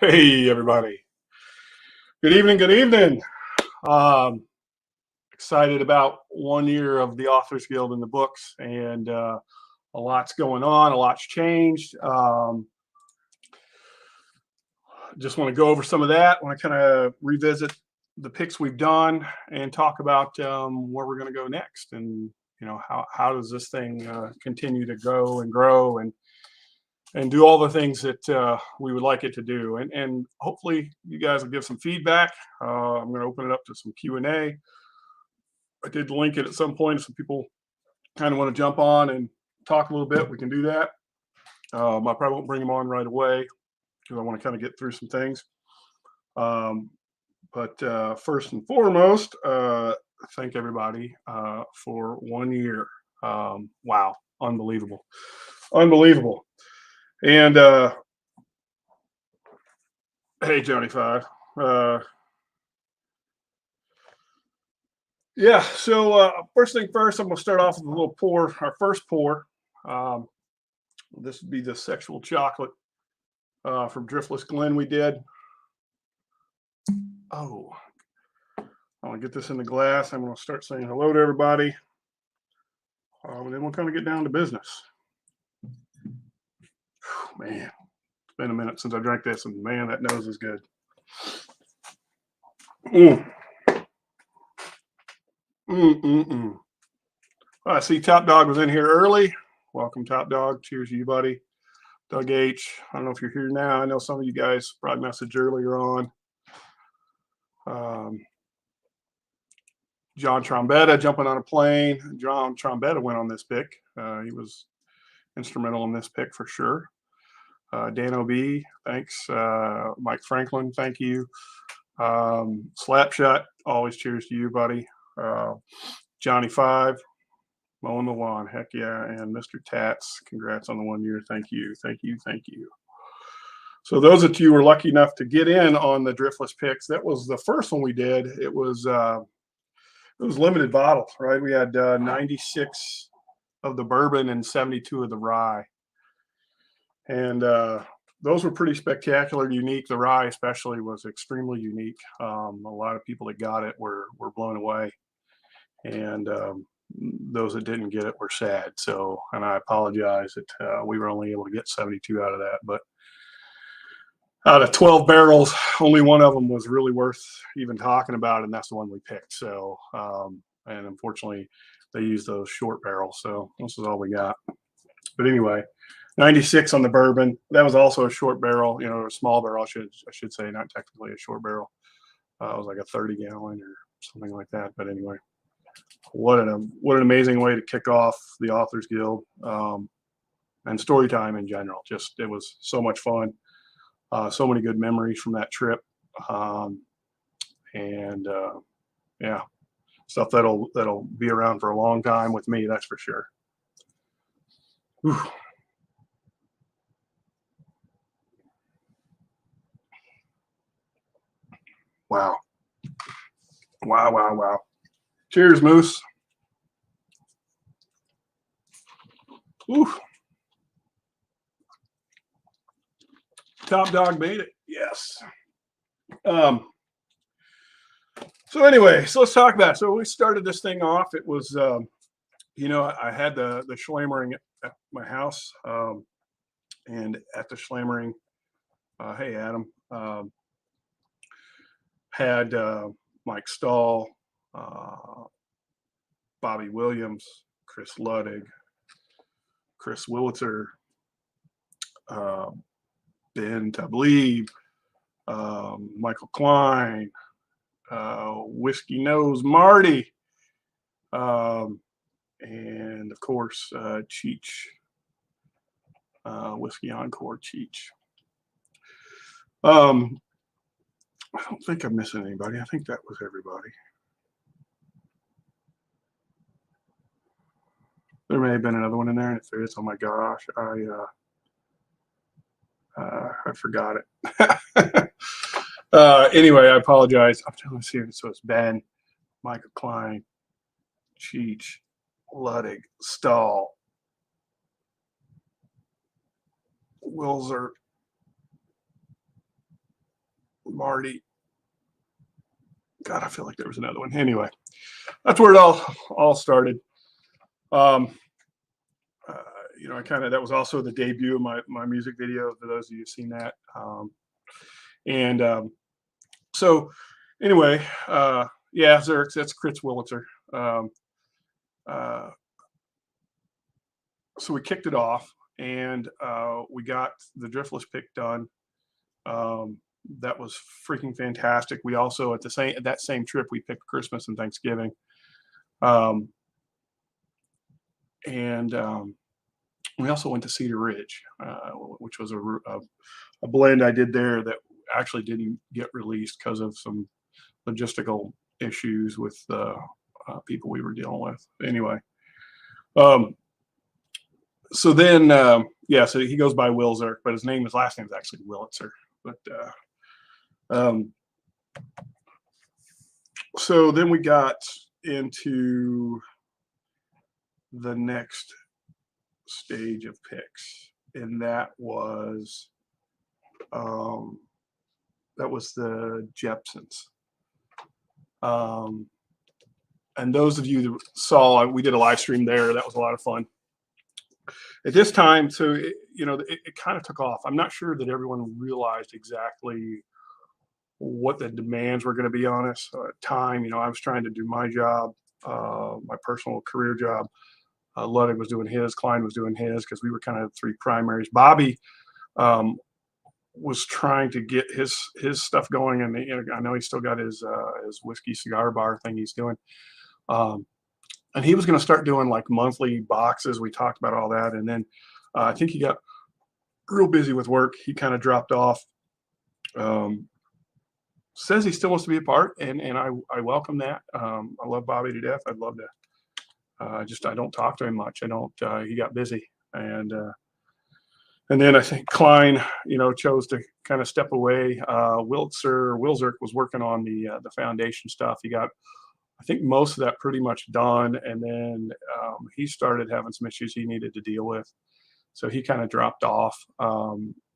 Hey, everybody. Good evening. Good evening. Excited about 1 year of the Authors Guild in the books, and a lot's going on. A lot's changed. Just want to go over some of that. Want to kind of revisit the picks we've done and talk about where we're going to go next, and how does this thing continue to go and grow and do all the things that we would like it to do. And hopefully you guys will give some feedback. I'm going to open it up to some Q&A. I did link it at some point. Some people kind of want to jump on and talk a little bit. We can do that. I probably won't bring them on right away because I want to kind of get through some things. But first and foremost, thank everybody for 1 year. Wow, unbelievable. Unbelievable. And hey, Johnny Five. Yeah, so first thing first, I'm going to start off with a little pour, our first pour. This would be the Sexual Chocolate from Driftless Glen we did. Oh, I'm going to get this in the glass. I'm going to start saying hello to everybody. And then we'll kind of get down to business. Whew, man, it's been a minute since I drank this, and man, that nose is good. I see Top Dog was in here early. Welcome, Top Dog. Cheers to you, buddy. Doug H. I don't know if you're here now. I know some of you guys probably messaged earlier on. John Trombetta jumping on a plane. John Trombetta went on this pick. He was instrumental in this pick for sure. Dan O.B., thanks. Mike Franklin, thank you. Slapshot, always cheers to you, buddy. Johnny Five, mowing the lawn, heck yeah. And Mr. Tats, congrats on the 1 year. Thank you, thank you, thank you. So those of you who were lucky enough to get in on the Driftless picks, that was the first one we did. It was limited bottles, right? We had 96 of the bourbon and 72 of the rye. And those were pretty spectacular, unique. The rye especially was extremely unique. A lot of people that got it were blown away. And those that didn't get it were sad. So, and I apologize that we were only able to get 72 out of that. But out of 12 barrels, only one of them was really worth even talking about, and that's the one we picked. So, and unfortunately, they used those short barrels. So this is all we got. But anyway, 96 on the bourbon. That was also a short barrel, a small barrel, I should say, not technically a short barrel. It was like a 30-gallon or something like that. But anyway, what an amazing way to kick off the Authors Guild and Storytime in general. Just, it was so much fun. So many good memories from that trip. Yeah, stuff that'll be around for a long time with me, that's for sure. Whew. Wow. Wow, wow, wow. Cheers, Moose. Ooh. Top Dog made it. Yes. So anyway, so let's talk about it. So we started this thing off. It was, I had the Schlammering at my house, and at the Schlammering, hey Adam, had Mike Stahl, Bobby Williams, Chris Luddig, Chris Willitzer, Ben Tablib, Michael Klein, Whiskey Nose Marty, and of course Cheech, Whiskey Encore Cheech. I don't think I'm missing anybody. I think that was everybody. There may have been another one in there, and if there is, oh my gosh, I forgot it. Anyway, I apologize. I'm telling you, so it's Ben, Michael Klein, Cheech, Luddig, Stahl, Wilzer, Marty. God, I feel like there was another one. Anyway, that's where it all started. You know, that was also the debut of my music video, for those of you who've seen that. So anyway, yeah, Zerk, that's Chris Willitzer. So we kicked it off, and we got the Driftless pick done. That was freaking fantastic. We also at that same trip we picked Christmas and Thanksgiving, we also went to Cedar Ridge, which was a blend I did there that actually didn't get released because of some logistical issues with the people we were dealing with. Anyway, so then yeah, so he goes by Wilzer, but his last name is actually Willitzer. But so then we got into the next stage of picks, and that was the Jepsons. And those of you that saw, we did a live stream there. That was a lot of fun. At this time, so it kind of took off. I'm not sure that everyone realized exactly what the demands were going to be on us. Time, I was trying to do my job, my personal career job. Luddig was doing his, Klein was doing his, because we were kind of three primaries. Bobby was trying to get his stuff going, and I know he's still got his whiskey cigar bar thing he's doing. And he was going to start doing like monthly boxes. We talked about all that. And then I think he got real busy with work. He kind of dropped off. Says he still wants to be a part, and I welcome that. I love Bobby to death. I'd love to. I don't talk to him much. He got busy. And then I think Klein, chose to kind of step away. Wilzerk was working on the foundation stuff. He got, I think, most of that pretty much done, and then he started having some issues he needed to deal with, so he kind of dropped off.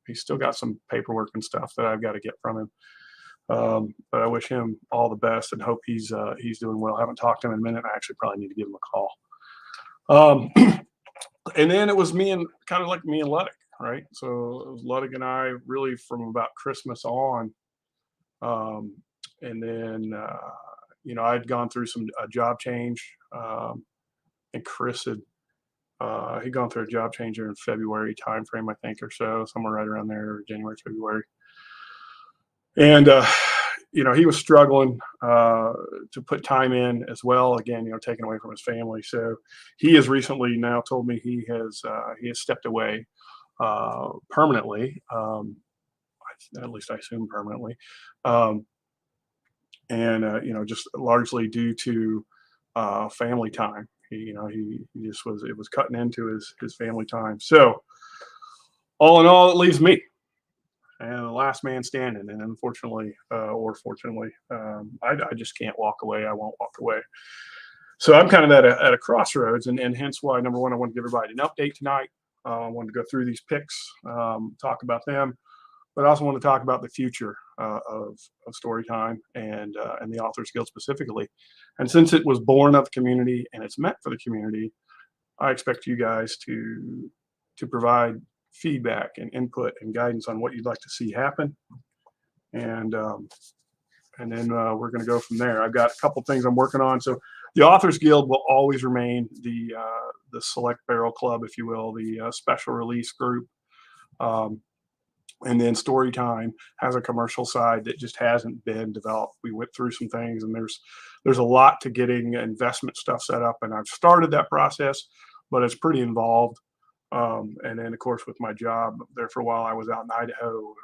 He's still got some paperwork and stuff that I've got to get from him, but I wish him all the best and hope he's doing well. I haven't talked to him in a minute. I actually probably need to give him a call. And then it was me and Luddig, right? So it was Luddig and I really from about Christmas on, and then. I'd gone through a job change, and Chris he'd gone through a job change in February timeframe, I think, or so, somewhere right around there, January, February. And he was struggling to put time in as well. Again, taken away from his family. So he has recently now told me he has stepped away permanently. At least I assume permanently. And just largely due to family time. He just it was cutting into his family time. So all in all, it leaves me and the last man standing. And unfortunately, or fortunately, I just can't walk away. I won't walk away. So I'm kind of at a crossroads, and hence why, number one, I want to give everybody an update tonight. I wanted to go through these picks, talk about them. But I also want to talk about the future of Storytime and the Authors Guild specifically. And since it was born of the community and it's meant for the community, I expect you guys to provide feedback and input and guidance on what you'd like to see happen. And and then we're going to go from there. I've got a couple things I'm working on. So the Authors Guild will always remain the select barrel club, if you will, the special release group. And then Storytime has a commercial side that just hasn't been developed. We went through some things, and there's a lot to getting investment stuff set up, and I've started that process, but it's pretty involved. And then, of course, with my job there for a while, I was out in Idaho,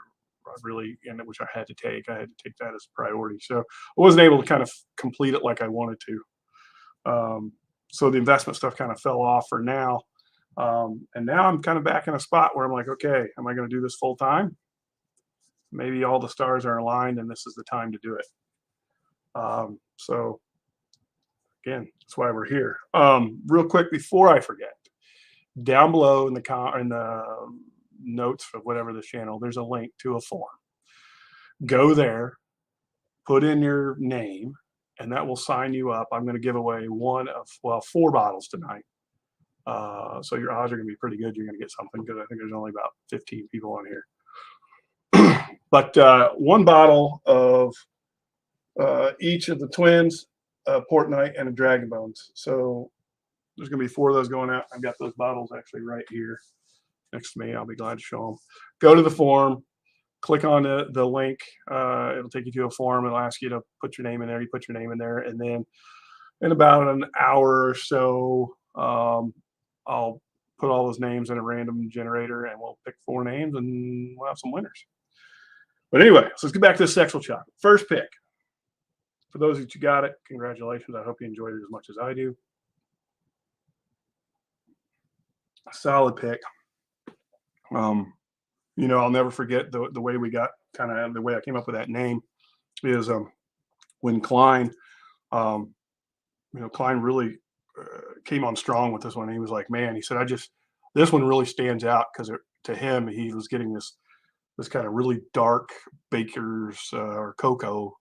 which I had to take. I had to take that as a priority. So I wasn't able to kind of complete it like I wanted to. So the investment stuff kind of fell off for now. And now I'm kind of back in a spot where I'm like, okay, am I going to do this full time? Maybe all the stars are aligned and this is the time to do it. So again, that's why we're here. Real quick before I forget, down below in the notes of whatever the channel, there's a link to a form. Go there, put in your name, and that will sign you up. I'm going to give away 4 bottles tonight. So your odds are going to be pretty good. You're going to get something, because I think there's only about 15 people on here. But 1 bottle of each of the twins, a Port Night, and a Dragon Bones. So there's going to be 4 of those going out. I've got those bottles actually right here next to me. I'll be glad to show them. Go to the form, click on the link. It'll take you to a form. It'll ask you to put your name in there. You put your name in there, and then in about an hour or so, I'll put all those names in a random generator, and we'll pick 4 names, and we'll have some winners. But anyway, so let's get back to the sexual chocolate. First pick. For those of you got it, congratulations. I hope you enjoyed it as much as I do. A solid pick. I'll never forget the way we got the way I came up with that name is when Klein, Klein really came on strong with this one. He was like, man, he said, this one really stands out because to him, he was getting this kind of really dark baker's or cocoa,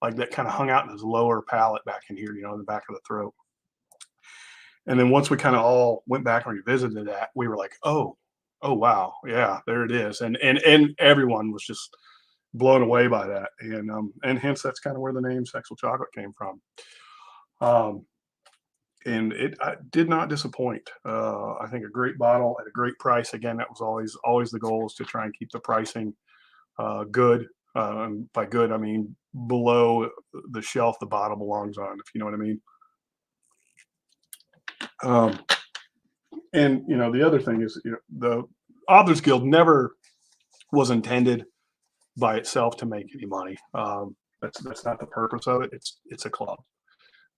like that kind of hung out in his lower palate back in here, in the back of the throat. And then once we kind of all went back and revisited that, we were like, oh wow, yeah, there it is. And everyone was just blown away by that. And hence that's kind of where the name Sexual Chocolate came from. And it did not disappoint. I think a great bottle at a great price. Again, that was always the goal, is to try and keep the pricing good. And by good, I mean below the shelf the bottle belongs on, if you know what I mean. And the other thing is, the Authors Guild never was intended by itself to make any money. That's not the purpose of it. It's a club,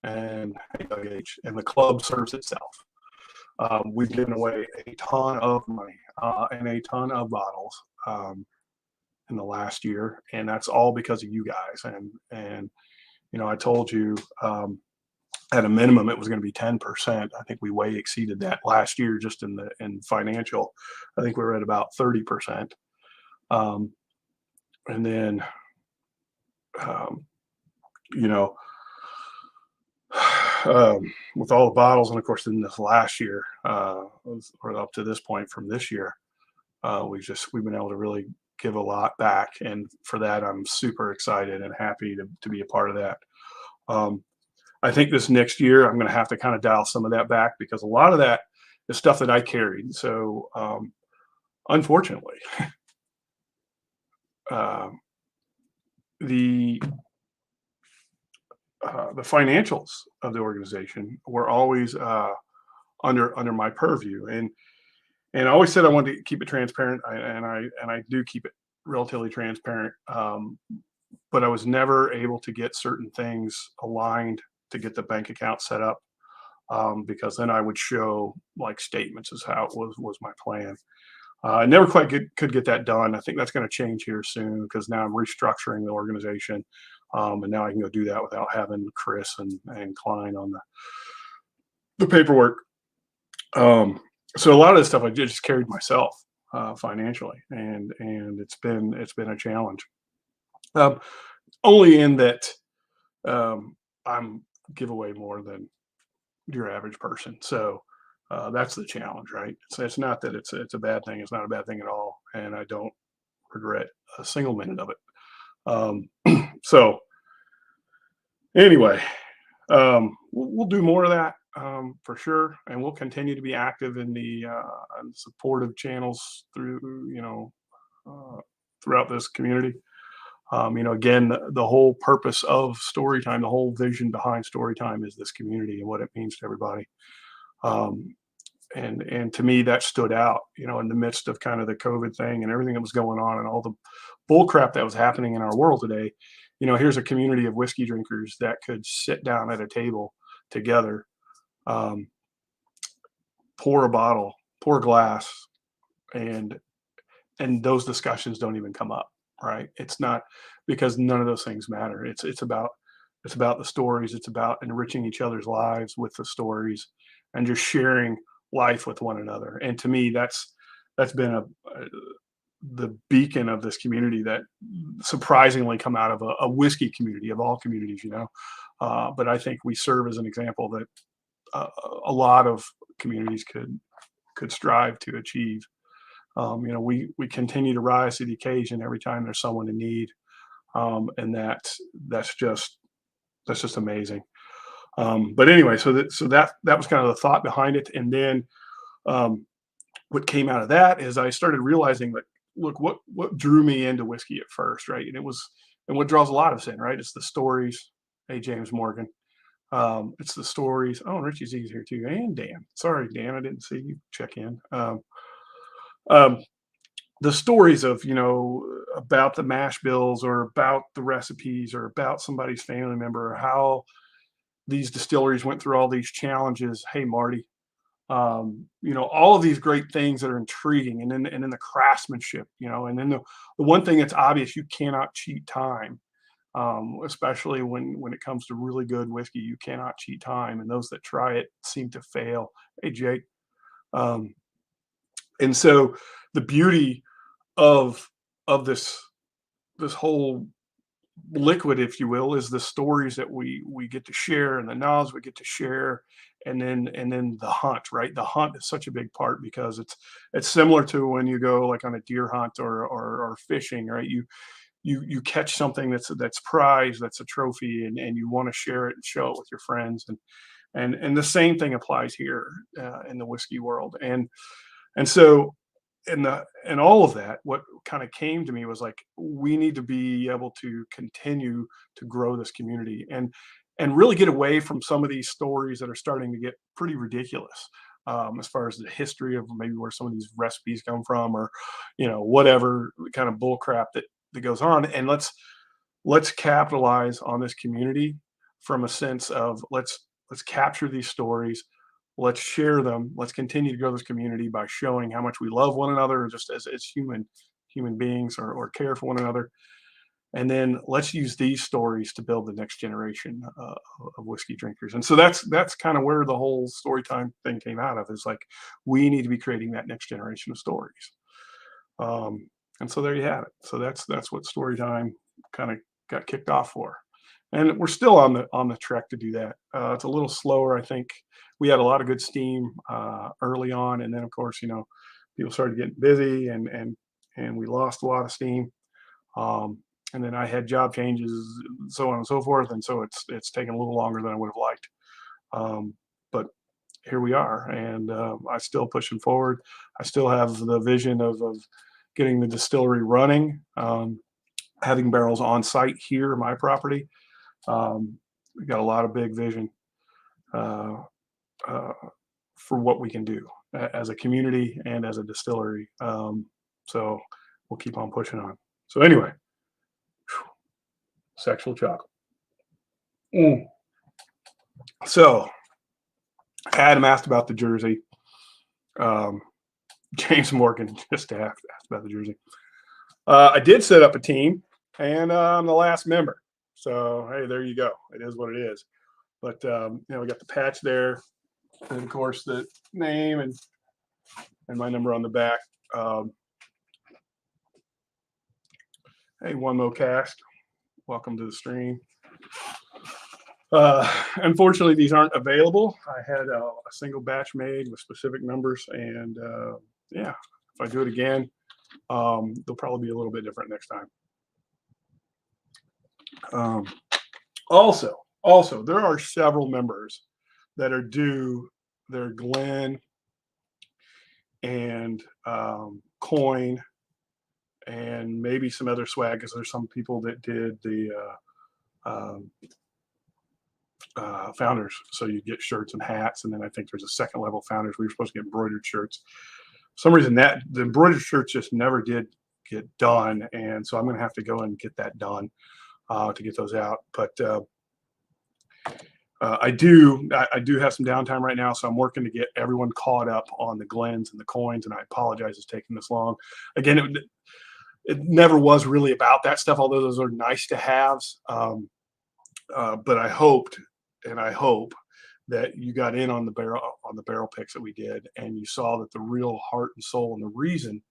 and the club serves itself. We've given away a ton of money and a ton of bottles in the last year, and that's all because of you guys. And I told you at a minimum it was going to be 10%. I think we way exceeded that last year just in financial. I think we were at about 30%. And then with all the bottles, and of course in this last year, or up to this point from this year, we've been able to really give a lot back, and for that I'm super excited and happy to be a part of that. I think this next year I'm going to have to kind of dial some of that back, because a lot of that is stuff that I carried. So unfortunately, the financials of the organization were always under my purview, and I always said I wanted to keep it transparent, and I do keep it relatively transparent. But I was never able to get certain things aligned to get the bank account set up, because then I would show like statements is how it was my plan. I never quite could get that done. I think that's going to change here soon, because now I'm restructuring the organization, and now I can go do that without having Chris and Klein on the paperwork. So a lot of this stuff I just carried myself financially, and it's been a challenge. Only in that I'm give away more than your average person. So that's the challenge, right? So it's not that it's a bad thing. It's not a bad thing at all, and I don't regret a single minute of it. So Anyway, we'll do more of that for sure, and we'll continue to be active in the supportive channels through throughout this community. Again, the whole purpose of Storytime, the whole vision behind Storytime is this community and what it means to everybody. Um, and to me, that stood out, in the midst of kind of the COVID thing and everything that was going on and all the bull crap that was happening in our world today. Here's a community of whiskey drinkers that could sit down at a table together, um, pour a bottle, pour a glass, and those discussions don't even come up, right? It's not because none of those things matter. It's about the stories. It's about enriching each other's lives with the stories and just sharing life with one another. And to me, that's been the beacon of this community that surprisingly come out of a whiskey community of all communities. But I think we serve as an example that uh, a lot of communities could strive to achieve. We continue to rise to the occasion every time there's someone in need, and that's just amazing. But anyway, so that was kind of the thought behind it, and then um, what came out of that is I started realizing that, look, what drew me into whiskey at first, right? And what draws a lot of us in, right? It's the stories. Hey, James Morgan. It's the stories. Oh, and Richie Z's here too, and Dan. Sorry, Dan, I didn't see you check in. Um, the stories of about the mash bills or about the recipes or about somebody's family member, or how these distilleries went through all these challenges. Hey, Marty, all of these great things that are intriguing, and then the craftsmanship, and then the one thing that's obvious: you cannot cheat time, especially when it comes to really good whiskey. You cannot cheat time, and those that try it seem to fail. Hey, Jake, um, and so the beauty of this whole liquid, if you will, is the stories that we get to share and the knowledge we get to share, and then the hunt, right? The hunt is such a big part because it's similar to when you go like on a deer hunt or fishing, right? You catch something that's prized, that's a trophy, and you want to share it and show it with your friends, and the same thing applies here in the whiskey world. And so in all of that, what kind of came to me was like, we need to be able to continue to grow this community and really get away from some of these stories that are starting to get pretty ridiculous, as far as the history of maybe where some of these recipes come from, or whatever kind of bull crap that goes on. And let's capitalize on this community from a sense of let's capture these stories, let's share them, let's continue to grow this community by showing how much we love one another just as human beings, or care for one another. And then let's use these stories to build the next generation of whiskey drinkers. And so that's kind of where the whole story time thing came out of, is like, we need to be creating that next generation of stories. And so there you have it. So that's what Storytime kind of got kicked off for, and we're still on the track to do that. It's a little slower, I think. We had a lot of good steam early on, and then of course people started getting busy, and we lost a lot of steam. And then I had job changes, so on and so forth, and so it's taken a little longer than I would have liked. But here we are, and I still pushing forward. I still have the vision of getting the distillery running, having barrels on site here, my property. We got a lot of big vision uh, uh, for what we can do as a community and as a distillery. So we'll keep on pushing on. So anyway, sexual chocolate. Mm. So Adam asked about the jersey. Um, James Morgan just asked about the jersey. I did set up a team, and I'm the last member. So hey, there you go. It is what it is. But we got the patch there, and of course the name and my number on the back. Hey, One Mo Cast, welcome to the stream. Unfortunately, these aren't available. I had a single batch made with specific numbers, and yeah, if I do it again, they'll probably be a little bit different next time. Also, Also, there are several members that are due their Glen and coin and maybe some other swag, because there's some people that did the founders. So you get shirts and hats, and then I think there's a second level founders where you're supposed to get embroidered shirts. For some reason that the embroidered shirts just never did get done, and so I'm going to have to go and get that done to get those out. But I do have some downtime right now, so I'm working to get everyone caught up on the Glens and the coins, and I apologize it's taking this long. Again, it never was really about that stuff, although those are nice to haves. But I hoped, and I hope that you got in on the barrel picks that we did, and you saw that the real heart and soul and the reason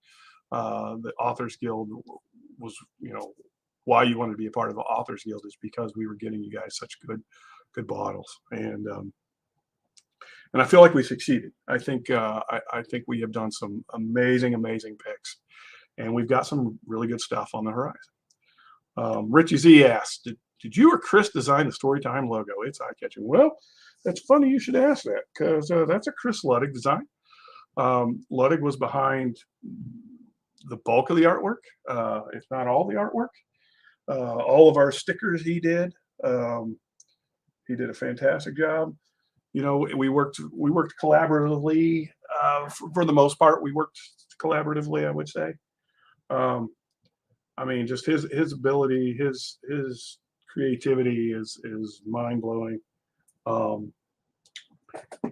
the Authors Guild was, why you wanted to be a part of the Authors Guild is because we were getting you guys such good bottles, and I feel like we succeeded. I think we have done some amazing picks, and we've got some really good stuff on the horizon. Richie Z asked, did you or Chris design the Storytime logo? It's eye-catching. Well, that's funny you should ask that, because that's a Chris Luddig design. Luddig was behind the bulk of the artwork, if not all the artwork. All of our stickers he did. He did a fantastic job. We worked collaboratively. For the most part, we worked collaboratively, I would say. I mean, just his ability, his creativity is mind-blowing.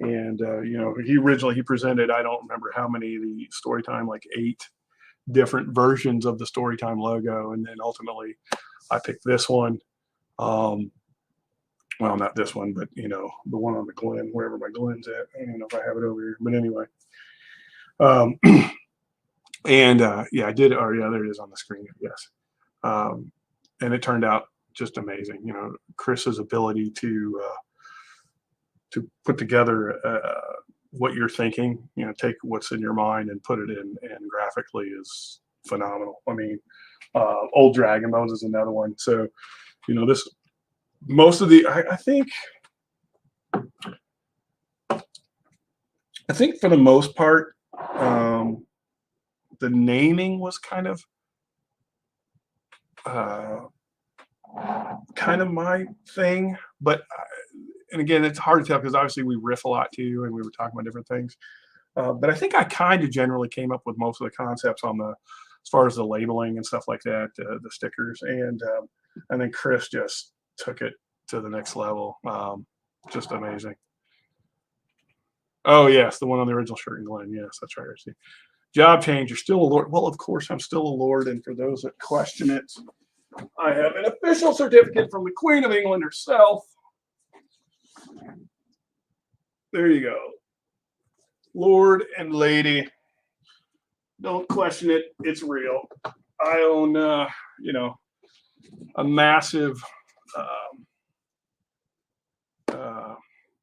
He originally presented, I don't remember how many, the Storytime, like 8 different versions of the Storytime logo, and then ultimately I picked this one. Well, not this one, but the one on the Glen, wherever my Glen's at. I don't know if I have it over here, but anyway. Yeah, I did. Oh, yeah, there it is on the screen. Yes. And it turned out just amazing. Chris's ability to put together what you're thinking, take what's in your mind and put it in, and graphically is phenomenal. I mean, Old Dragon Bones is another one. So, this, most of the, I think for the most part, the naming was kind of my thing, but and again, it's hard to tell because obviously we riff a lot too, and we were talking about different things. But I think I kind of generally came up with most of the concepts on as far as the labeling and stuff like that, the stickers, and then Chris just took it to the next level. Just amazing. Oh yes, the one on the original shirt and Glen. Yes, that's right. See. Job change. You're still a lord. Well, of course, I'm still a lord. And for those that question it, I have an official certificate from the Queen of England herself. There you go. Lord and lady. Don't question it. It's real. I own, a massive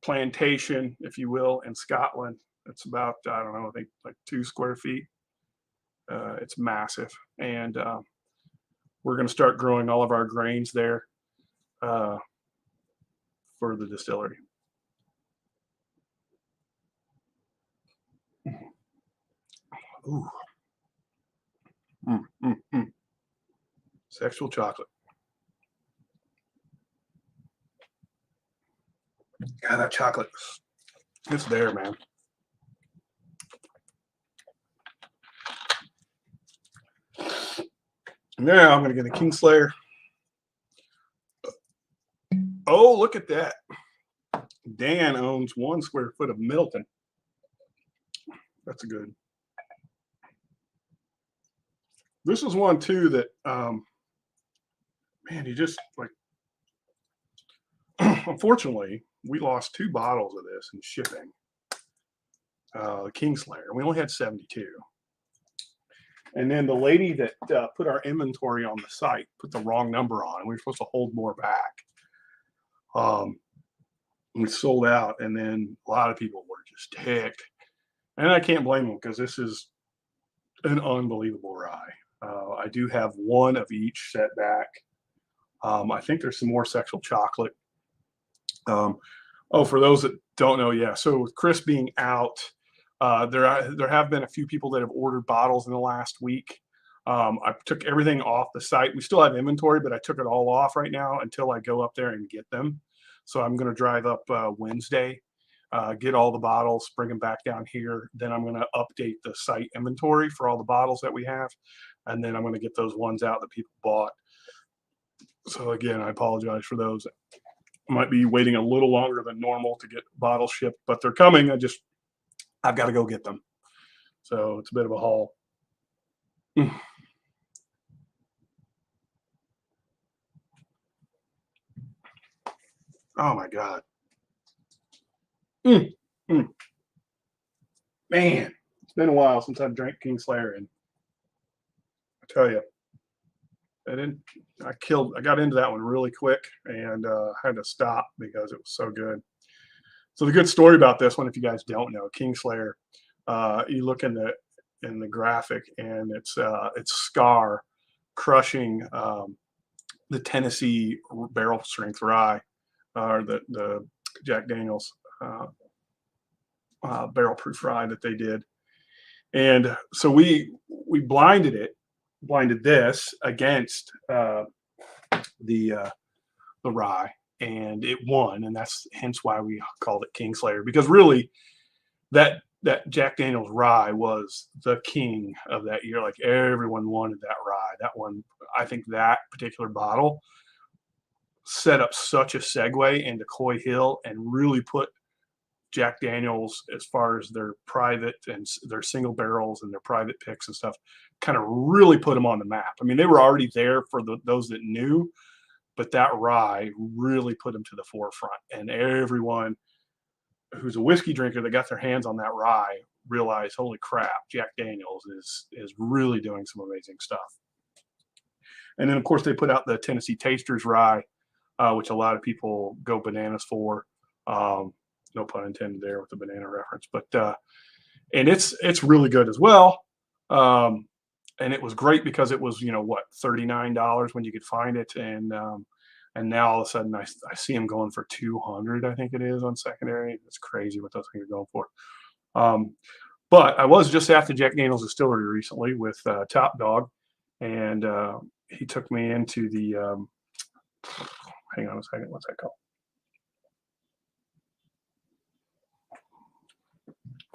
plantation, if you will, in Scotland. It's about, I don't know, I think like 2 square feet. It's massive. And we're going to start growing all of our grains there for the distillery. Ooh. Sexual chocolate. God, that chocolate, it's there, man. Now I'm going to get a Kingslayer. Oh, look at that. Dan owns 1 square foot of Middleton. That's a good. This is one too that, man, you just like, unfortunately, we lost 2 bottles of this in shipping. Kingslayer. We only had 72. And then the lady that put our inventory on the site put the wrong number on. We were supposed to hold more back. We sold out, and then a lot of people were just ticked. And I can't blame them because this is an unbelievable rye. I do have 1 of each set back. I think there's some more sexual chocolate Oh, for those that don't know, yeah. So with Chris being out, there have been a few people that have ordered bottles in the last week. I took everything off the site. We still have inventory, but I took it all off right now until I go up there and get them. So I'm going to drive up Wednesday, get all the bottles, bring them back down here. Then I'm going to update the site inventory for all the bottles that we have, and then I'm going to get those ones out that people bought. So again, I apologize for those. I might be waiting a little longer than normal to get bottles shipped, but they're coming. I've got to go get them. So it's a bit of a haul. Oh my God. Mm, mm. Man, it's been a while since I've drank Kingslayer, and I tell you, I didn't. I got into that one really quick, and had to stop because it was so good. So the good story about this one, if you guys don't know, Kingslayer, you look in the graphic, and it's Scar crushing the Tennessee barrel strength rye, or the Jack Daniels barrel proof rye that they did. And so we blinded this against the the rye, and it won, and that's hence why we called it Kingslayer, because really that Jack Daniels rye was the king of that year. Like everyone wanted that rye. That one, I think that particular bottle set up such a segue into Coy Hill and really put Jack Daniels, as far as their private and their single barrels and their private picks and stuff, kind of really put them on the map. I mean, they were already there for those that knew, but that rye really put them to the forefront. And everyone who's a whiskey drinker that got their hands on that rye realized, holy crap, Jack Daniels is really doing some amazing stuff. And then, of course, they put out the Tennessee Tasters rye, which a lot of people go bananas for. No pun intended there with the banana reference, but and it's really good as well. And it was great because it was, what, $39 when you could find it, and now all of a sudden I see them going for 200, I think it is, on secondary. It's crazy what those things are going for. But I was just at the Jack Daniels distillery recently with Top Dog, and he took me into the hang on a second, what's that called?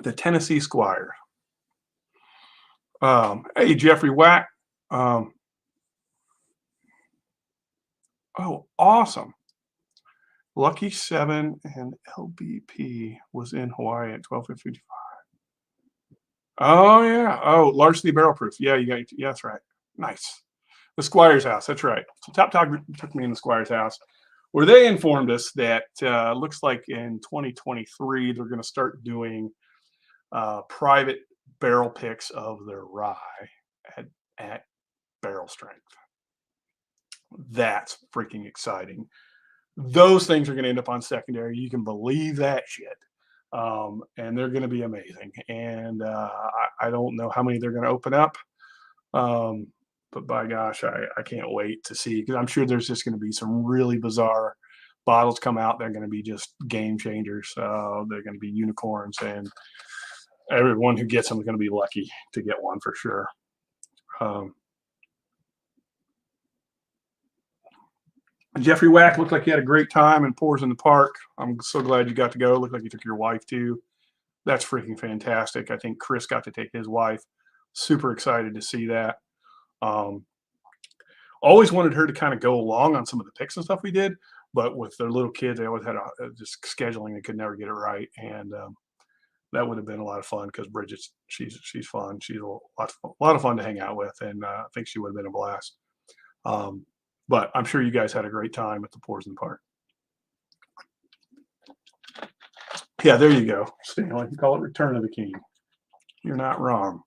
The Tennessee Squire. Hey, Jeffrey Wack. Oh, awesome. Lucky 7 and LBP was in Hawaii at 12:55. Oh, yeah. Oh, largely barrel proof. Yeah, yeah, that's right. Nice. The Squire's house. That's right. So Top Dog took me in the Squire's house, where they informed us that looks like in 2023 they're going to start doing private barrel picks of their rye at barrel strength. That's freaking exciting. Those things are going to end up on secondary. You can believe that shit. And they're going to be amazing. And I don't know how many they're going to open up. But by gosh, I can't wait to see, because I'm sure there's just going to be some really bizarre bottles come out. They're going to be just game changers. They're going to be unicorns, and everyone who gets them is going to be lucky to get one for sure. Jeffrey Wack looked like he had a great time in Pours in the Park. I'm so glad you got to go. Looked like you took your wife too. That's freaking fantastic. I think Chris got to take his wife. Super excited to see that. Always wanted her to kind of go along on some of the picks and stuff we did, but with their little kids, they always had just scheduling. They could never get it right, and that would have been a lot of fun, because Bridget, she's fun. She's a lot of fun to hang out with, and I think she would have been a blast. But I'm sure you guys had a great time at the Pours in the Park. Yeah, there you go, Stanley. You call it Return of the King. You're not wrong.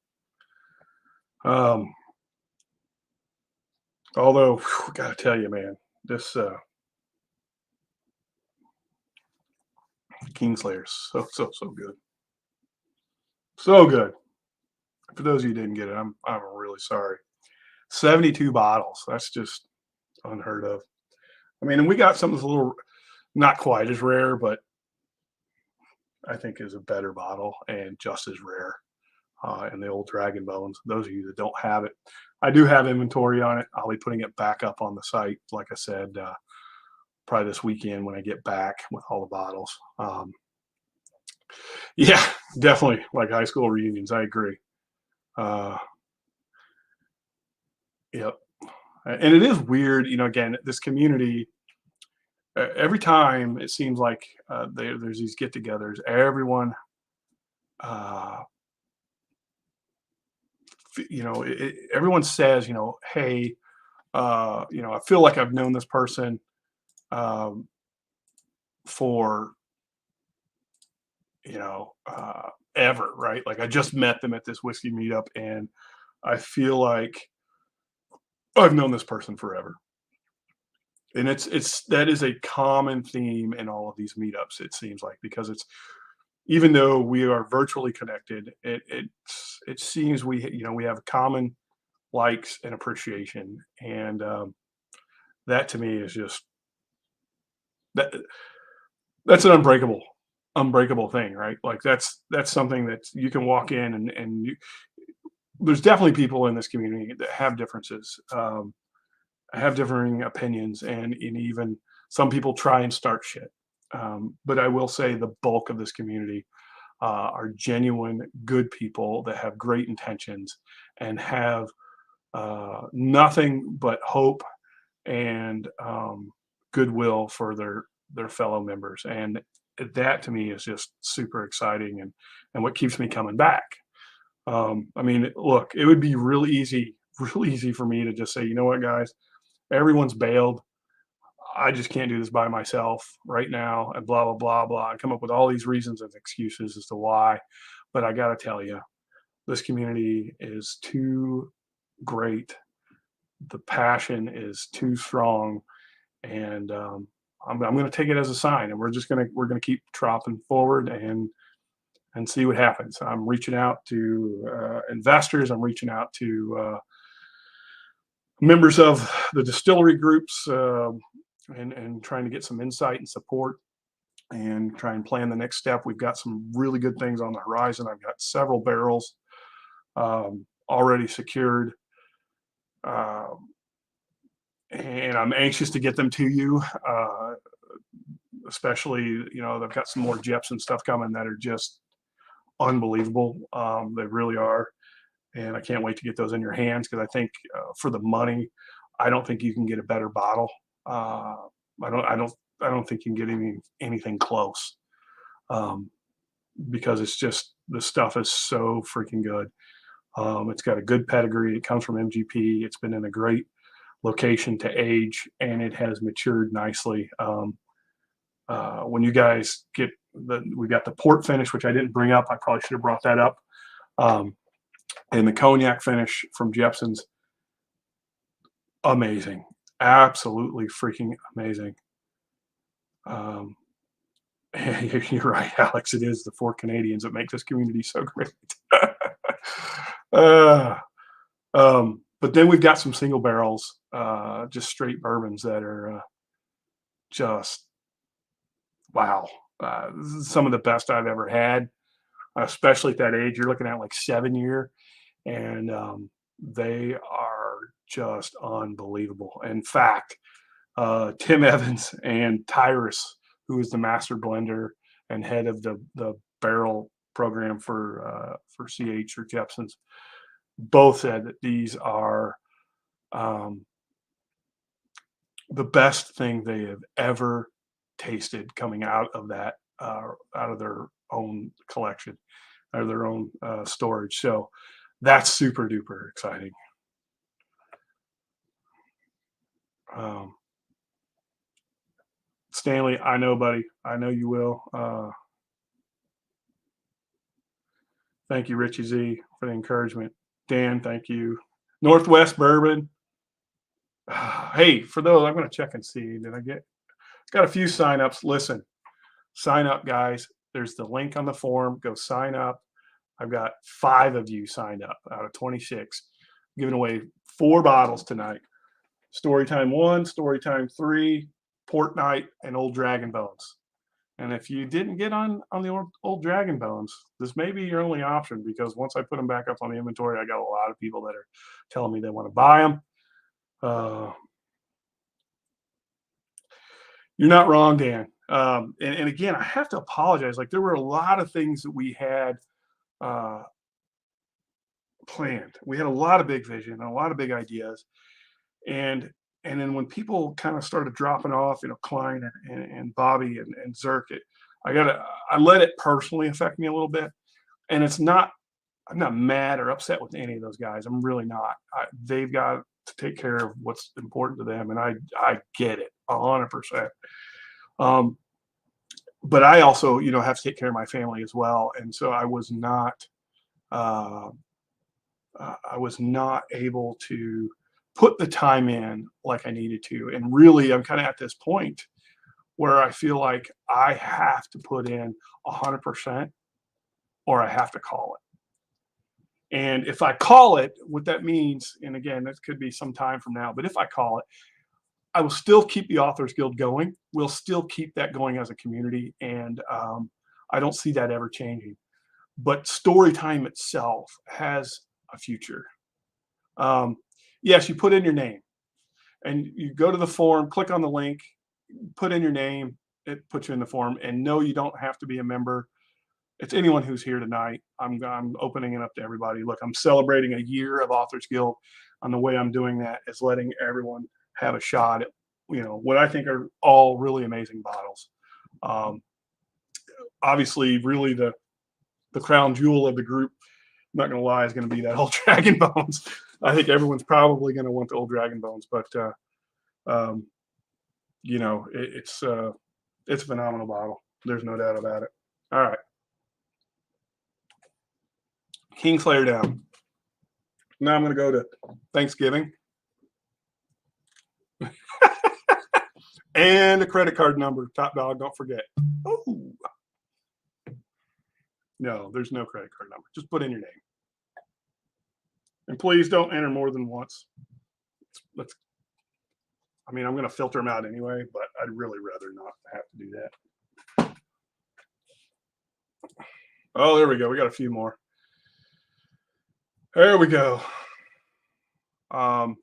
Although, I gotta tell you, man, this Kingslayer is so good. So good. For those of you who didn't get it, I'm really sorry. 72 bottles. That's just unheard of. I mean, and we got some of the little Not quite as rare, but I think is a better bottle and just as rare. And the old Dragon Bones. Those of you that don't have it, I do have inventory on it. I'll be putting it back up on the site, like I said, probably this weekend when I get back with all the bottles. Yeah, definitely like high school reunions. I agree. Uh, yep. And it is weird, again, this community, every time it seems like there's these get togethers, everyone, uh, everyone says, hey, I feel like I've known this person um, for ever, right? Like I just met them at this whiskey meetup, and I feel like I've known this person forever. And it's that is a common theme in all of these meetups. It seems like because it's even though we are virtually connected, it seems we have common likes and appreciation, and that to me is just that that's an unbreakable thing, right? Like that's something that you can walk in and there's definitely people in this community that have differences, have differing opinions, and even some people try and start shit. But I will say the bulk of this community are genuine, good people that have great intentions and have nothing but hope and goodwill for their fellow members, and that to me is just super exciting and what keeps me coming back. I mean, look, it would be really easy for me to just say, you know what, guys, everyone's bailed. I just can't do this by myself right now, and blah blah blah blah. I come up with all these reasons and excuses as to why, but I got to tell you, this community is too great. The passion is too strong, and I'm going to take it as a sign, and we're going to keep dropping forward and see what happens. I'm reaching out to investors. I'm reaching out to members of the distillery groups, and trying to get some insight and support and try and plan the next step. We've got some really good things on the horizon. I've got several barrels already secured. Um, and I'm anxious to get them to you. Especially, they've got some more Jepson stuff coming that are just unbelievable. They really are, and I can't wait to get those in your hands because I think for the money, I don't think you can get a better bottle. Uh, I don't think you can get anything close, um, because it's just the stuff is so freaking good. It's got a good pedigree. It comes from MGP. It's been in a great location to age, and it has matured nicely. When you guys get we got the port finish, which I didn't bring up. I probably should have brought that up. Um, and the cognac finish from Jepson's, amazing, absolutely freaking amazing. Um, you're right, Alex. It is the four Canadians that make this community so great. uh, but then we've got some single barrels, just straight bourbons that are just wow. Some of the best I've ever had, especially at that age. You're looking at like 7 year, and they are just unbelievable. In fact, Tim Evans and Tyrus, who is the master blender and head of the barrel program for CH or Jepson's, both said that these are um, the best thing they have ever tasted coming out of that out of their own collection or their own storage. So that's super duper exciting. Um, Stanley, I know, buddy. I know you will. Thank you, Richie Z, for the encouragement. Dan, thank you. Northwest Bourbon. Hey, for those, I'm going to check and see. Did I get? Got a few signups. Listen, sign up, guys. There's the link on the form. Go sign up. I've got 5 of you signed up out of 26. I'm giving away 4 bottles tonight. Storytime 1, Storytime 3, Port Night, and Old Dragon Bones. And if you didn't get on the old Dragon Bones, this may be your only option, because once I put them back up on the inventory, I got a lot of people that are telling me they want to buy them. You're not wrong, Dan. And again, I have to apologize. Like, there were a lot of things that we had planned. We had a lot of big vision and a lot of big ideas. And then when people kind of started dropping off, Klein and Bobby and Zirk, I let it personally affect me a little bit. And I'm not mad or upset with any of those guys. I'm really not. They've got to take care of what's important to them, and I get it 100%. But I also, have to take care of my family as well, and so I was not able to put the time in like I needed to. And really, I'm kind of at this point where I feel like I have to put in 100%, or I have to call it. And if I call it, what that means, and again, that could be some time from now, but if I call it, I will still keep the Authors Guild going. We'll still keep that going as a community. And I don't see that ever changing. But Storytime itself has a future. Yes, you put in your name and you go to the forum, click on the link, put in your name, it puts you in the forum. And no, you don't have to be a member. It's anyone who's here tonight. I'm opening it up to everybody. Look, I'm celebrating a year of Authors Guild, and the way I'm doing that is letting everyone have a shot at, what I think are all really amazing bottles. Obviously, really the crown jewel of the group, I'm not going to lie, is going to be that Old Dragon Bones. I think everyone's probably going to want the Old Dragon Bones, but it's a phenomenal bottle. There's no doubt about it. All right. Kingslayer down. Now I'm going to go to Thanksgiving. And a credit card number. Top dog, don't forget. Oh. No, there's no credit card number. Just put in your name. And please don't enter more than once. I'm going to filter them out anyway, but I'd really rather not have to do that. Oh, there we go. We got a few more. There we go. Wow.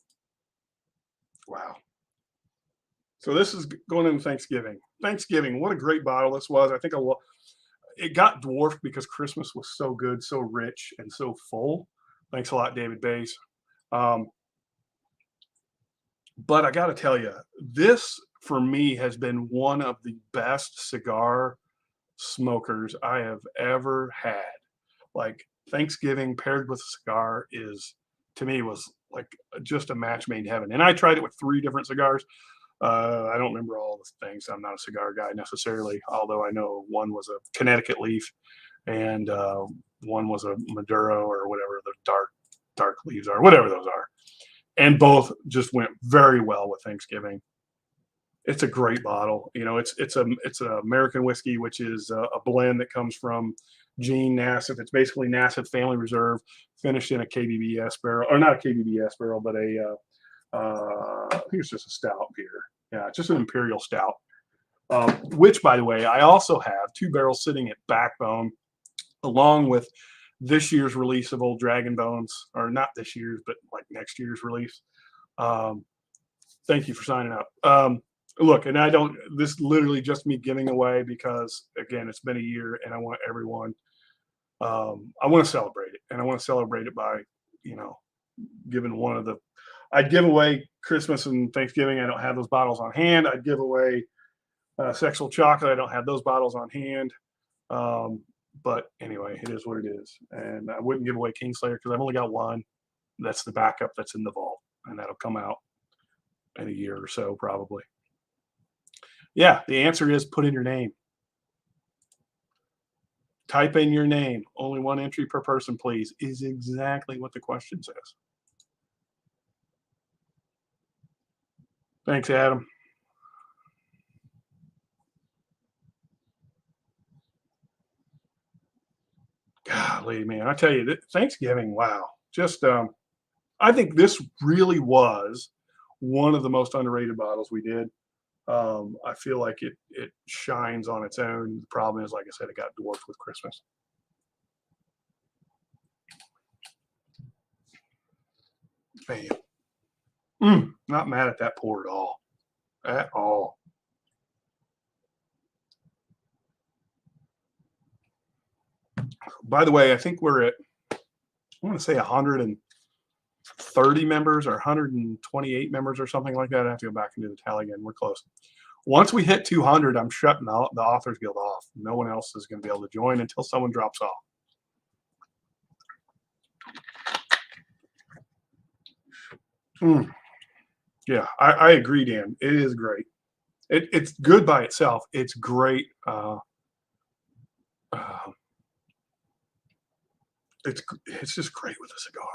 So this is going into Thanksgiving. Thanksgiving, what a great bottle this was. I think it got dwarfed because Christmas was so good, so rich, and so full. Thanks a lot, David Bays. But I got to tell you, this for me has been one of the best cigar smokers I have ever had. Like, Thanksgiving paired with a cigar to me was like just a match made in heaven. And I tried it with 3 different cigars. I don't remember all the things. I'm not a cigar guy necessarily, although I know one was a Connecticut leaf and one was a Maduro, or whatever the dark leaves are, whatever those are. And both just went very well with Thanksgiving. It's a great bottle. It's an American whiskey, which is a blend that comes from Gene Nassif. It's basically Nassif Family Reserve, finished in a KBBS barrel, or not a KBBS barrel, but I think it's just a stout beer. Yeah, it's just an imperial stout. Which, by the way, I also have 2 barrels sitting at Backbone, along with this year's release of Old Dragon Bones, or not this year's, but like next year's release. Thank you for signing up. Look, and this is literally just me giving away because, again, it's been a year and I want everyone, I want to celebrate it. And I want to celebrate it by, giving I'd give away Christmas and Thanksgiving. I don't have those bottles on hand. I'd give away Sexual Chocolate. I don't have those bottles on hand. But anyway, it is what it is. And I wouldn't give away Kingslayer because I've only got one. That's the backup that's in the vault. And that'll come out in a year or so, probably. Yeah, the answer is put in your name. Type in your name. Only 1 entry per person, please, is exactly what the question says. Thanks, Adam. Golly, man, I tell you, Thanksgiving, wow. Just, I think this really was one of the most underrated bottles we did. I feel like it shines on its own. The problem is, like I said, it got dwarfed with Christmas. Man, not mad at that pour at all. At all. By the way, I think we're at, I want to say 130 members or 128 members or something like that. I have to go back and do the tally again. We're close. Once we hit 200, I'm shutting the Authors Guild off. No one else is going to be able to join until someone drops off. Yeah, I agree, Dan. It is great. It's good by itself. It's great. It's just great with a cigar.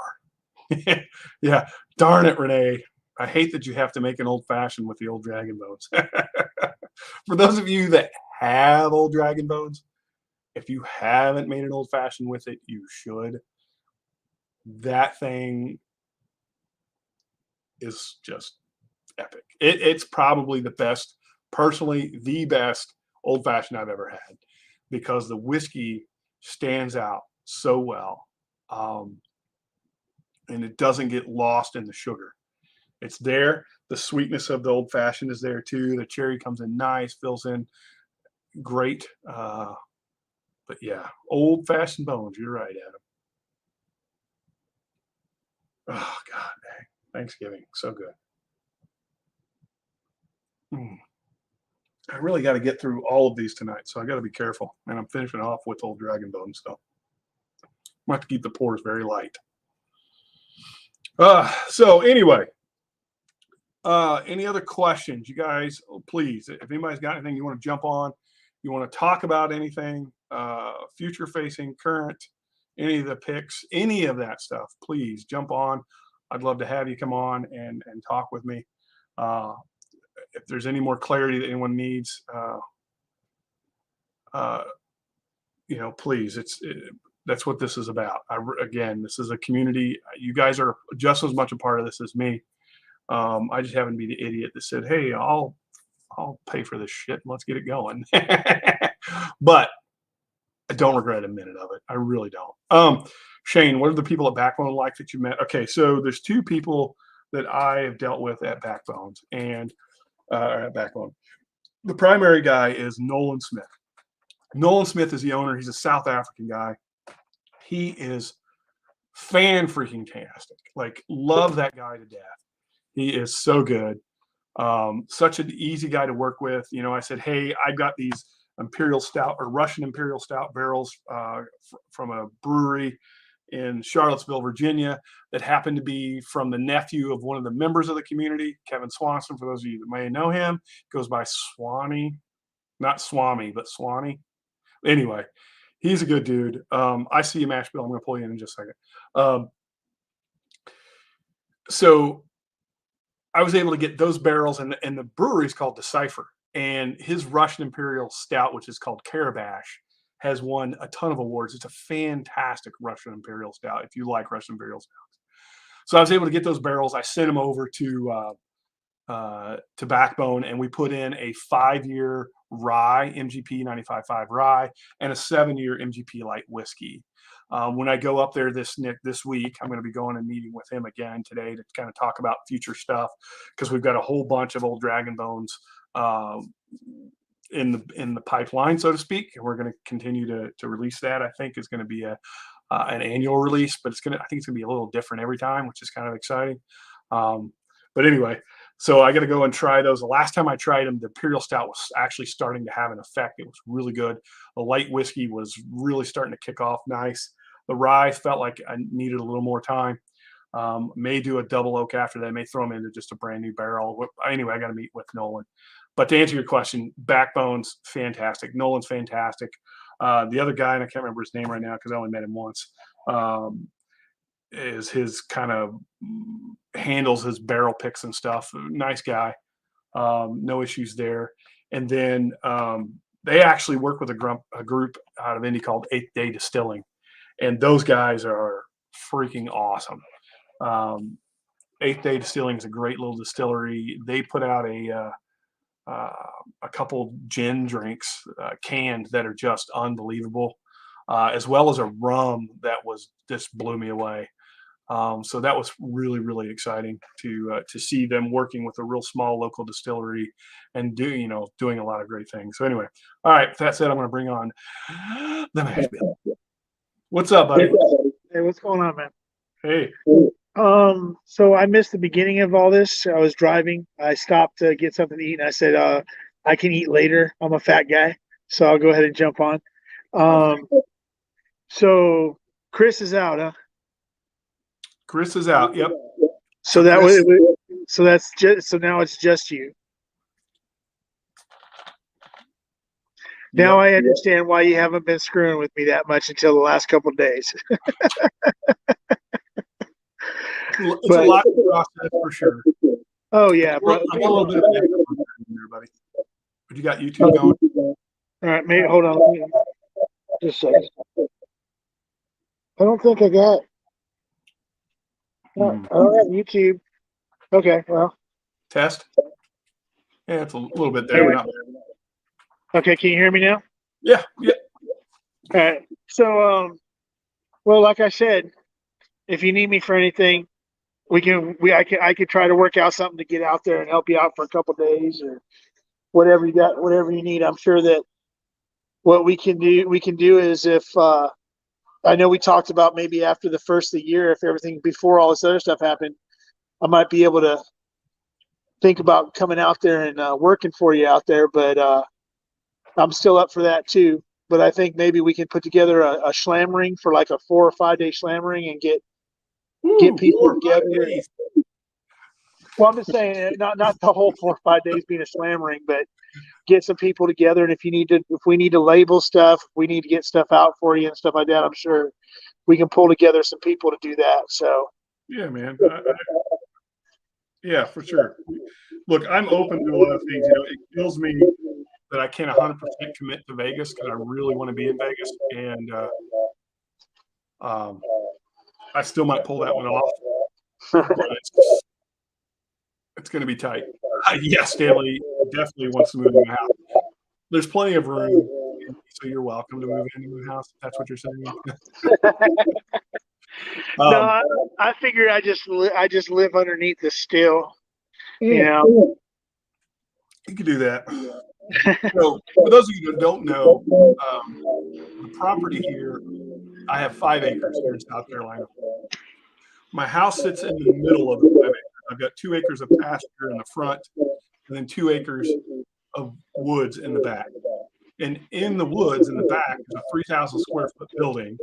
Yeah, darn it, Renee. I hate that you have to make an old fashioned with the old Dragon Bones. For those of you that have old Dragon Bones, if you haven't made an old fashioned with it, you should. That thing is just epic. It's probably the best, personally, the best old fashioned I've ever had, because the whiskey stands out so well. And it doesn't get lost in the sugar. It's there. The sweetness of the old fashioned is there too. The cherry comes in nice, fills in great. But yeah, old fashioned bones. You're right, Adam. Oh God, dang. Thanksgiving, so good. I really got to get through all of these tonight, so I got to be careful. And I'm finishing off with old Dragon Bone stuff. I'm going to have to keep the pours very light. So anyway, any other questions, you guys? Please, if anybody's got anything you want to jump on, you want to talk about anything, future facing, current, any of the picks, any of that stuff, please jump on. I'd love to have you come on and talk with me. If there's any more clarity that anyone needs, please, that's what this is about. Again, this is a community. You guys are just as much a part of this as me. I just happen to be the idiot that said, "Hey, I'll pay for this shit and let's get it going." But I don't regret a minute of it. I really don't. Shane, what are the people at Backbone like that you met? Okay, so there's two people that I have dealt with at Backbones and at Backbone. The primary guy is Nolan Smith. Nolan Smith is the owner. He's a South African guy. He is fan freaking tastic. Like, love that guy to death. He is so good. Such an easy guy to work with. I said, hey, I've got these Imperial Stout or Russian Imperial Stout barrels from a brewery in Charlottesville, Virginia, that happened to be from the nephew of one of the members of the community, Kevin Swanson. For those of you that may know him, goes by Swanee, not Swami, but Swanee. Anyway, he's a good dude. I see you, Mashbill. I'm going to pull you in just a second. So I was able to get those barrels, and the brewery is called Decipher. And his Russian Imperial Stout, which is called Karabash, has won a ton of awards. It's a fantastic Russian Imperial Stout if you like Russian Imperial Stouts. So I was able to get those barrels. I sent them over to Backbone, and we put in a 5-year rye, MGP 95.5 rye, and a 7-year MGP light whiskey. When I go up there this week, I'm going to be going and meeting with him again today to kind of talk about future stuff, because we've got a whole bunch of old Dragon Bones in the pipeline, so to speak. And we're going to continue to release that. I think is going to be an annual release, but I think it's going to be a little different every time, which is kind of exciting. But anyway, so I got to go and try those. The last time I tried them, the Imperial Stout was actually starting to have an effect. It was really good. The light whiskey was really starting to kick off nice. The rye felt like I needed a little more time. May do a double oak after that. May throw them into just a brand new barrel. Anyway, I got to meet with Nolan. But to answer your question, Backbone's fantastic. Nolan's fantastic. The other guy, and I can't remember his name right now because I only met him once, is his kind of handles his barrel picks and stuff. Nice guy. No issues there. And then they actually work with a group out of Indy called 8th Day Distilling. And those guys are freaking awesome. 8th Day Distilling is a great little distillery. They put out a couple gin drinks canned that are just unbelievable, as well as a rum that was just blew me away. So that was really, really exciting to see them working with a real small local distillery and doing a lot of great things. So anyway, all right. With that said, I'm going to bring on the mash bill. What's up, buddy? Hey, what's going on, man? Hey. So I missed the beginning of all this. I was driving. I stopped to get something to eat, and I said, I can eat later. I'm a fat guy, so I'll go ahead and jump on. So Chris is out, huh? Chris is out. Yep. So that Chris, was, so that's just, so now it's just you. Now yep. I understand why you haven't been screwing with me that much until the last couple of days. It's a lot to process for sure. Oh yeah, I'm a little bit of an extrovert in there, buddy. But you got YouTube going? All right, maybe hold on. Just a second. I don't think I got. No, I don't have YouTube. Okay, well. Test. Yeah, it's a little bit there, but not. Okay, can you hear me now? Yeah, yeah. All right. So, well, like I said, if you need me for anything, I could try to work out something to get out there and help you out for a couple days or whatever you got, whatever you need. I'm sure that what we can do is if I know we talked about maybe after the first of the year, if everything before all this other stuff happened, I might be able to think about coming out there and working for you out there, but I'm still up for that too. But I think maybe we can put together a slammering for like a 4 or 5 day slammering and get people together. Well, I'm just saying, not the whole 4 or 5 days being a slammering, but get some people together. And if we need to label stuff, we need to get stuff out for you and stuff like that. I'm sure we can pull together some people to do that. So yeah, man. Yeah, for sure. Look, I'm open to a lot of things. It kills me that I can't 100% commit to Vegas because I really want to be in Vegas, and I still might pull that one off, but it's going to be tight. Yes, Stanley definitely wants to move in the house. There's plenty of room, so you're welcome to move into the house. If that's what you're saying. No, I figure I just live underneath the still. You know, you could do that. So, for those of you who don't know, the property here, I have 5 acres here in South Carolina. My house sits in the middle of the 5 acres. I've got 2 acres of pasture in the front, and then 2 acres of woods in the back. And in the woods in the back is a 3,000 square foot building,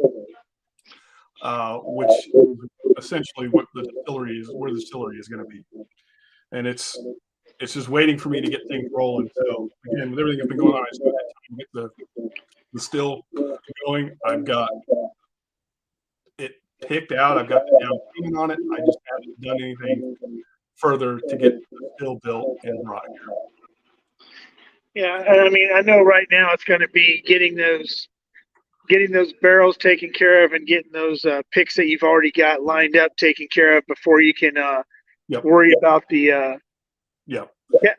which is essentially what the distillery is, where the distillery is going to be. And it's just waiting for me to get things rolling. So again, with everything that's been going on, I just got time to get the still going. I've got it picked out. I've got the down payment on it. I just haven't done anything further to get the still built and brought here. Yeah, and I mean, I know right now it's going to be getting those barrels taken care of and getting those picks that you've already got lined up taken care of before you can worry about the. Yeah.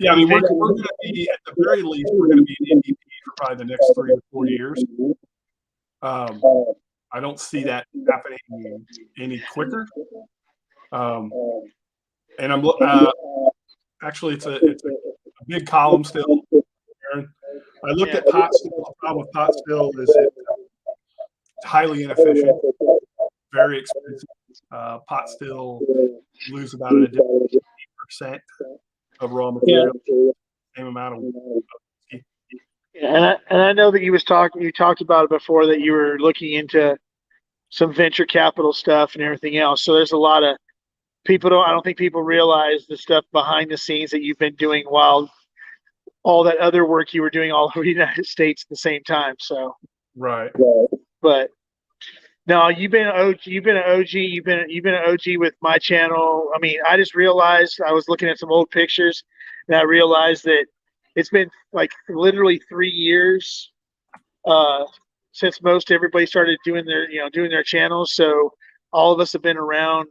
I mean, we're going to be at the very least we're going to be an NDP for probably the next 3 to 4 years. I don't see that happening any quicker. And I'm actually it's a big column still. I looked at pot still. The problem with pot still is it's highly inefficient, very expensive. Pot still lose about an additional 50% of raw material, same amount of whiskey. And I know that you talked about it before that you were looking into some venture capital stuff and everything else. So there's a lot of I don't think people realize the stuff behind the scenes that you've been doing while all that other work you were doing all over the United States at the same time. So right. But no, you've been an OG. You've been an OG with my channel. I mean, I just realized I was looking at some old pictures, and I realized that it's been like literally 3 years since most everybody started doing their channels. So all of us have been around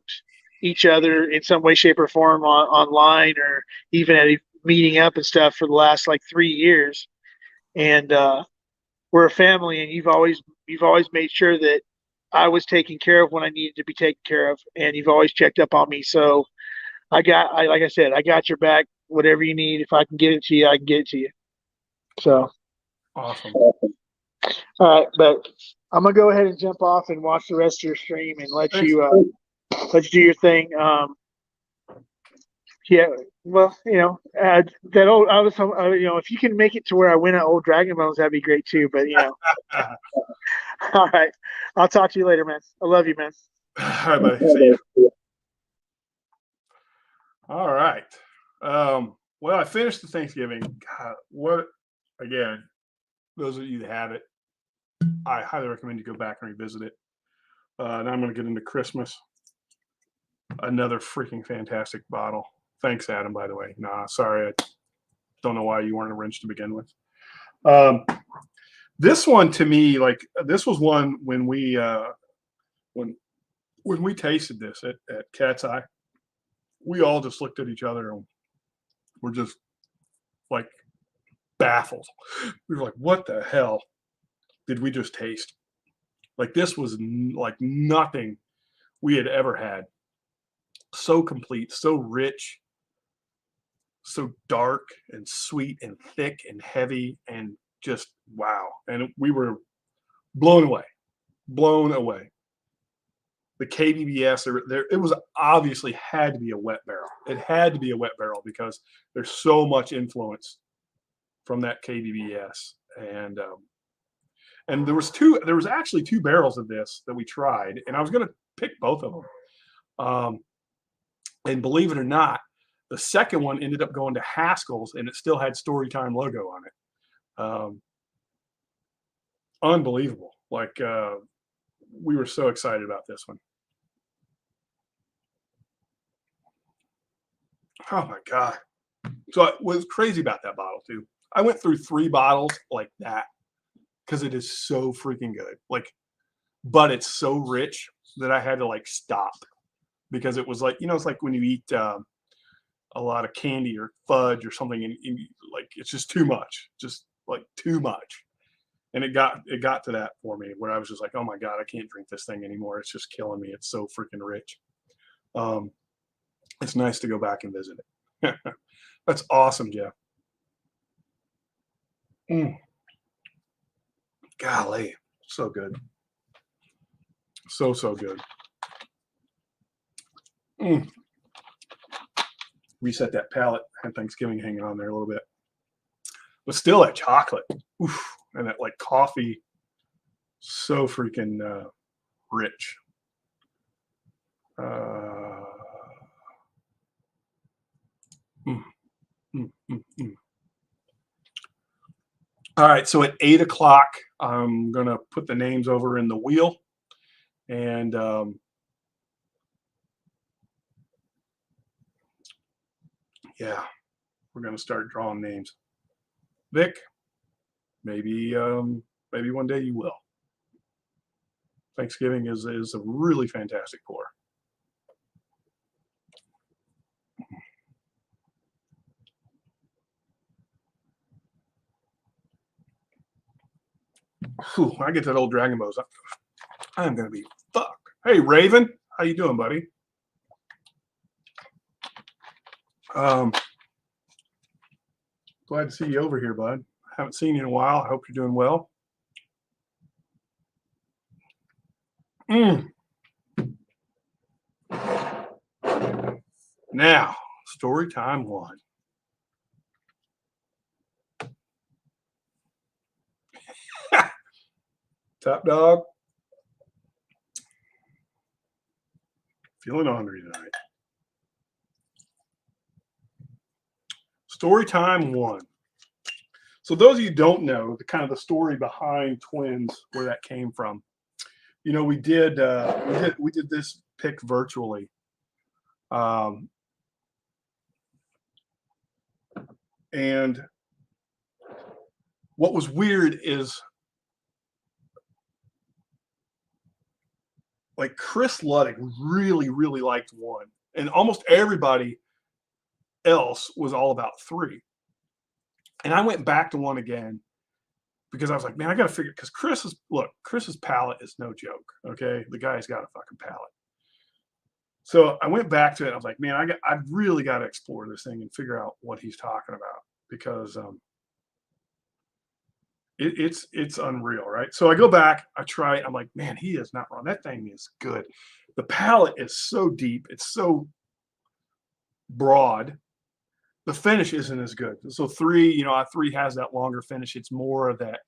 each other in some way, shape, or form online, or even at meeting up and stuff for the last like 3 years, and we're a family, and you've always made sure that I was taken care of when I needed to be taken care of, and you've always checked up on me. So like I said, I got your back. Whatever you need, if I can get it to you, I can get it to you. So, Awesome. all right, but I'm gonna go ahead and jump off and watch the rest of your stream and Thanks. let you do your thing. Yeah, well, that old I was, if you can make it to where I win at Old Dragon Bones, that'd be great too. But all right, I'll talk to you later, man. I love you, man. All right, buddy. See you. All right. Well, I finished the Thanksgiving. God, what again? Those of you that have it, I highly recommend you go back and revisit it. Now I'm going to get into Christmas. Another freaking fantastic bottle. Thanks, Adam, by the way. Nah, sorry. I don't know why you weren't a wrench to begin with. This one to me, like this was one when we when we tasted this at Cat's Eye, we all just looked at each other and we're just like baffled. We were like, what the hell did we just taste? Like this was like nothing we had ever had. So complete, so rich, so dark and sweet and thick and heavy and just wow. And we were blown away, blown away. The KBBS, it was obviously had to be a wet barrel. It had to be a wet barrel because there's so much influence from that KBBS. And there was actually two barrels of this that we tried, and I was going to pick both of them. And believe it or not, the second one ended up going to Haskell's, and it still had Storytime logo on it. Unbelievable. Like, we were so excited about this one. Oh my God. So what's crazy about that bottle too, I went through 3 bottles like that because it is so freaking good. Like, but it's so rich that I had to like stop because it was like, it's like when you eat a lot of candy or fudge or something and like, it's just too much, just like too much. And it got to that for me where I was just like, oh my God, I can't drink this thing anymore. It's just killing me. It's so freaking rich. It's nice to go back and visit it. That's awesome, Jeff. Golly, so good. So good. Reset that palate. Had Thanksgiving hanging on there a little bit. But still that chocolate. Oof, and that like coffee. So freaking rich. All right, so at 8 o'clock, I'm gonna put the names over in the wheel, and yeah, we're gonna start drawing names. Vic, maybe one day you will. Thanksgiving is a really fantastic pour. Whew, when I get to that Old Dragon Bones, I'm gonna be fucked. Hey Raven, how you doing, buddy? Glad to see you over here, bud. Haven't seen you in a while. I hope you're doing well. Now, story time 1. Top dog. Feeling hungry tonight. Story time 1. So those of you who don't know the kind of the story behind twins, where that came from, we did this pick virtually. And what was weird is like Chris Luddick really, really liked one, and almost everybody else was all about 3. And I went back to one again because I was like, man, I got to figure, because Chris's palate is no joke. Okay. The guy's got a fucking palate. So I went back to it. I was like, man, I've really got to explore this thing and figure out what he's talking about, because it's unreal, right? So I go back, I try it. I'm like, man, he is not wrong. That thing is good. The palate is so deep. It's so broad. The finish isn't as good. So 3, 3 has that longer finish. It's more of that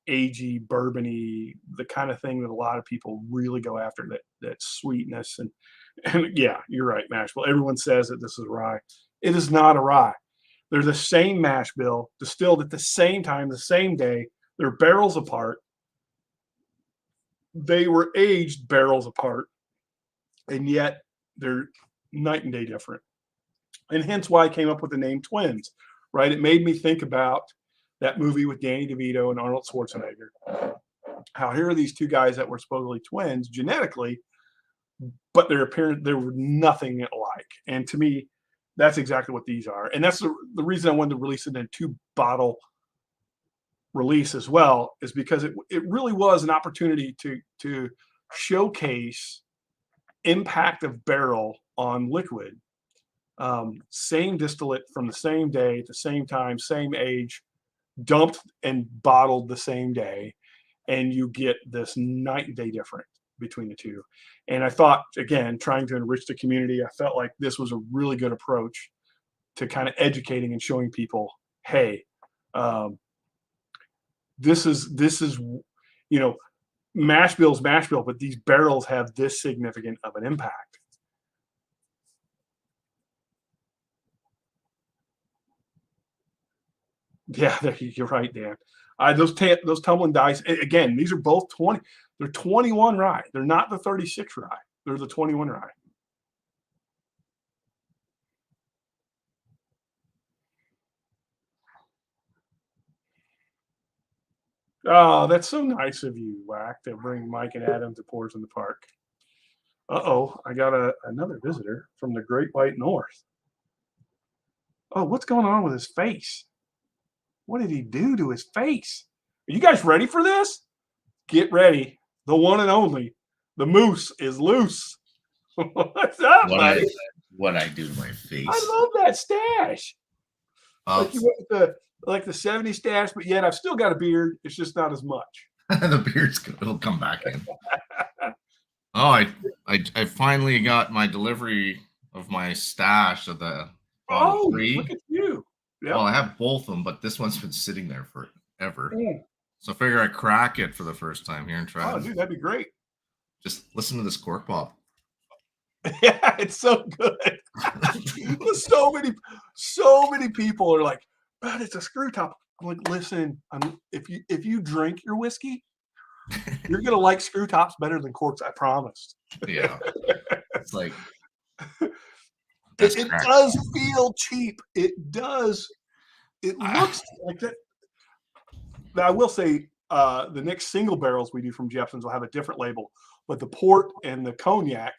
agey, bourbony, the kind of thing that a lot of people really go after, that sweetness. And yeah, you're right, mash bill. Everyone says that this is rye. It is not a rye. They're the same mash bill, distilled at the same time, the same day. They're barrels apart. They were aged barrels apart, and yet they're night and day different. And hence why I came up with the name Twins, right? It made me think about that movie with Danny DeVito and Arnold Schwarzenegger. How here are these 2 guys that were supposedly twins genetically, but their appearance, they were nothing alike. And to me, that's exactly what these are. And that's the reason I wanted to release it in a 2-bottle release as well, is because it really was an opportunity to showcase impact of barrel on liquid. Same distillate from the same day at the same time, same age, dumped and bottled the same day, and you get this night and day difference between the 2. And I thought, again, trying to enrich the community, I felt like this was a really good approach to kind of educating and showing people, hey, this is mash bill's mash bill, but these barrels have this significant of an impact. Yeah, you're right, Dan. Those tumbling dice, again, these are both 20. They're 21 rye. They're not the 36 rye. They're the 21 rye. Oh, that's so nice of you, Whack, to bring Mike and Adam to Pours in the Park. Uh-oh, I got another visitor from the Great White North. Oh, what's going on with his face? What did he do to his face? Are you guys ready for this? Get ready. The one and only. The moose is loose. What's up, buddy? What I do to my face? I love that stash. Like you went with the 70s stash, but yet I've still got a beard. It's just not as much. The beard's good. It'll come back in. Oh, I finally got my delivery of my stash of the Bottle 3. Look at you. Yep. Well, I have both of them, but this one's been sitting there forever. So I figure I crack it for the first time here and try. Oh, dude, that'd be great. Just listen to this cork pop. Yeah, it's so good. so many people are like, but it's a screw top. I'm like, listen, if you drink your whiskey, you're gonna like screw tops better than corks. I promised. Yeah, it's like it does feel cheap. It does. It looks like that. Now, I will say the next single barrels we do from Jepson's will have a different label, but the port and the cognac,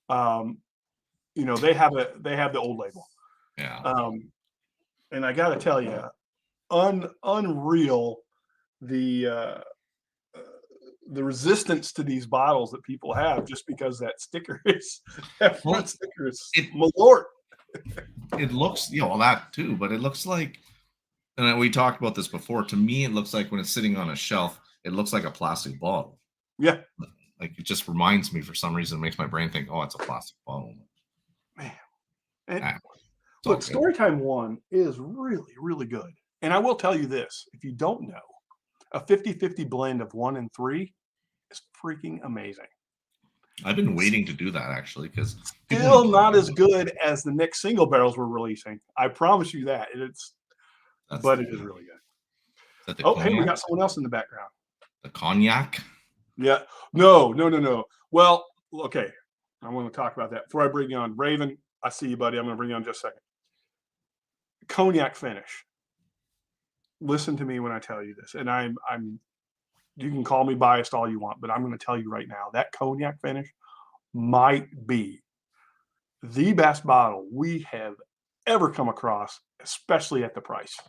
they have the old label. Yeah. And I got to tell you, unreal the resistance to these bottles that people have, just because that sticker is malort. It looks, that too, but it looks like, and we talked about this before. To me, it looks like when it's sitting on a shelf, it looks like a plastic bottle. Yeah. Like it just reminds me, for some reason, it makes my brain think, oh, it's a plastic bottle. Man. And look, Storytime 1 is really, really good. And I will tell you this, if you don't know, a 50-50 blend of 1 and 3 is freaking amazing. I've been waiting to do that, actually, because still not as good as the next single barrels we're releasing. I promise you that. But it is really good. Oh, hey, we got someone else in the background. The cognac? Yeah. No. Well, okay. I want to talk about that. Before I bring you on, Raven, I see you, buddy. I'm going to bring you on in just a second. Cognac finish. Listen to me when I tell you this. And I'm you can call me biased all you want, but I'm going to tell you right now, that cognac finish might be the best bottle we have ever come across, especially at the price.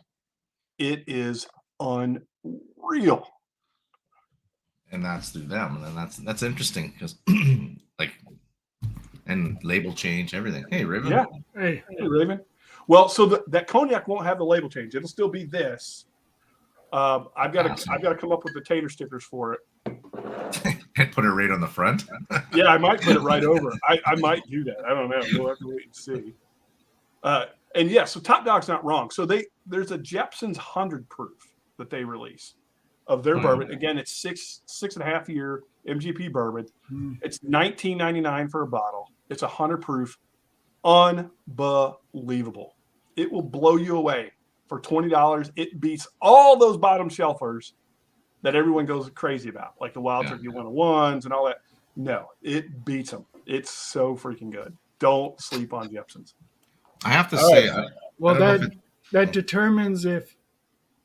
It is unreal. And that's through them, and that's interesting because like, and label change, everything. Hey, Riven. Yeah. Hey, Hey, Raven. Well, so that cognac won't have the label change. It'll still be this. I've got to come up with the tater stickers for it. And put it right on the front. Yeah, I might put it right over. I might do that. I don't know. We'll have to wait and see. And yeah, so Top Dog's not wrong. So there's a Jepson's 100 proof that they release of their bourbon. Again, it's 6.5 year MGP bourbon. It's $19.99 for a bottle. It's 100 proof. Unbelievable. It will blow you away for $20. It beats all those bottom shelfers that everyone goes crazy about, like the Wild Turkey 101s and all that. No, it beats them. It's so freaking good. Don't sleep on Jepson's. I have to say, well, that determines if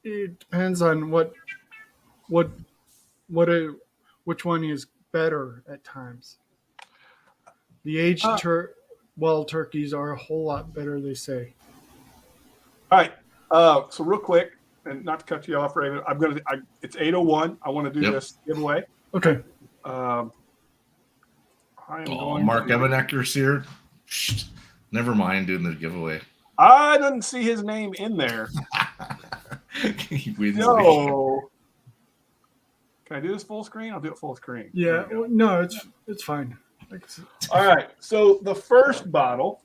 it depends on which one is better at times. The aged wild turkeys are a whole lot better, they say. All right. So real quick, and not to cut you off, Raven, it's 8:01. I want to do this giveaway. Okay. I am going Mark Evanecker's here. Never mind doing the giveaway. I didn't see his name in there. No. Can I do this full screen? I'll do it full screen. Yeah. No, it's fine. All right. So the first bottle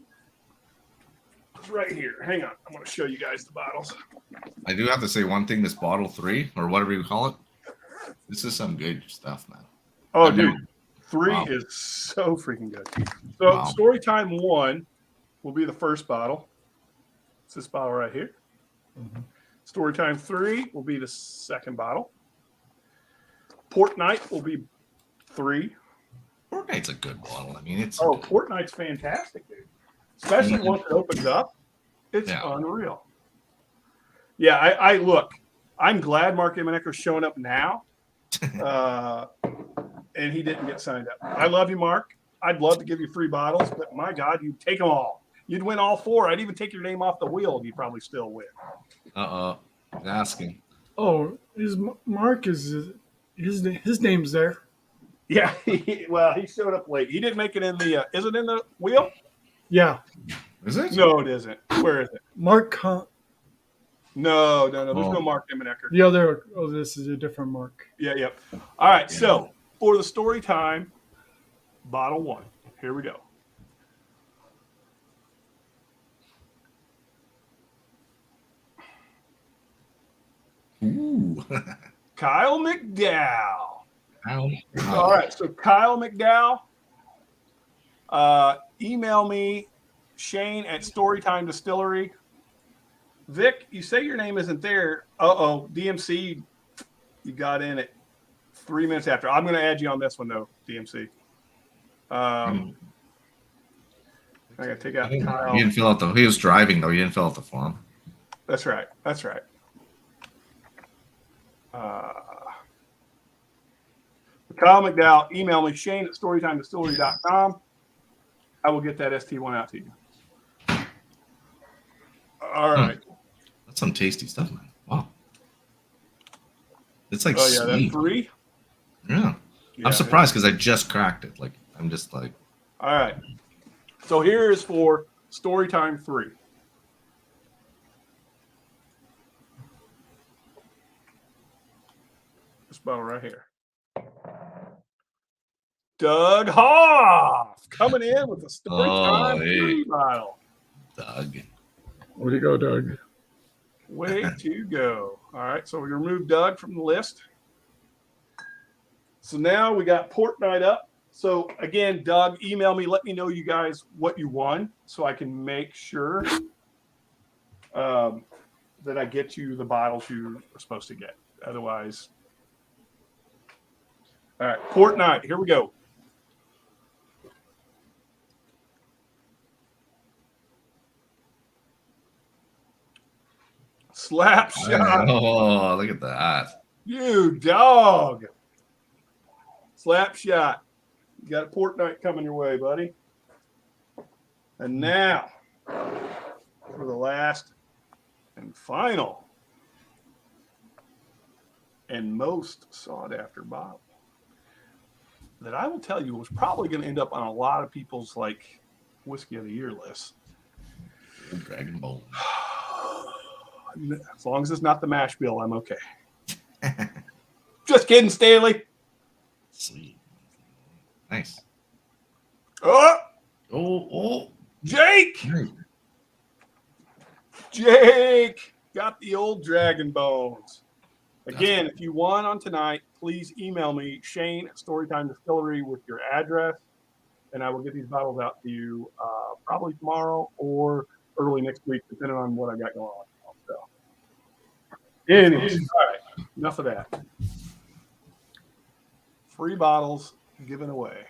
is right here. Hang on. I'm going to show you guys the bottles. I do have to say one thing. This bottle 3, or whatever you call it, this is some good stuff, man. Oh, dude. 3 is so freaking good. So Storytime 1 will be the first bottle. It's this bottle right here. Storytime 3 will be the second bottle. Port Night will be 3. Port Night's a good bottle. I mean, it's Port Night's fantastic, dude. Especially once it opens up, it's unreal. Yeah, I look. I'm glad Mark Emanecker's showing up now, and he didn't get signed up. I love you, Mark. I'd love to give you 3 bottles, but my God, you'd take them all. You'd win all 4. I'd even take your name off the wheel, and you'd probably still win. Asking. Oh, Mark is his name's there. Yeah, he showed up late. He didn't make it in the. Is it in the wheel? Yeah. Is it? No, it isn't. Where is it? Mark. No. There's no Mark Emenecker. The other. Oh, this is a different Mark. Yeah. Yep. All right. Yeah. So for the story time, bottle 1. Here we go. Ooh. Kyle McDowell. All right. So Kyle McDowell, email me, Shane at Storytime Distillery. Vic, you say your name isn't there. DMC, you got in it 3 minutes after. I'm going to add you on this one, though, DMC. I got to take out Kyle. You didn't fill out he was driving, though. You didn't fill out the form. That's right. Kyle McDowell, email me, Shane at StorytimeDistillery.com. I will get that ST1 out to you. All right. That's some tasty stuff, man. Wow. It's like that's 3? Yeah. I'm surprised because I just cracked it. Like, I'm just like. All right. So here is for Storytime 3. This bottle right here. Doug Hoff coming in with a Storytime 3 bottle. Doug. Way to go, Doug. Way to go. All right, so we remove Doug from the list. So now we got Port Night up. So again, Doug, email me. Let me know you guys what you won so I can make sure that I get you the bottles you were supposed to get. Otherwise. All right, Port Night. Here we go. Slap shot. Oh, look at that. You dog. Slap shot. You got a Port Night coming your way, buddy. And now, for the last and final and most sought after bottle that I will tell you was probably going to end up on a lot of people's like whiskey of the year lists. Dragon Bone. As long as it's not the mash bill, I'm okay. Just kidding, Stanley. Sweet. Nice. Oh, Oh. Jake. Right. Jake got the old dragon bones. Again, if you want on tonight, please email me, Shane at Storytime Distillery, with your address, and I will get these bottles out to you probably tomorrow or early next week, depending on what I got going on. So, anyways, all right, enough of that. Free bottles given away.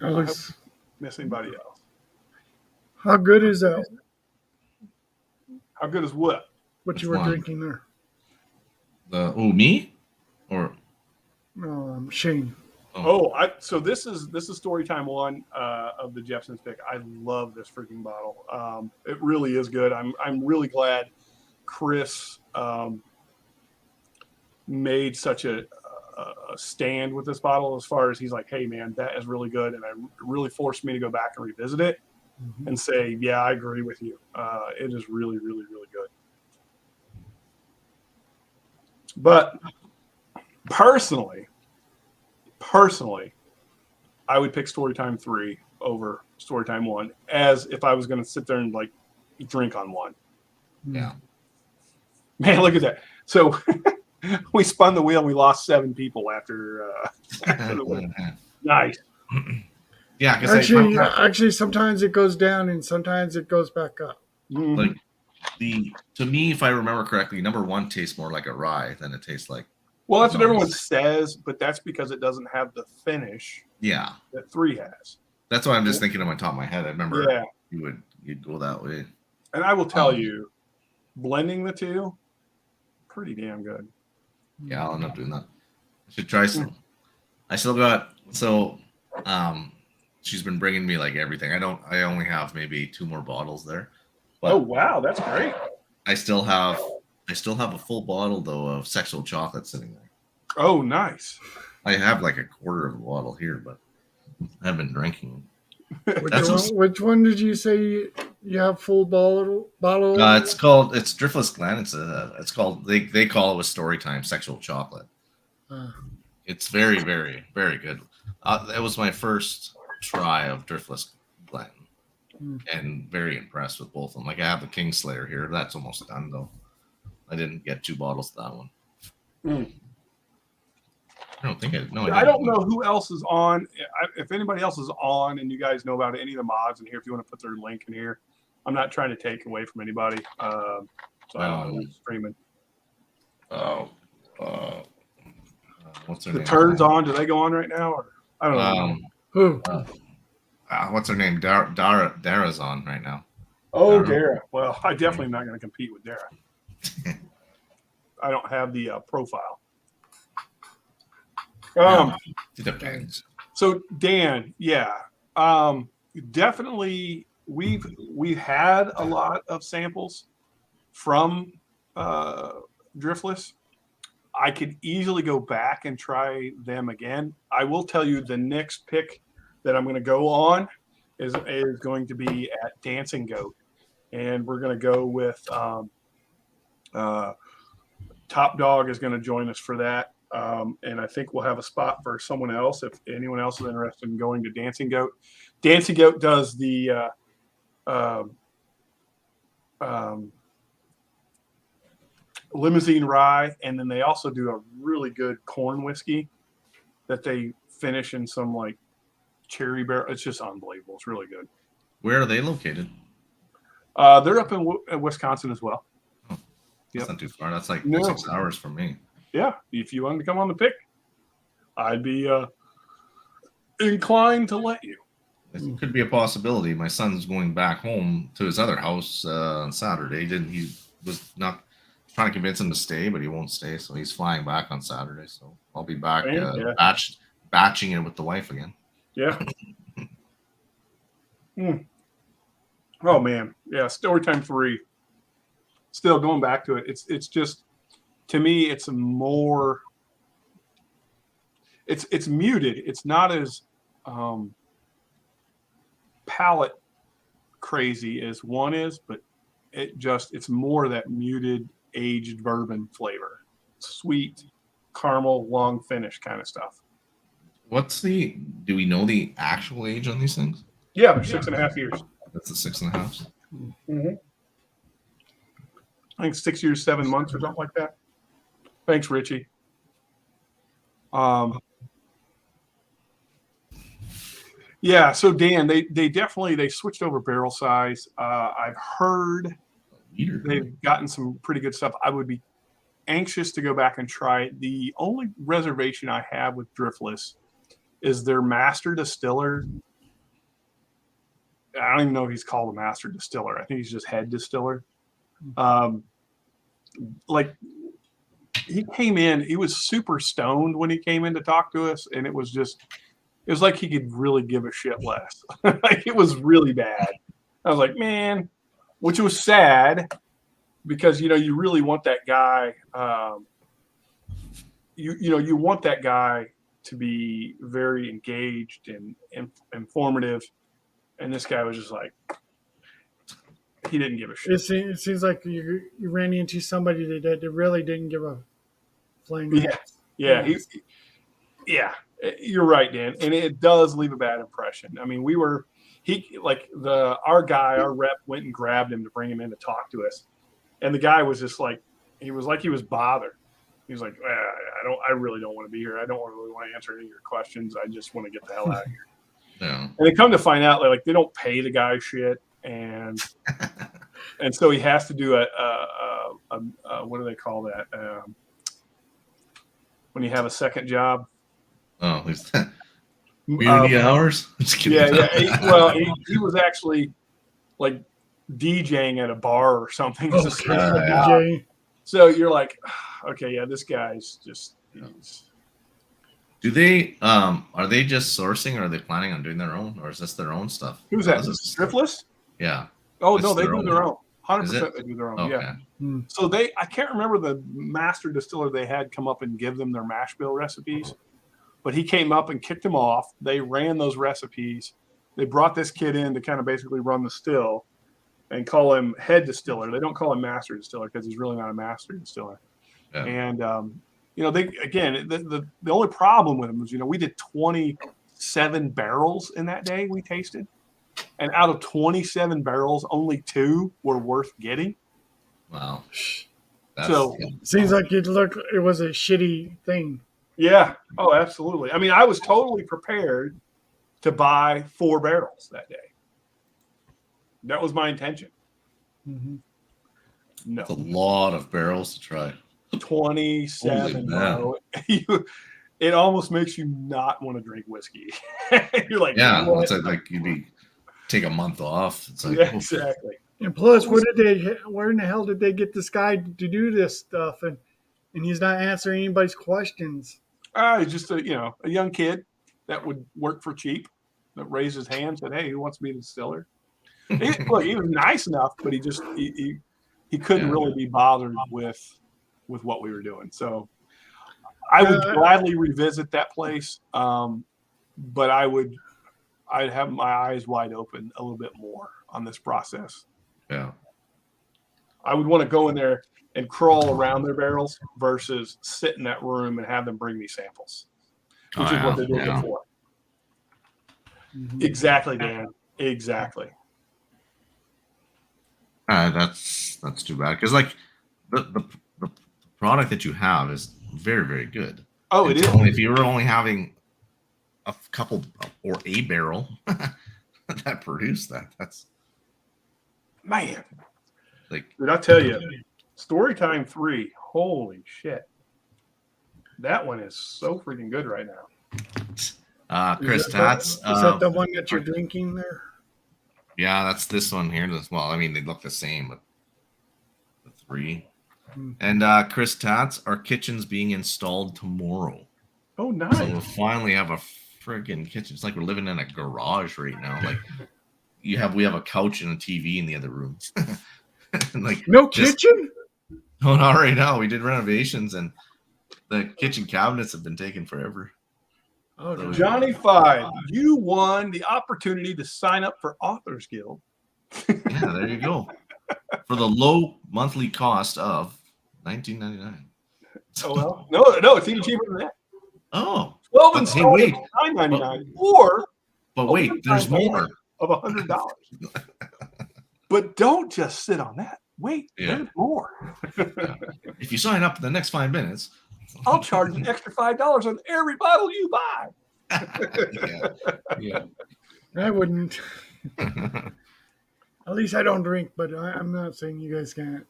Alex, Miss anybody else? how good is that? How good is what? What you Which were one? drinking there? Me? Or Shane. So this is Storytime 1 of the Jepson's pick. I love this freaking bottle. It really is good. I'm really glad Chris made such a stand with this bottle, as far as he's like, hey man, that is really good, and it really forced me to go back and revisit it and say, yeah, I agree with you. It is really, really, really good. But personally, I would pick Storytime 3 over Storytime 1, as if I was going to sit there and like drink on one. yeah. Man, look at that. So we spun the wheel and we lost 7 people after the win. Nice. Yeah, because Actually, sometimes it goes down and sometimes it goes back up. Mhm. like to me, if I remember correctly, number 1 tastes more like a rye than it tastes like. Well, that's what Nice. everyone says, but that's because it doesn't have the finish Yeah, that 3 has. that's what I'm just thinking on the top of my head. I remember Yeah. you'd go that way. And I will tell you, blending the two, pretty damn good. Yeah, I'll end up doing that. I should try some. I still got she's been bringing me like everything. I only have maybe 2 more bottles there. But Oh wow, that's great. I still have a full bottle though of sexual chocolate sitting there. Oh, nice. I have like a quarter of a bottle here, but I haven't been drinking. Which one did you say you have full bottle? It's Driftless Glen. It's called they call it with Storytime Sexual Chocolate. It's very, very, very good. That was my first try of Driftless Glen, and very impressed with both of them. Like I have the Kingslayer here. That's almost done though. I didn't get 2 bottles of that one. I don't think I don't know who else is on. If anybody else is on and you guys know about any of the mods in here, if you want to put their link in here, I'm not trying to take away from anybody. So I don't know who's streaming. What's her The name? turns on? Do they go on right now? Or I don't know. Who? What's her name? Dara's on right now. Oh, Dara. Well, I definitely am not going to compete with Dara. I don't have the profile. It depends. So Dan, yeah, definitely we've had a lot of samples from Driftless. I could easily go back and try them again. I will tell you the next pick that I'm going to go on is going to be at Dancing Goat, and we're going to go with Top Dog is going to join us for that. And I think we'll have a spot for someone else if anyone else is interested in going to Dancing Goat. Dancing Goat does the limousine rye, and then they also do a really good corn whiskey that they finish in some like cherry barrel. It's just unbelievable. It's really good. Where are they located? They're up in Wisconsin as well. Oh, that's not too far. That's like 6 hours from me. Yeah, if you wanted to come on the pick, I'd be inclined to let you. It could be a possibility. My son's going back home to his other house on Saturday. He was not trying to convince him to stay, but he won't stay, so he's flying back on Saturday. So I'll be back batching it with the wife again. Yeah. Oh man, yeah, Storytime 3. Still going back to it. It's just, to me, it's more. It's muted. It's not as palate crazy as one is, but it's more of that muted aged bourbon flavor, sweet caramel, long finish kind of stuff. Do we know the actual age on these things? Yeah, they're 6.5 years. That's the 6.5. Mm-hmm. I think 6 years, 7 months, or something like that. Thanks, Richie. Yeah, so Dan, they definitely switched over barrel size. I've heard they've gotten some pretty good stuff. I would be anxious to go back and try it. The only reservation I have with Driftless is their master distiller. I don't even know if he's called a master distiller. I think he's just head distiller. Like, he came in, he was super stoned when he came in to talk to us, and it was like he could really give a shit less. Like, it was really bad. I was like, man, which was sad, because you really want that guy. You want that guy to be very engaged and informative, and this guy was just like, he didn't give a shit. It seems like you ran into somebody that really didn't give a flying. Yeah, you're right, Dan, and it does leave a bad impression. I mean, our rep went and grabbed him to bring him in to talk to us, and the guy was just like, he was bothered. He was like, I really don't want to be here. I don't really want to answer any of your questions. I just want to get the hell out of here. Yeah. And they come to find out, like, they don't pay the guy shit, and so he has to do a what do they call that? When you have a second job. Oh, there's that. Community hours? Just kidding. Yeah. He was actually like DJing at a bar or something. So you're like, okay, yeah, this guy's just. Do they are they just sourcing, or are they planning on doing their own, or is this their own stuff? Who's that? Driftless? Yeah. Oh, no, they do their own. 100% they do their own. Okay. Yeah. So I can't remember the master distiller they had come up and give them their mash bill recipes, but he came up and kicked them off. They ran those recipes. They brought this kid in to kind of basically run the still and call him head distiller. They don't call him master distiller because he's really not a master distiller. Yeah. And, the only problem with him was, we did 27 barrels in that day we tasted. And out of 27 barrels, only 2 were worth getting. Wow. Seems like it was a shitty thing. Yeah. Oh, absolutely. I mean, I was totally prepared to buy 4 barrels that day. That was my intention. Mm-hmm. No. That's a lot of barrels to try. 27. It almost makes you not want to drink whiskey. You're like, yeah, it's like you'd take a month off. It's like, exactly. And plus, where in the hell did they get this guy to do this stuff? And he's not answering anybody's questions. He's just a young kid that would work for cheap, that raised his hand, said, "Hey, who wants to be the distiller?" Look, he was nice enough, but he just he couldn't really be bothered with what we were doing. So I would gladly revisit that place, but I'd have my eyes wide open a little bit more on this process. Yeah. I would want to go in there and crawl around their barrels versus sit in that room and have them bring me samples, which is what they did before. Mm-hmm. Exactly, Dan. Exactly. That's too bad, because like the product that you have is very, very good. Oh, it is. If you were only having a couple or a barrel that produced that's man. Like, did I tell you, Storytime 3? Holy shit, that one is so freaking good right now. Chris Tats. Is that the one that you're drinking there? Yeah, that's this one here as well. I mean, they look the same, but the 3. And Chris Tats, our kitchen's being installed tomorrow. Oh, nice. So we'll finally have a friggin' kitchen. It's like we're living in a garage right now. Like, we have a couch and a TV in the other room. Like No just- kitchen? No, not right now. We did renovations and the kitchen cabinets have been taken forever. Oh, So- Johnny 5, you won the opportunity to sign up for Authors Guild. Yeah, there you go. For the low monthly cost of $19.99. Oh well, no, it's even cheaper than that. Oh, 12 but hey, installments wait. of $9.99, or But wait, there's more. of $100. But don't just sit on that. Wait, Yeah. there's more. If you sign up in the next 5 minutes, I'll charge an extra $5 on every bottle you buy. yeah. I wouldn't. At least I don't drink, but I'm not saying you guys can't.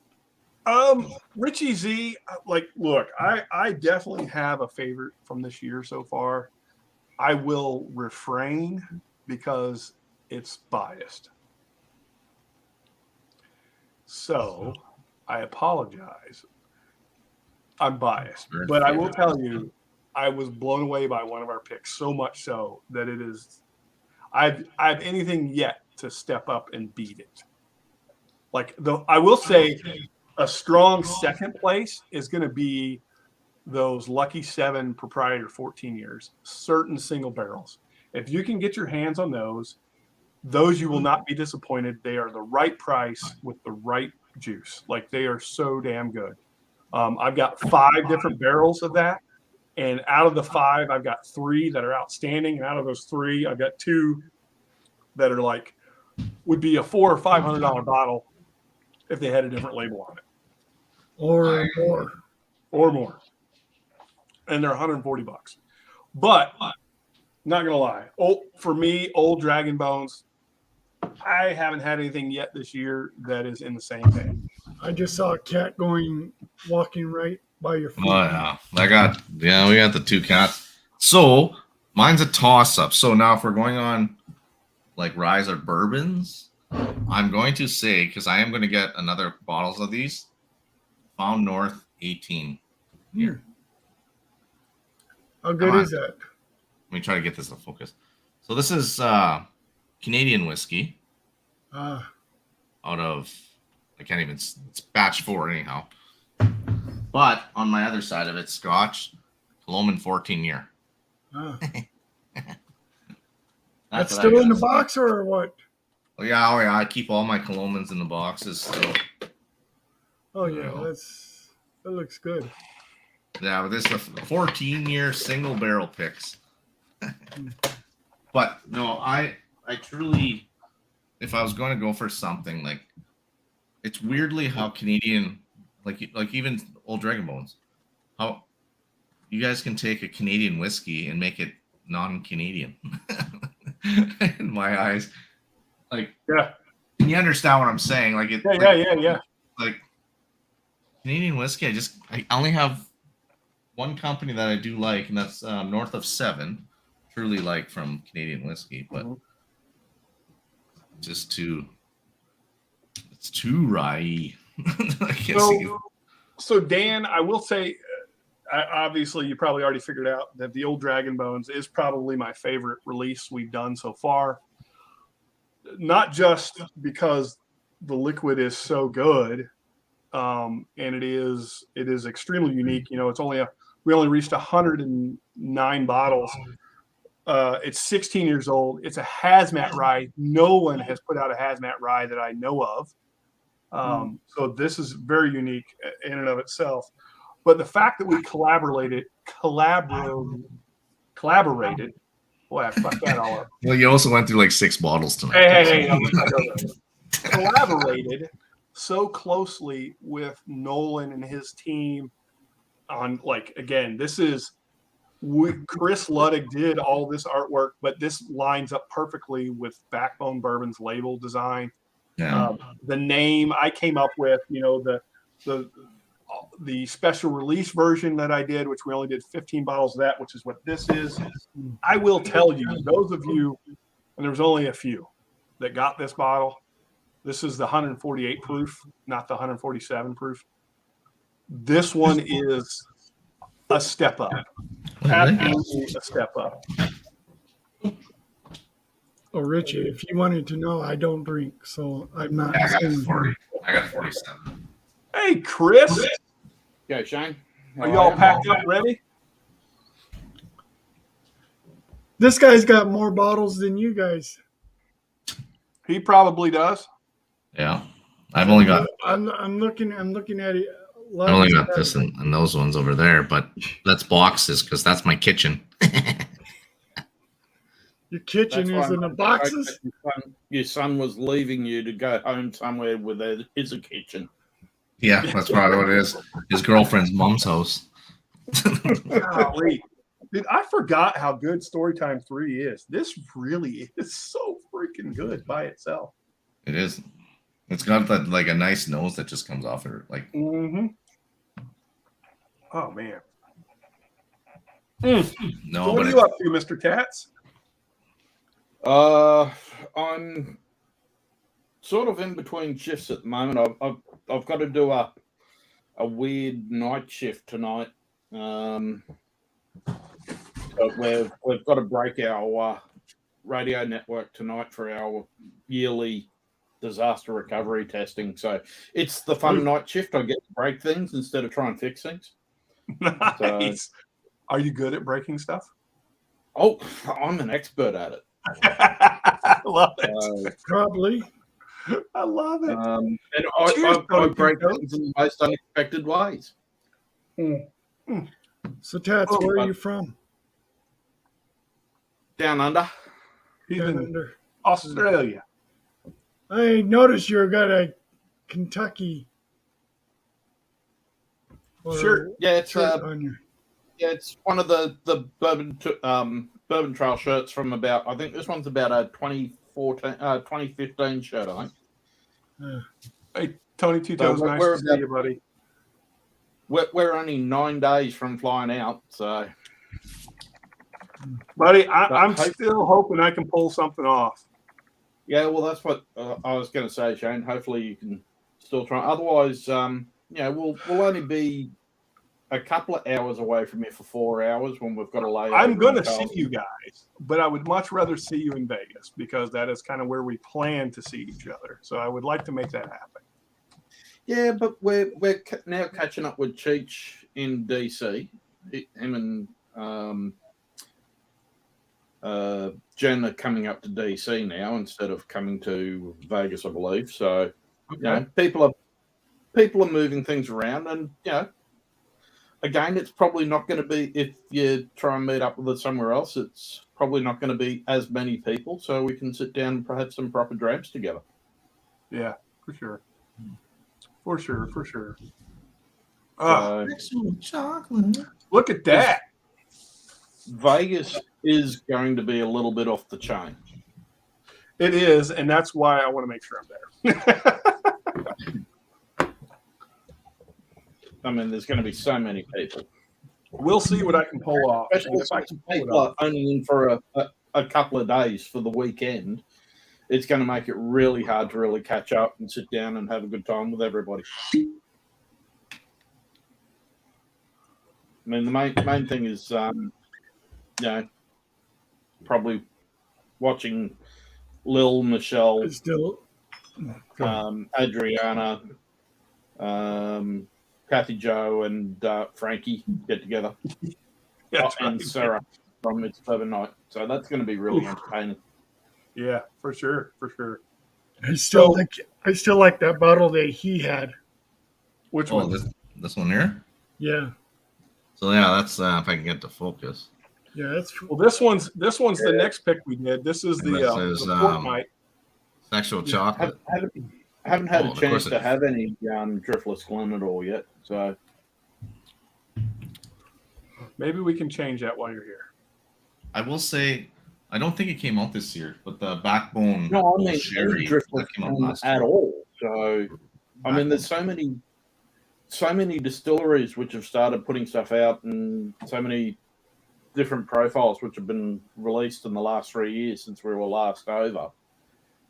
Richie Z, like, look, I definitely have a favorite from this year so far. I will refrain because it's biased. So I apologize. I'm biased, but I will tell you, I was blown away by one of our picks, so much so that it is, I have anything yet to step up and beat it. Like, I will say a strong second place is going to be those Lucky 7 Proprietor 14 years, certain single barrels. If you can get your hands on those you will not be disappointed. They are the right price with the right juice. Like, they are so damn good. I've got 5 different barrels of that. And out of the 5, I've got 3 that are outstanding. And out of those 3, I've got 2 that are like, would be a $400 or $500 bottle if they had a different label on it. Or more. Or more. And they're $140. But, not going to lie. For me, Old Dragon Bones, I haven't had anything yet this year that is in the same vein. I just saw a cat walking right by your feet. Oh yeah, we got the 2 cats. So mine's a toss up. So now if we're going on like Rise or bourbons, I'm going to say, because I am going to get another bottles of these, Found North 18 here. How good is that? Let me try to get this to focus. So this is Canadian whiskey out of, I can't even, it's batch 4 anyhow. But on my other side of it, Scotch, Coloman 14 year. That's still in the box or what? Oh yeah, I keep all my Colomans in the boxes still. Oh yeah, that looks good. Yeah, but this is a 14-year single barrel picks. But no, I truly, if I was going to go for something, like, it's weirdly how Canadian, like even Old Dragon Bones, how you guys can take a Canadian whiskey and make it non-Canadian. In my eyes, like, Yeah. Can you understand what I'm saying? Like, it. Yeah. Like Canadian whiskey, I only have one company that I do like, and that's North of 7. Truly like from Canadian whiskey, but it's too rye. So Dan, I will say, obviously you probably already figured out that the Old Dragon Bones is probably my favorite release we've done so far. Not just because the liquid is so good, and it is extremely unique. You know, we only reached 109 bottles. It's 16 years old. It's a hazmat rye. No one has put out a hazmat rye that I know of. So this is very unique in and of itself. But the fact that we collaborated. Boy, I fucked that all up. Well, you also went through like 6 bottles tonight. Hey. Collaborated so closely with Nolan and his team on, like, again, this is. Chris Ludwig did all this artwork, but this lines up perfectly with Backbone Bourbon's label design. Yeah. The name I came up with, you know, the special release version that I did, which we only did 15 bottles of that, which is what this is. I will tell you, those of you, and there was only a few that got this bottle. This is the 148 proof, not the 147 proof. This one is a step up. Absolutely a step up. Oh, Richie, if you wanted to know, I don't drink, so I'm not. I got saying- 40. I got 47. Hey, Chris, Go, Shane. are y'all packed up ready? This guy's got more bottles than you guys. He probably does. Yeah. I've only got I'm looking at it. I only got this and those ones over there, but that's boxes because that's my kitchen. Your kitchen is in the boxes. Your son was leaving you to go home somewhere where there is a kitchen. Yeah, that's probably what it is. His girlfriend's mom's house. Golly. Dude, I forgot how good Storytime 3 is. This really is so freaking good by itself. It is. It's got that like a nice nose that just comes off her. Like, Mm-hmm. Oh man. no, So what but are you up to, Mr. Tats? I'm sort of in between shifts at the moment. I've got to do a weird night shift tonight. But we've got to break our radio network tonight for our yearly disaster recovery testing. So it's the fun night shift. I get to break things instead of try and fix things. Nice. Are you good at breaking stuff? Oh, I'm an expert at it. I love it. Probably. I love it. And Cheers, I Tony break Pinto. things in the most unexpected ways. So, Tats, where are you from? Down under. He's Down in under. Australia. I noticed you got a Kentucky. Sure. Yeah, it's shirt on you. yeah, it's one of the Bourbon Trail shirts from about. I think this one's about a 2015 shirt. I think. Hey, Tony Two Toes, nice to see you, buddy. We're only 9 days from flying out, so. Buddy, I'm still hoping I can pull something off. Yeah, well, that's what I was going to say, Shane. Hopefully, you can still try. Otherwise, we'll only be a couple of hours away from here for 4 hours when we've got to lay. I'm going to see you guys, but I would much rather see you in Vegas because that is kind of where we plan to see each other. So I would like to make that happen. Yeah, but we're now catching up with Cheech in DC. Him and Jen are coming up to DC now instead of coming to Vegas, I believe. So, people are moving things around, and again, it's probably not going to be, if you try and meet up with us somewhere else, it's probably not going to be as many people, so we can sit down and have some proper drinks together. Yeah, for sure. For sure. chocolate. Look at that. Vegas is going to be a little bit off the chain. It is, and that's why I want to make sure I'm there. I mean, there's going to be so many people. We'll see what I can pull off. Especially If I since can pull it people off. are only in for a couple of days for the weekend. It's going to make it really hard to really catch up and sit down and have a good time with everybody. I mean, the main thing is, probably watching Lil, Michelle, It's still. Adriana, Kathy Joe, and Frankie get together. That's And right. Sarah from It's Clever Night. So that's going to be really entertaining. Yeah, for sure. I still like that bottle that he had. Which Oh, one? this one here. Yeah, So yeah, that's if I can get to focus. yeah, that's. Well, this one's the next pick we did. This is And the this is, Fortnite. Sexual chocolate. Haven't had Oh, a of chance course to it- have any Driftless Glen at all yet. So Maybe we can change that while you're here. I will say, I don't think it came out this year, but the Backbone no, I mean Sherry any Driftless that came out Glen last at year. all. So I mean, there's so many distilleries which have started putting stuff out, and so many different profiles which have been released in the last 3 years since we were last over.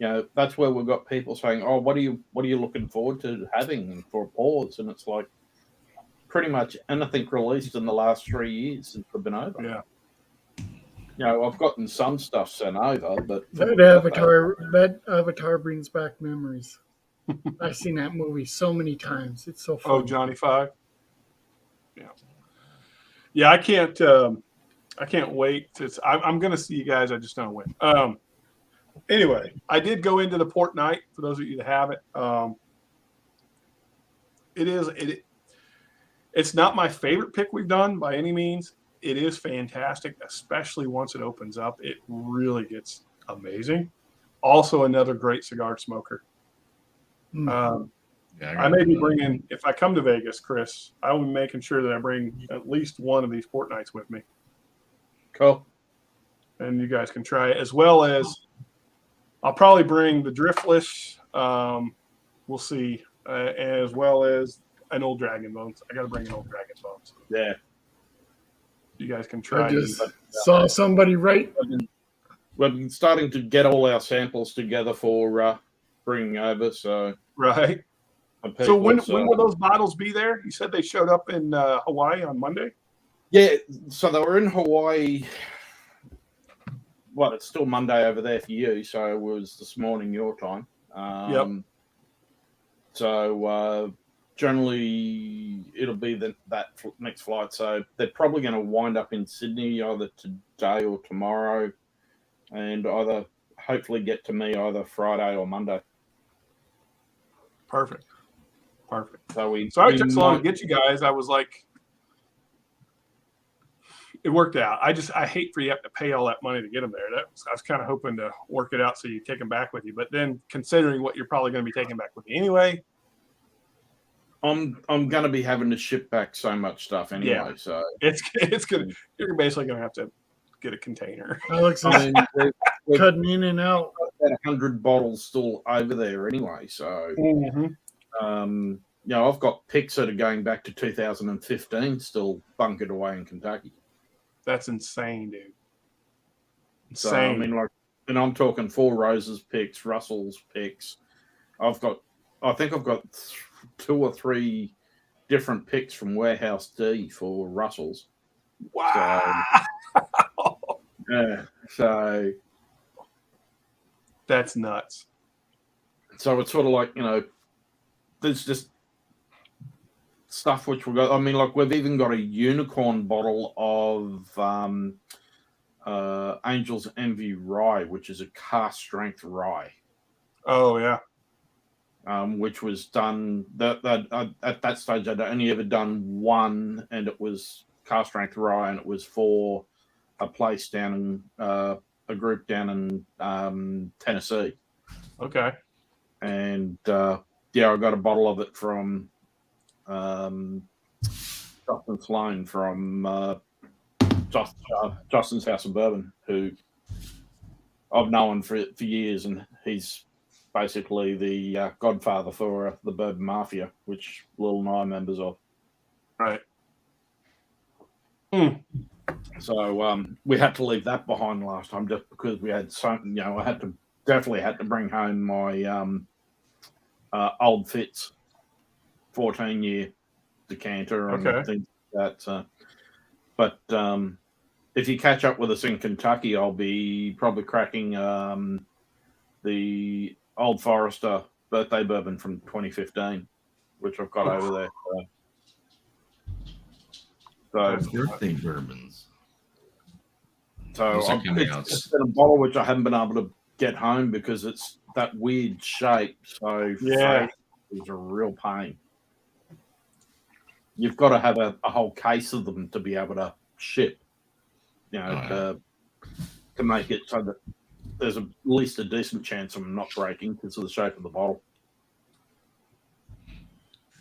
That's where we've got people saying, "Oh, what are you looking forward to having for a pause?" And it's like pretty much anything released in the last 3 years since we've been over. Yeah. I've gotten some stuff sent over, but That Avatar brings back memories. I've seen that movie so many times. It's so Oh, fun. Johnny Five. Yeah, yeah. I can't wait to. I'm going to see you guys. I just don't know when. Anyway, I did go into the port night for those of you that have it. It's not my favorite pick we've done by any means. It is fantastic, especially once it opens up. It really gets amazing. Also, another great cigar smoker. Mm. I may be bringing, if I come to Vegas, Chris, I will be making sure that I bring at least one of these port nights with me. Cool. And you guys can try it, as well as I'll probably bring the Driftless. We'll see, as well as an old Dragon Bones. I got to bring an old Dragon Bones. Yeah. You guys can try. I just saw somebody right. We've been starting to get all our samples together for bringing over. So right. So when will those bottles be there? You said they showed up in Hawaii on Monday. Yeah. So they were in Hawaii. Well, it's still Monday over there for you, so it was this morning your time. Yep. So generally, it'll be that next flight. So they're probably going to wind up in Sydney either today or tomorrow, and either hopefully get to me either Friday or Monday. Perfect. So it took so long to get you guys. I was like, it worked out. I hate for you to have to pay all that money to get them there. I was kind of hoping to work it out so you take them back with you. But then considering what you're probably going to be taking back with you anyway, I'm going to be having to ship back so much stuff anyway. Yeah. So it's good. You're basically going to have to get a container. Alex is cutting in and out. About 100 bottles still over there anyway. So, I've got picks that are going back to 2015 still bunkered away in Kentucky. That's insane, dude. Insane. So, I mean, and I'm talking Four Roses picks, Russell's picks. I think I've got 2 or 3 different picks from Warehouse D for Russell's. Wow. So that's nuts. So it's sort of like, there's just stuff which we've got. I mean, we've even got a unicorn bottle of Angel's Envy Rye, which is a cast strength rye. Oh, yeah. Which was done at that stage. I'd only ever done one, and it was cast strength rye, and it was for a place down in a group down in Tennessee. Okay. And I got a bottle of it from Justin Sloan from Justin's House of Bourbon, who I've known for years, and he's basically the godfather for the Bourbon Mafia, which Lil and I are members of. Right. So we had to leave that behind last time just because we had something. I definitely had to bring home my Old Fitz 14-year decanter and things like that. But if you catch up with us in Kentucky, I'll be probably cracking the Old Forester birthday bourbon from 2015, which I've got over there. So birthday bourbons. So it's been a bottle which I haven't been able to get home because it's that weird shape. So yeah, it's a real pain. You've got to have a whole case of them to be able to ship, to make it so that there's at least a decent chance of them not breaking because of the shape of the bottle.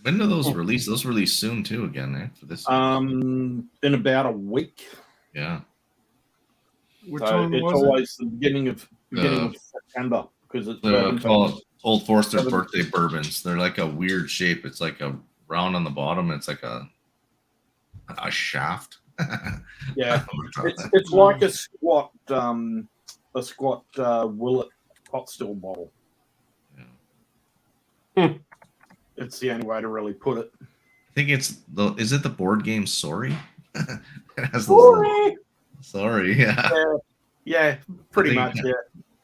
When do those release? Those release soon too again, eh? For this in about a week. Yeah. Which so one it's was always the beginning of September because it's called Old Forester birthday bourbons. They're like a weird shape. It's like a round on the bottom. It's like a shaft. Yeah, it's like a squat Willet pot still bottle. Yeah. It's the only way to really put it. I think is it the board game Sorry? Sorry. Sorry. Yeah. Yeah, pretty I much. think Yeah.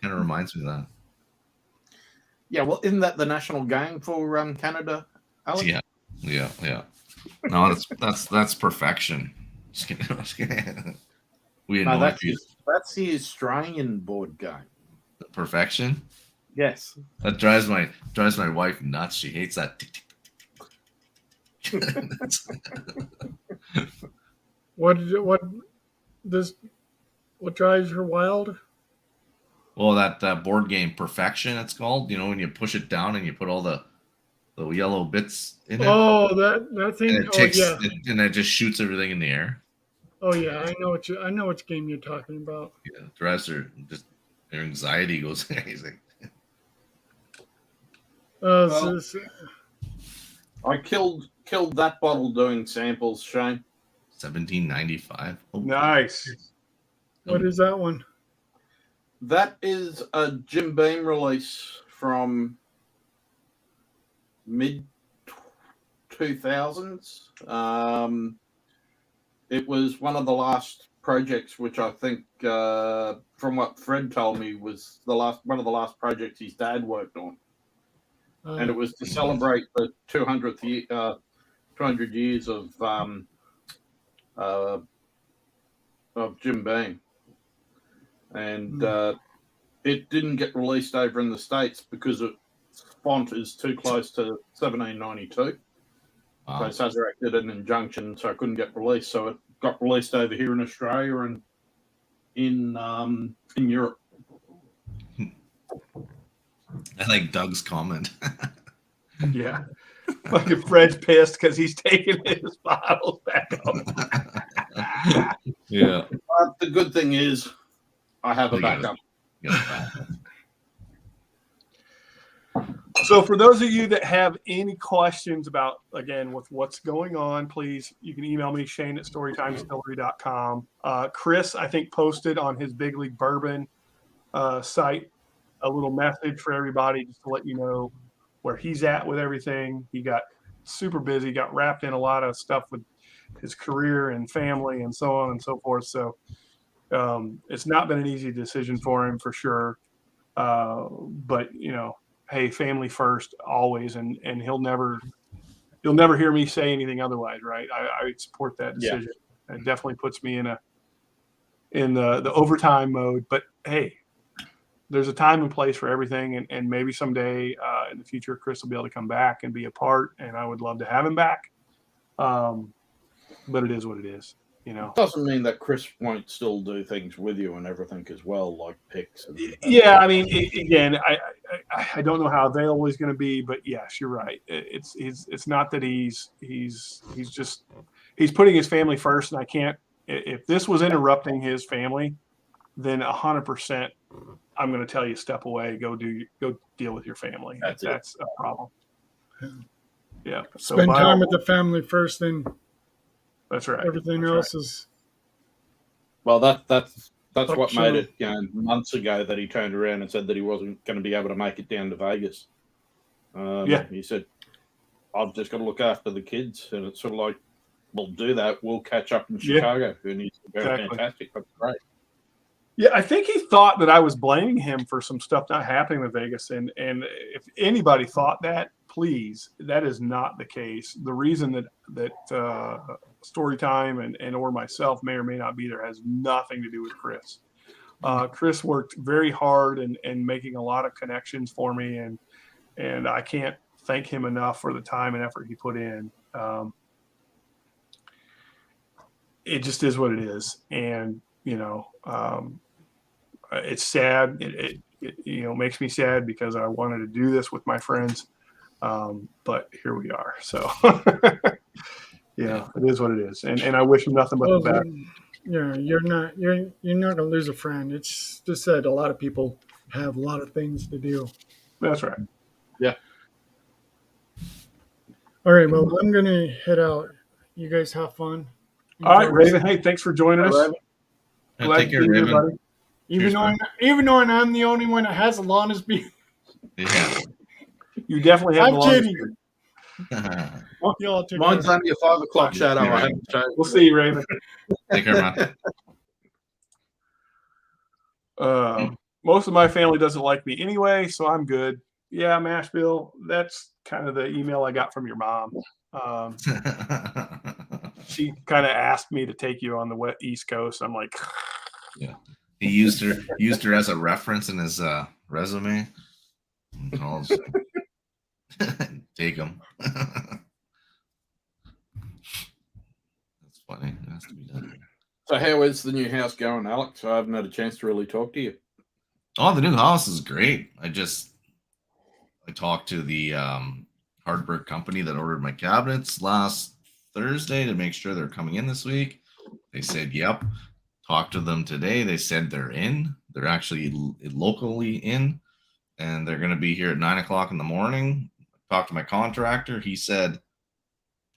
Kind of reminds me of that. Yeah. Well, isn't that the national game for Canada, Alex? Yeah. No, that's perfection. Just kidding. Just kidding. We No, annoy people. that's the Australian board game. Perfection. Yes. That drives my wife nuts. She hates that. Tick, tick, tick. What drives her wild? Well, that board game Perfection, it's called. You know, when you push it down and you put all the yellow bits in it, Oh, that thing. and it Oh takes yeah. and it just shoots everything in the air. Oh yeah. I know which game you're talking about. Yeah, it drives her anxiety goes crazy. Well, I killed that bottle doing samples, Shane. 1795. Oh, Nice. What is that one? That is a Jim Beam release from mid 2000s. It was one of the last projects, which I think, from what Fred told me, was one of the last projects his dad worked on, and it was to celebrate the 200th year, 200 years of Jim Beam, and it didn't get released over in the States because its font is too close to 1792. wow. So Sazerac did an injunction, so it couldn't get released. So it got released over here in Australia and in Europe. I like Doug's comment. Yeah. Fucking Fred's pissed because he's taking his bottles back home. Yeah. The good thing is, I have a backup. So for those of you that have any questions about, again, with what's going on, please, you can email me, Shane@storytimedistillery.com. Chris, I think, posted on his Big League Bourbon site a little message for everybody just to let you know where he's at with everything. He got super busy, got wrapped in a lot of stuff with his career and family and so on and so forth. So it's not been an easy decision for him for sure. But, you know, hey, family first always. And you'll never hear me say anything otherwise, right? I support that decision. Yeah. It definitely puts me in the overtime mode. But hey, there's a time and place for everything, and maybe someday in the future, Chris will be able to come back and be a part, and I would love to have him back. But it is what it is, you know. Doesn't mean that Chris won't still do things with you and everything as well, like picks. Yeah, I mean, again, I don't know how available he's going to be, but yes, you're right. It's not that he's putting his family first, and I can't. If this was interrupting his family, then 100%. I'm going to tell you, step away, go deal with your family. That's a problem. Yeah. So spend time with the family first, then that's right. Everything else is. Well, that's what made it, you know, months ago that he turned around and said that he wasn't going to be able to make it down to Vegas. He said, "I've just got to look after the kids," and it's sort of like, "We'll do that. We'll catch up in Chicago." And he's very fantastic. That's great. Yeah, I think he thought that I was blaming him for some stuff not happening with Vegas, and if anybody thought that, please, that is not the case. The reason that Storytime and or myself may or may not be there has nothing to do with Chris. Chris worked very hard and making a lot of connections for me, and I can't thank him enough for the time and effort he put in. It just is what it is, and you know, it's sad. It you know, makes me sad because I wanted to do this with my friends, but here we are. So, yeah, it is what it is, and I wish him nothing but the best. Yeah, you're not gonna lose a friend. It's just that a lot of people have a lot of things to do. That's right. Yeah. All right. Well, I'm gonna head out. You guys have fun. All right, Raven. Hey, thanks for joining us. Glad to be here, buddy. Even though I'm the only one that has a longest beard. Yeah. You definitely have the longest beard. Mine's only a 5 o'clock shadow. We'll see you, Raven. Take care, man. Most of my family doesn't like me anyway, so I'm good. Yeah, Mashville, that's kind of the email I got from your mom. She kind of asked me to take you on the East Coast. I'm like, Yeah, he used her as a reference in his resume. Take him. That's funny. It has to be done. So how is the new house going, Alex? I haven't had a chance to really talk to you. Oh, the new house is great. I talked to the Hardberg company that ordered my cabinets last Thursday to make sure they're coming in this week. They said, yep. Talked to them today. They said they're in. They're actually locally in, and they're going to be here at 9 o'clock in the morning. Talked to my contractor. He said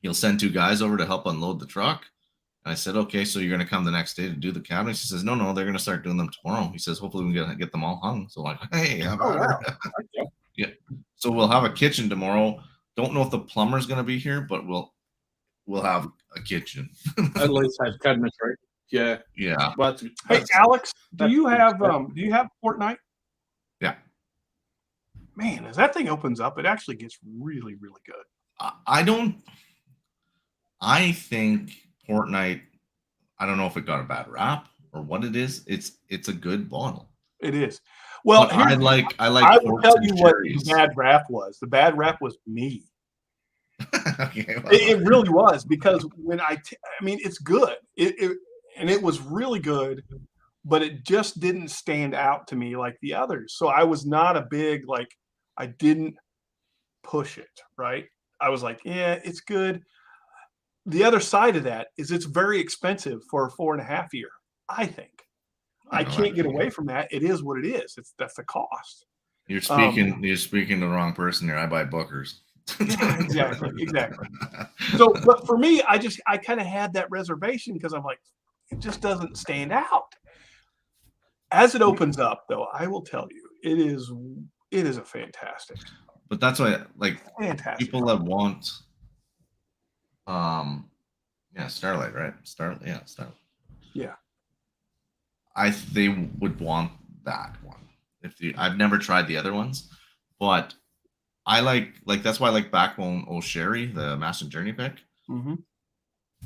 he'll send 2 guys over to help unload the truck. And I said, okay, so you're going to come the next day to do the cabinets? He says, no, they're going to start doing them tomorrow. He says, hopefully we can get them all hung. So I'm like, hey, how about it? Yeah. So we'll have a kitchen tomorrow. Don't know if the plumber's going to be here, but we'll have a kitchen. At least have cabinetry. Yeah. Yeah. But hey, Alex, do you have Fortnite? Yeah. Man, as that thing opens up, it actually gets really, really good. I think Fortnite, I don't know if it got a bad rap or what it is. It's a good bottle. It is. Well, I like. I will tell you what the bad rap was. The bad rap was me. Okay, well. It really was, because when I mean, it's good. It was really good, but it just didn't stand out to me like the others. So I was not a big, like, I didn't push it, right? I was like, yeah, it's good. The other side of that is it's very expensive for a 4.5 year, I think. I can't get away from that. It is what it is. That's the cost. You're speaking to the wrong person here. I buy Bookers. Yeah, exactly. So, but for me, I kind of had that reservation because I'm like, it just doesn't stand out. As it opens up, though, I will tell you, it is a fantastic. But that's why, like, Fantastic. people that want, Starlight, right? Starlight. Yeah. They would want that one. I've never tried the other ones, but I like that's why I like Backbone Sherry, the Master Journey pick,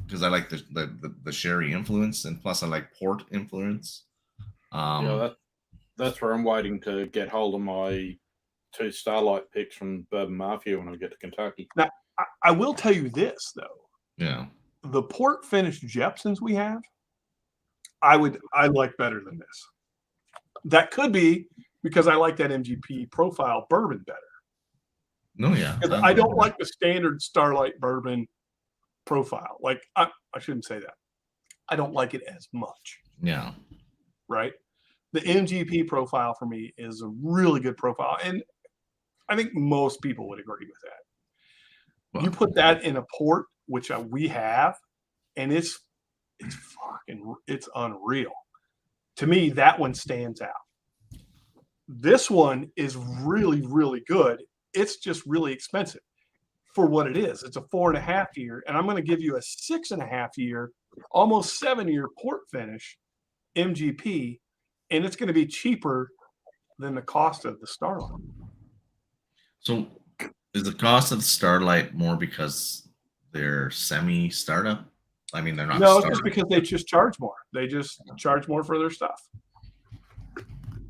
because I like the sherry influence, and plus I like port influence. That's where I'm waiting to get hold of my 2 Starlight picks from Bourbon Mafia when I get to Kentucky. Now, I will tell you this though. Yeah. The port finished Jepsons we have, I like better than this. That could be because I like that MGP profile bourbon better. No, yeah. I don't like the standard Starlight bourbon profile. Like, I shouldn't say that. I don't like it as much. Yeah. Right? The MGP profile for me is a really good profile. And I think most people would agree with that. Well, you put that in a port, which we have, and it's unreal. To me, that one stands out. This one is really, really good. It's just really expensive for what it is. It's a 4.5 year, and I'm going to give you a 6.5 year, almost 7 year port finish MGP, and it's going to be cheaper than the cost of the Starlight. So is the cost of the Starlight more because they're semi-startup? I mean, they're not. No, it's just because they just charge more. They just charge more for their stuff.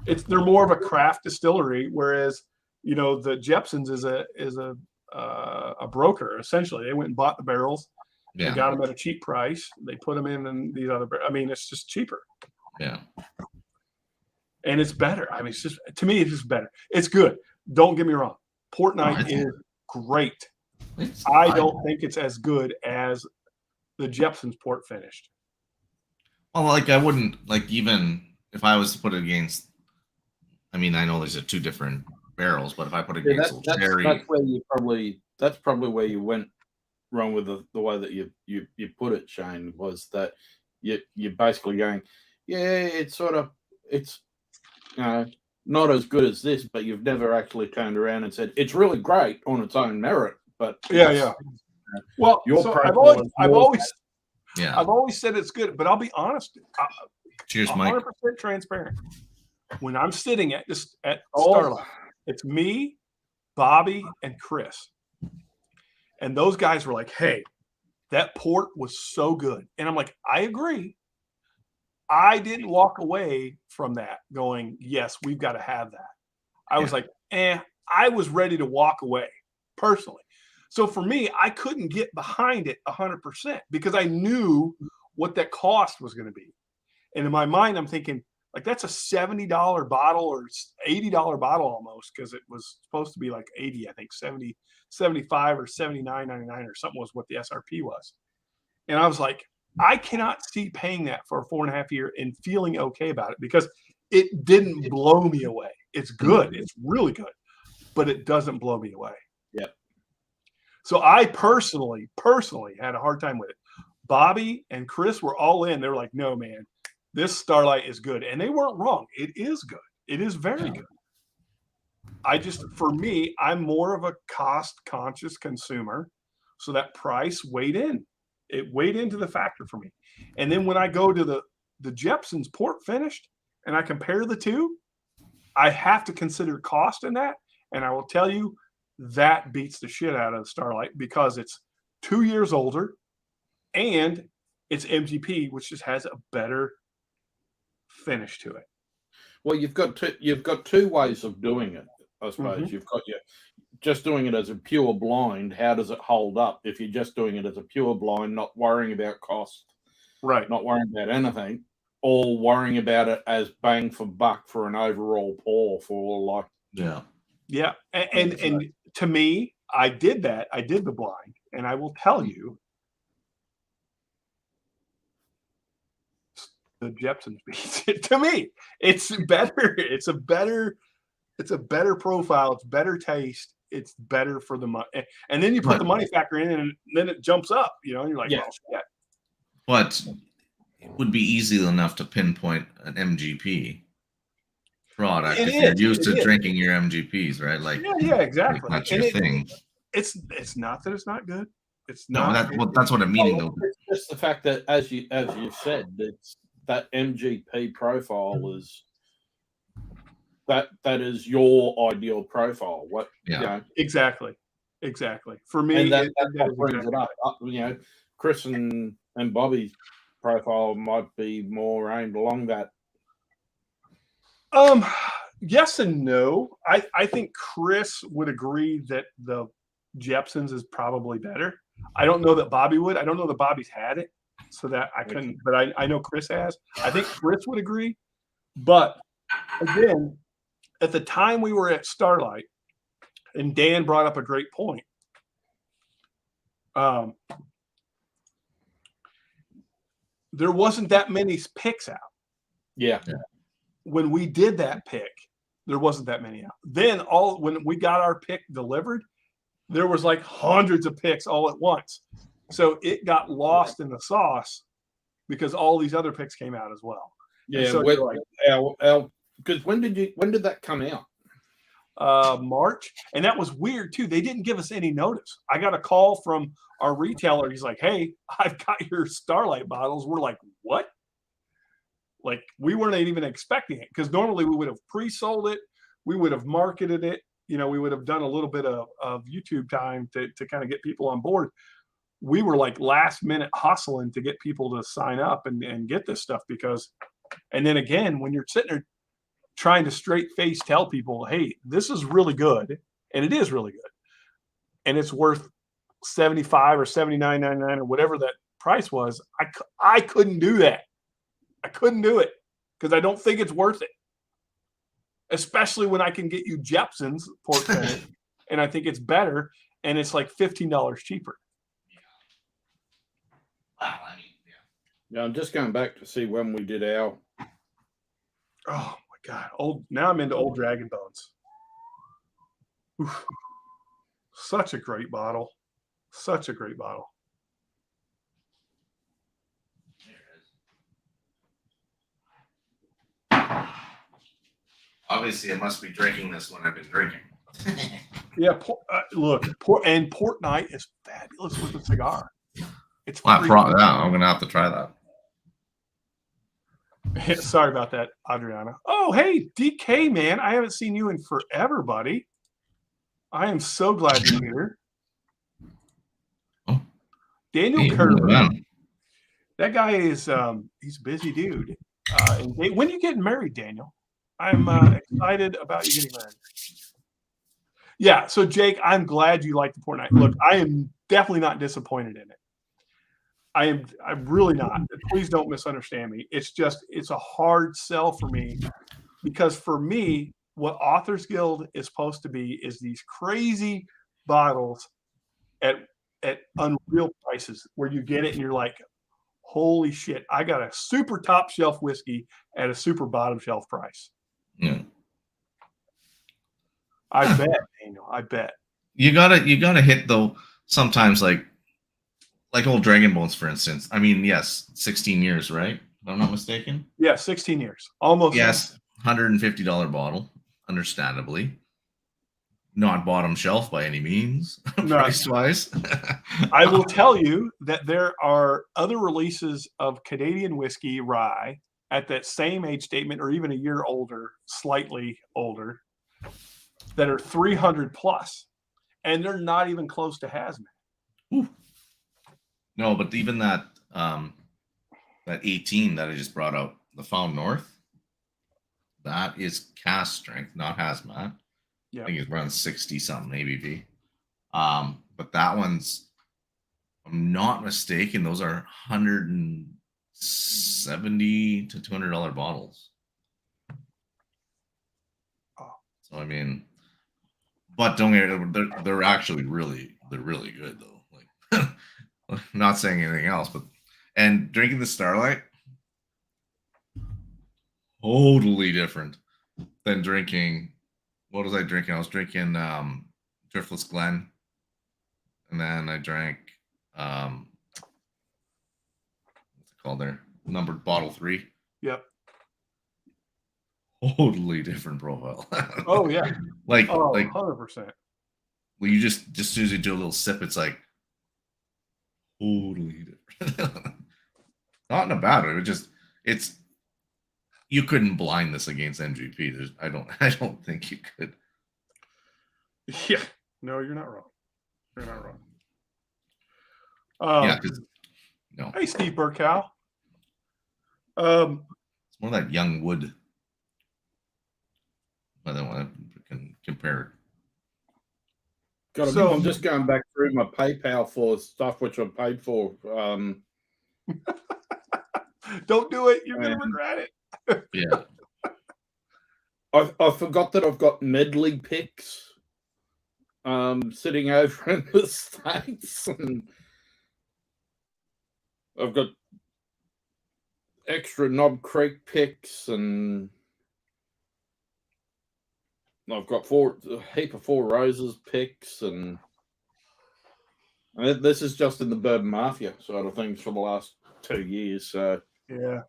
They're more of a craft distillery, whereas the Jepsons is a broker essentially. They went and bought the barrels. Yeah. They got them at a cheap price. They put them in these other. I mean, it's just cheaper. Yeah. And it's better. I mean, it's just, to me, it's just better. It's good. Don't get me wrong. Port Night is great. I don't think it's as good as the Jepson's port finished. Well, like, I wouldn't, like, even if I was to put it against, I mean, I know these are 2 different barrels, but if I put it against Sherry, that's probably where you went wrong with the way that you put it, Shane, was that you're basically going, it's not as good as this, but you've never actually turned around and said it's really great on its own merit. But well, so I've always said it's good, but I'll be honest. Cheers, Mike. 100% transparent. when I'm sitting at Oh. Starlight, it's me, Bobby, and Chris. And those guys were like, hey, that port was so good. And I'm like, I agree. I didn't walk away from that going, yes, we've got to have that. I was like, I was ready to walk away personally. So for me, I couldn't get behind it 100% because I knew what that cost was going to be. And in my mind, I'm thinking, like, that's a $70 bottle or $80 bottle almost, because it was supposed to be like 80, I think 70, 75 or 79.99 or something was what the SRP was. And I was like, I cannot see paying that for a 4.5 year and feeling okay about it because it didn't blow me away. It's good. It's really good, but it doesn't blow me away. Yep. So I personally had a hard time with it. Bobby and Chris were all in. They were like, no, man, this Starlight is good. And they weren't wrong. It is good. It is very good. For me, I'm more of a cost conscious consumer. So that price weighed in. It weighed into the factor for me. And then when I go to the Jeppson's port finished and I compare the two, I have to consider cost in that. And I will tell you that beats the shit out of the Starlight because it's 2 years older and it's MGP, which just has a better finish to it. Well, you've got two ways of doing it, I suppose. Mm-hmm. You've got just doing it as a pure blind. How does it hold up if you're just doing it as a pure blind, not worrying about cost, right? Not worrying about anything, or worrying about it as bang for buck for an overall pour for like yeah. And to me, I did that. I did the blind, and I will tell you, the Jeppson's beats it. To me, it's better. It's a better profile. It's better taste. It's better for the money. And then you put the money factor in, and then it jumps up. And you're like, well, shit. But it would be easy enough to pinpoint an MGP product if you're used to drinking your MGPs, right? Like, yeah, exactly. Like that's your thing. It's not that it's not good. It's no, not. that's what I'm meaning, though. It's just the fact that, as you said, that MGP profile is that is your ideal profile. Exactly. For me, and that brings it up. Chris and Bobby's profile might be more aimed along that. Yes and no. I think Chris would agree that the Jeppson's is probably better. I don't know that Bobby would. I don't know that Bobby's had it, so that I couldn't. But I know Chris has. I think Chris would agree. But again, at the time we were at Starlight, and Dan brought up a great point. There wasn't that many picks out. Yeah. When we did that pick, there wasn't that many out. Then when we got our pick delivered, there was like hundreds of picks all at once. So it got lost in the sauce because all these other picks came out as well. Yeah. So because when did that come out? March. And that was weird too. They didn't give us any notice. I got a call from our retailer. He's like, hey, I've got your Starlight bottles. We're like, what? Like, we weren't even expecting it because normally we would have pre-sold it. We would have marketed it. We would have done a little bit of YouTube time to kind of get people on board. We were like last minute hustling to get people to sign up and get this stuff and then again, when you're sitting there trying to straight face tell people, hey, this is really good. And it is really good. And it's worth $75 or $79.99 or whatever that price was. I couldn't do that. I couldn't do it because I don't think it's worth it. Especially when I can get you Jeppson's port finish, and I think it's better, and it's like $15 cheaper. Wow, Yeah, I'm just going back to see when we did our. Oh my God! Now I'm into Old Dragon Bones. Oof. Such a great bottle. Such a great bottle. Obviously, I must be drinking this when I've been drinking. Yeah, look, port night is fabulous with a cigar. It's I'm gonna have to try that. Sorry about that, Adriana. Oh, hey, DK, man. I haven't seen you in forever, buddy. I am so glad you're here. Oh. Daniel Hey, Kerber. man. That guy is he's a busy dude. When are you getting married, Daniel? I'm excited about you getting married. Yeah, so Jake, I'm glad you like the Fortnite. Look, I am definitely not disappointed in it. I'm really not. Please don't misunderstand me. It's a hard sell for me because for me, what Authors Guild is supposed to be is these crazy bottles at unreal prices where you get it and you're like, holy shit, I got a super top shelf whiskey at a super bottom shelf price. Yeah. I bet, Daniel. I bet. You gotta hit though sometimes like old Dragon Bones, for instance. I mean, yes, 16 years, right? If I'm not mistaken. Yeah, 16 years. Almost. Yes, $150 bottle, understandably. Not bottom shelf by any means, No. price-wise. I will tell you that there are other releases of Canadian whiskey rye at that same age statement or even a year older, slightly older, that are 300 plus, and they're not even close to hazmat. Ooh. No, but even that 18 that I just brought out, the Found North, that is cast strength, not hazmat. Yeah. I think it's around 60 something ABV. But that one's, if I'm not mistaken, those are $170 to $200 bottles. Oh. So I mean, but don't get it, they're actually really good though. Like, not saying anything else, but and drinking the Starlight, totally different than drinking. What was I drinking? I was drinking Driftless Glen, and then I drank what's it called there? Numbered bottle 3. Yep. Totally different profile. Oh yeah. like 100%. Well, you just as soon as you do a little sip, it's like totally different. Not in a bad way. It's you couldn't blind this against MGP. I don't think you could. Yeah. No, you're not wrong. You're not wrong. Yeah, because no. Hey, Steve Burkow. It's more that young wood. I don't want to compare. God, So- I'm just going back through my PayPal for stuff which I paid for. Don't do it. You're going to regret it. Yeah. I forgot that I've got medley picks sitting over in the States. And I've got extra Knob Creek picks, and I've got a heap of Four Roses picks, and this is just in the Bourbon Mafia side of things for the last 2 years. So Yeah.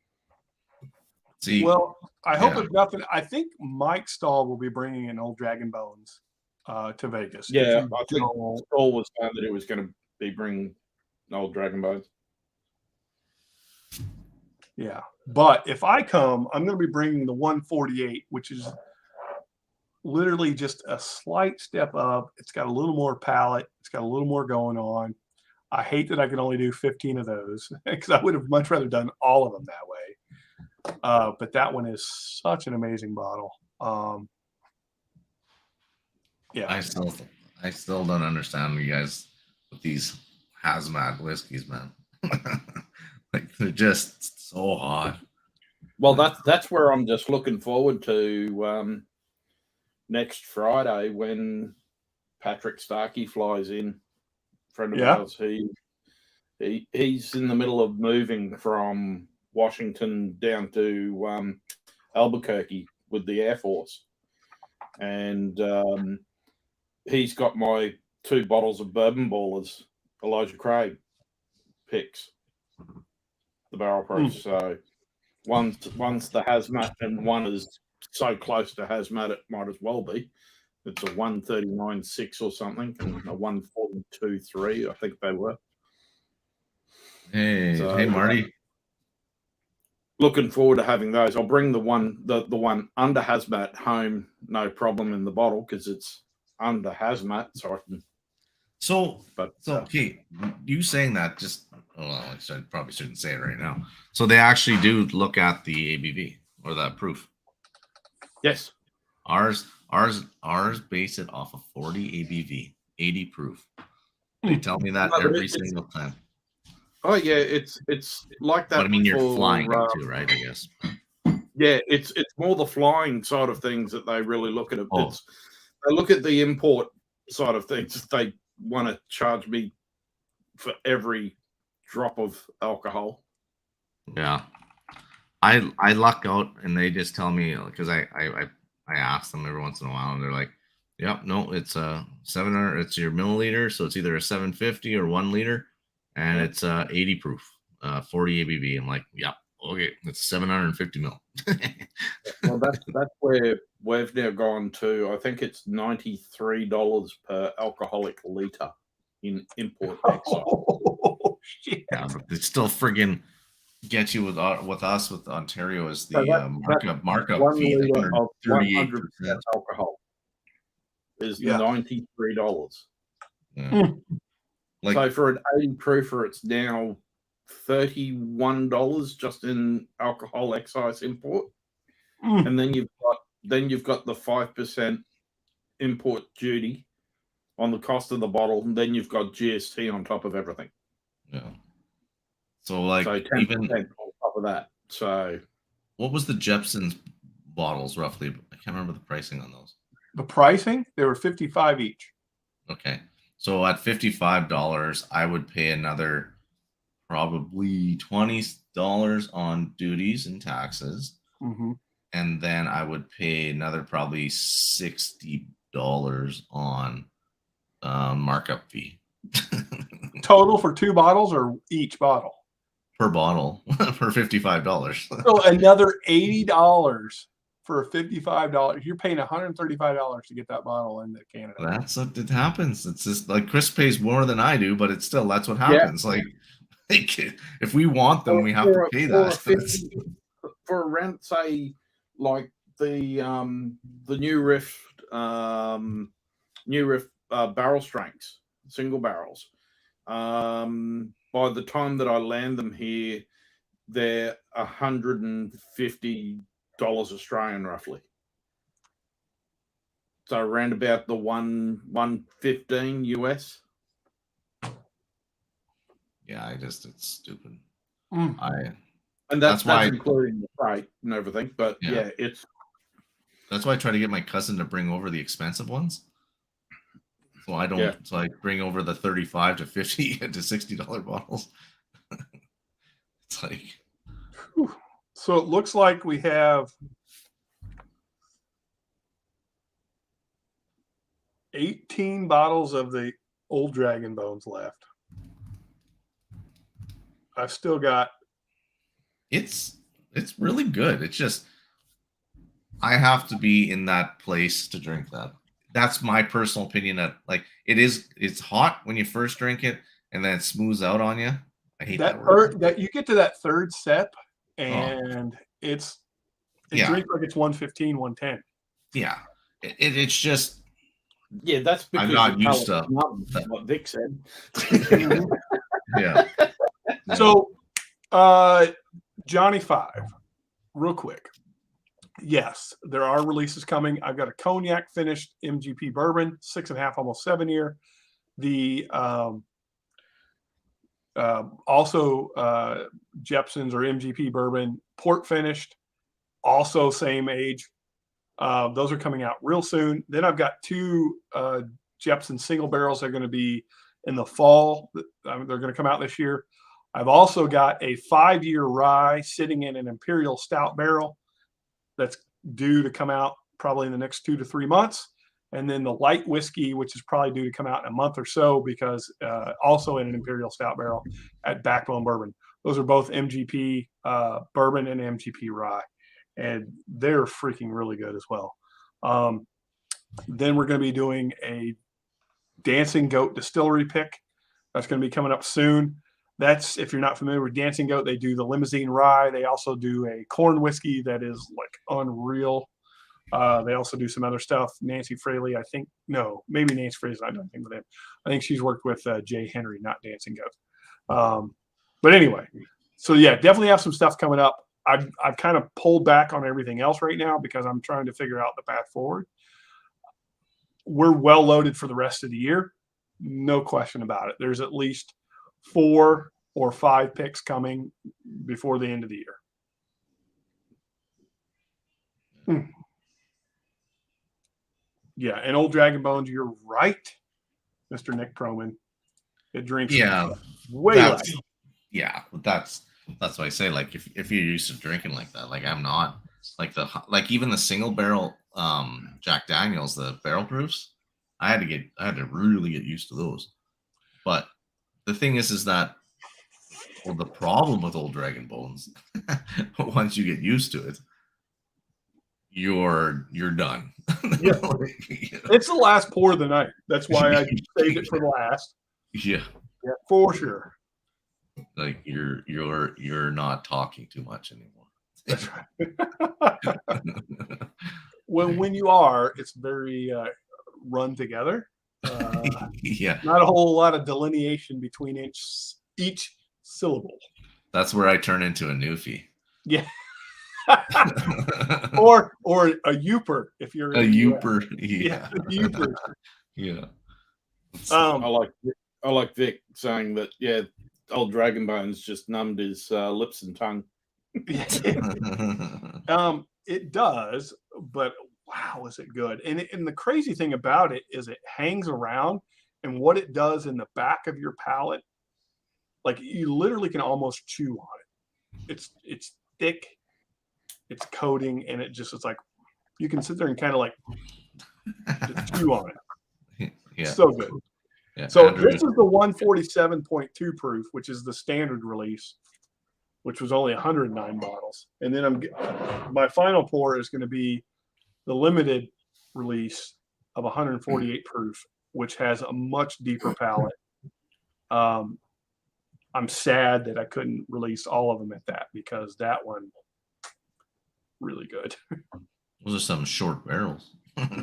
See, Well, I hope yeah. it's nothing. I think Mike Stahl will be bringing in Old Dragon Bones to Vegas. yeah, If you I think don't- Paul was saying that it was going to be bringing Old Dragon Bones. Yeah. But if I come, I'm going to be bringing the 148, which is literally just a slight step up. It's got a little more palate. It's got a little more going on. I hate that I can only do 15 of those because I would have much rather done all of them that way. But that one is such an amazing bottle. Yeah. I still don't understand you guys with these hazmat whiskeys, man. Like they're just so hot. Well, that's where I'm just looking forward to next Friday when Patrick Starkey flies in. Friend of ours, he's in the middle of moving from Washington down to Albuquerque with the Air Force, and he's got my 2 bottles of Bourbon Ballers Elijah Craig picks, the barrel proof. So one's the hazmat, and one is so close to hazmat it might as well be. It's a 139.6 or something, and a 142.3, I think they were. Hey, So, hey, Marty. looking forward to having those. I'll bring the one under hazmat home, no problem in the bottle because it's under hazmat, so I can. So, But okay, you saying that just I probably shouldn't say it right now. So they actually do look at the ABV or that proof. yes, Ours base it off of 40 ABV, 80 proof. They tell me that No, but every it's- single time. oh yeah, it's like that. But I mean, you're for, flying it too, right? I guess. Yeah, it's more the flying side of things that they really look at it. Oh. They look at the import side of things. They want to charge me for every drop of alcohol. Yeah, I luck out, and they just tell me because I ask them every once in a while, and they're like, "Yep, no, it's a 700. It's your milliliter, so it's either a 750 or 1 liter, and it's 80 proof, 40 ABV." I'm like, "Yep, okay, it's 750 mil." Well, that's where we've now gone to. I think it's $93 per alcoholic liter in import excise. Oh, shit. Yeah, but it's still friggin' get you with us with Ontario is the So that markup 1 fee, liter of 38%. 100% alcohol is Yeah. $93. Yeah. Like, So for an 80 proofer, it's now $31 just in alcohol excise import, and then you've got the 5% import duty on the cost of the bottle, and then you've got GST on top of everything. yeah. So like So 10% even on top of that. So what was the Jepson's bottles roughly? I can't remember the pricing on those. The pricing, they were 55 each. Okay. So at $55, I would pay another probably $20 on duties and taxes. Mm-hmm. And then I would pay another probably $60 on markup fee. Total for 2 bottles or each bottle? Per bottle for $55. So another $80 for $55. You're paying $135 to get that bottle into Canada. That's what it happens. It's just like Chris pays more than I do, but it's still that's what happens. Like if we want them, we have to pay that. For a rent, say like the new rift barrel strengths, single barrels. By the time that I land them here, they're $150 Australian roughly. So around about the 115 US. Yeah, it's stupid. Mm. And that's including the freight and everything. But yeah, that's why I try to get my cousin to bring over the expensive ones. So I don't. Yeah. So I bring over the $35 to $50 to $60 bottles. It's like. Whew. So it looks like we have 18 bottles of the old Dragon Bones left. I've still got. It's really good. It's just I have to be in that place to drink that. That's my personal opinion. That like it's hot when you first drink it, and then it smooths out on you. I hate that word. That you get to that third sip, and it drinks like it's 115, 110. Yeah, it's just. Yeah, that's because I'm not used to what Vic said. Yeah. So, Johnny 5, real quick. Yes, there are releases coming. I've got a cognac finished MGP bourbon, 6.5, almost 7 year. The also Jepson's or MGP bourbon, port finished, also same age. Those are coming out real soon. Then I've got 2 Jepson single barrels that are going to be in the fall. They're going to come out this year. I've also got a 5-year rye sitting in an imperial stout barrel that's due to come out probably in the next 2 to 3 months. And then the light whiskey, which is probably due to come out in a month or so, because also in an imperial stout barrel at Backbone Bourbon. Those are both MGP bourbon and MGP rye. And they're freaking really good as well. Then we're going to be doing a Dancing Goat distillery pick. That's going to be coming up soon. That's, if you're not familiar with Dancing Goat, they do the limousine rye. They also do a corn whiskey that is like unreal. They also do some other stuff. Nancy Fraley, I think, no, maybe Nancy Fraley's not doing anything with him. I think she's worked with Jay Henry, not Dancing Goat. But anyway, so yeah, definitely have some stuff coming up. I've kind of pulled back on everything else right now because I'm trying to figure out the path forward. We're well loaded for the rest of the year. No question about it. There's at least 4 or 5 picks coming before the end of the year. Yeah, and Old Dragon Bones, you're right, Mr. Nick Proman. It drinks way less. Yeah, but that's why I say, like, if you're used to drinking like that, like I'm not, like even the single barrel Jack Daniels, the barrel proofs, I had to really get used to those. But the thing is that, well, the problem with Old Dragon Bones, once you get used to it, you're done. Yeah. It's the last pour of the night. That's why I saved it for the last. Yeah, for sure. Like you're not talking too much anymore. That's right. when you are, it's very run together. Yeah, not a whole lot of delineation between each syllable. That's where I turn into a newfie. Yeah. or a youper if you're a youper. Yeah. A youper. Yeah. I like Vic saying that. Yeah, Old Dragon Bones just numbed his lips and tongue. It does, but wow, is it good? And the crazy thing about it is it hangs around, and what it does in the back of your palate, like you literally can almost chew on it. It's thick, it's coating, and it's like you can sit there and kind of like just chew on it. Yeah, so good. Yeah, so Andrew, this is the 147.2 proof, which is the standard release, which was only 109 bottles. And then my final pour is going to be the limited release of 148 proof, which has a much deeper palate. I'm sad that I couldn't release all of them at that, because that one really good. Those are some short barrels.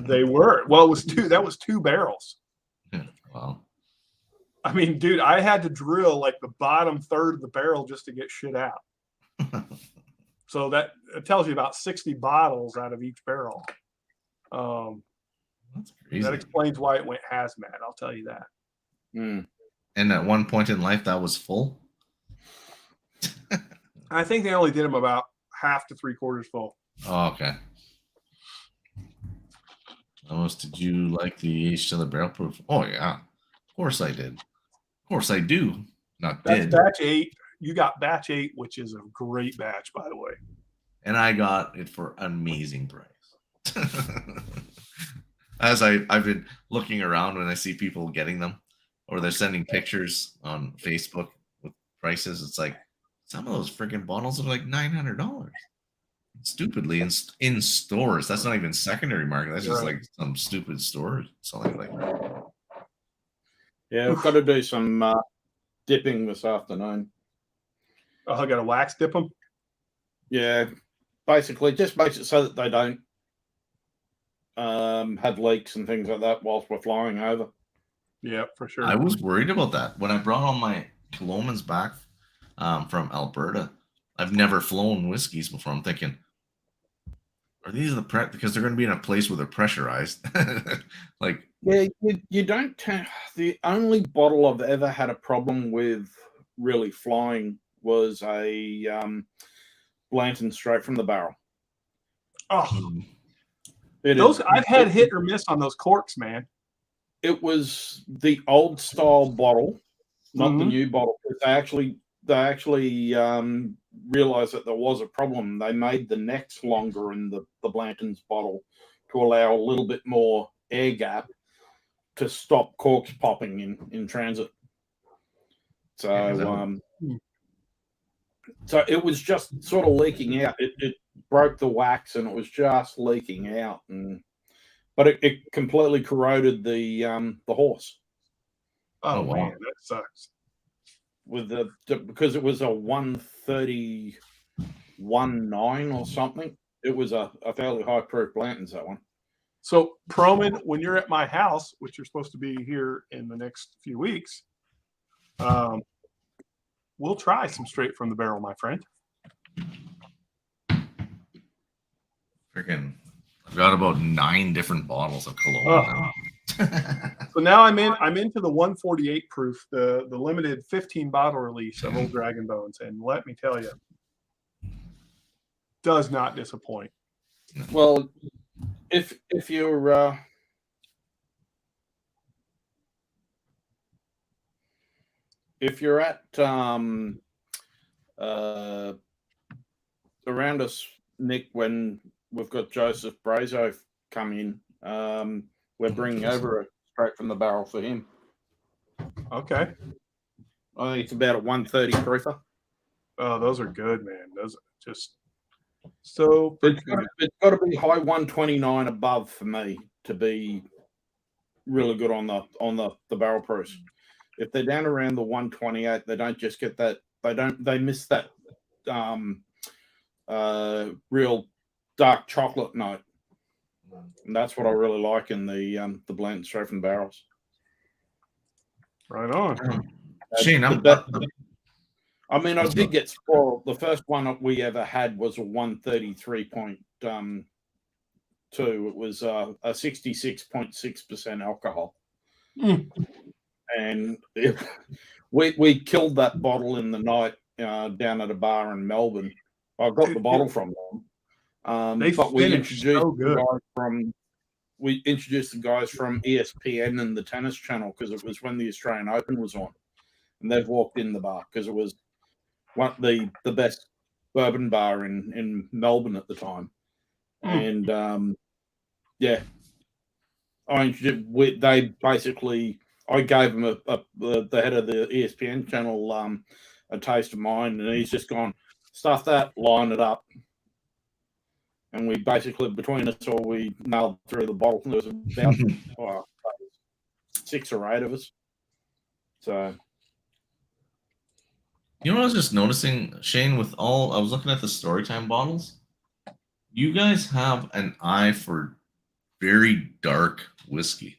They were. Well, it was two. That was 2 barrels. Yeah, wow. I mean, dude, I had to drill like the bottom third of the barrel just to get shit out. So that it tells you about 60 bottles out of each barrel. That's crazy. That explains why it went hazmat. I'll tell you that. And at one point in life, that was full. I think they only did them about half to 3/4 full. Oh, okay. Almost. Did you like the aged to the barrel proof? Oh yeah, of course I did. Of course I do. Not That's did. batch 8. You got batch 8, which is a great batch, by the way. And I got it for an amazing price. As I've been looking around when I see people getting them, or they're sending pictures on Facebook with prices, it's like some of those freaking bottles are like $900. Stupidly in stores. That's not even secondary market. That's just like some stupid store selling like that. Yeah, we've got to do some dipping this afternoon. Oh, I got to wax dip them? Yeah, basically just makes it so that they don't have leaks and things like that whilst we're flying over. Yeah, for sure. I was worried about that when I brought all my Colomans back from Alberta. I've never flown whiskeys before. I'm thinking, are these because they're going to be in a place where they're pressurized? Like, yeah, you don't. The only bottle I've ever had a problem with really flying was a Blanton straight from the barrel. Oh, those I've had hit or miss on those corks, man. It was the old style bottle, not the new bottle. They actually realized that there was a problem. They made the necks longer in the Blanton's bottle to allow a little bit more air gap to stop corks popping in transit. So so it was just sort of leaking out. It broke the wax and it was just leaking out, but it completely corroded the horse. Oh man, that sucks. with the because it was a 131.9 or something. It was a fairly high proof Blanton's, that one. So Proman, when you're at my house, which you're supposed to be here in the next few weeks, we'll try some straight from the barrel, my friend. Freaking, I've got about 9 different bottles of cologne. Oh. So now I'm into the 148 proof, the limited 15 bottle release of Old Dragon Bones, and let me tell you, does not disappoint. Well, if you're at around us, Nick, when we've got Joseph Brazo come in, we're bringing over a straight from the barrel for him. Okay. I think it's about a 130 proofer. Oh, those are good, man. Those are just so. It's got to be high 129 above for me to be really good on the barrel proofs. If they're down around the 128, they don't just get that. They miss that real dark chocolate note, and that's what I really like in the blend straight from barrels. Right on. Shane, I did get spoiled. The first one that we ever had was a 133.2. It was a 66.6% alcohol. And we killed that bottle in the night down at a bar in Melbourne. I got the bottle from them. But we introduced the guys from ESPN and the Tennis Channel because it was when the Australian Open was on, and they've walked in the bar because it was the best bourbon bar in Melbourne at the time. And I gave him the head of the ESPN channel a taste of mine, and he's just gone, stuff that, line it up. And we basically, between us all, we nailed through the bottle. There was about 6 or 8 of us. So, you know what I was just noticing, Shane, I was looking at the Storytime bottles. You guys have an eye for very dark whiskey.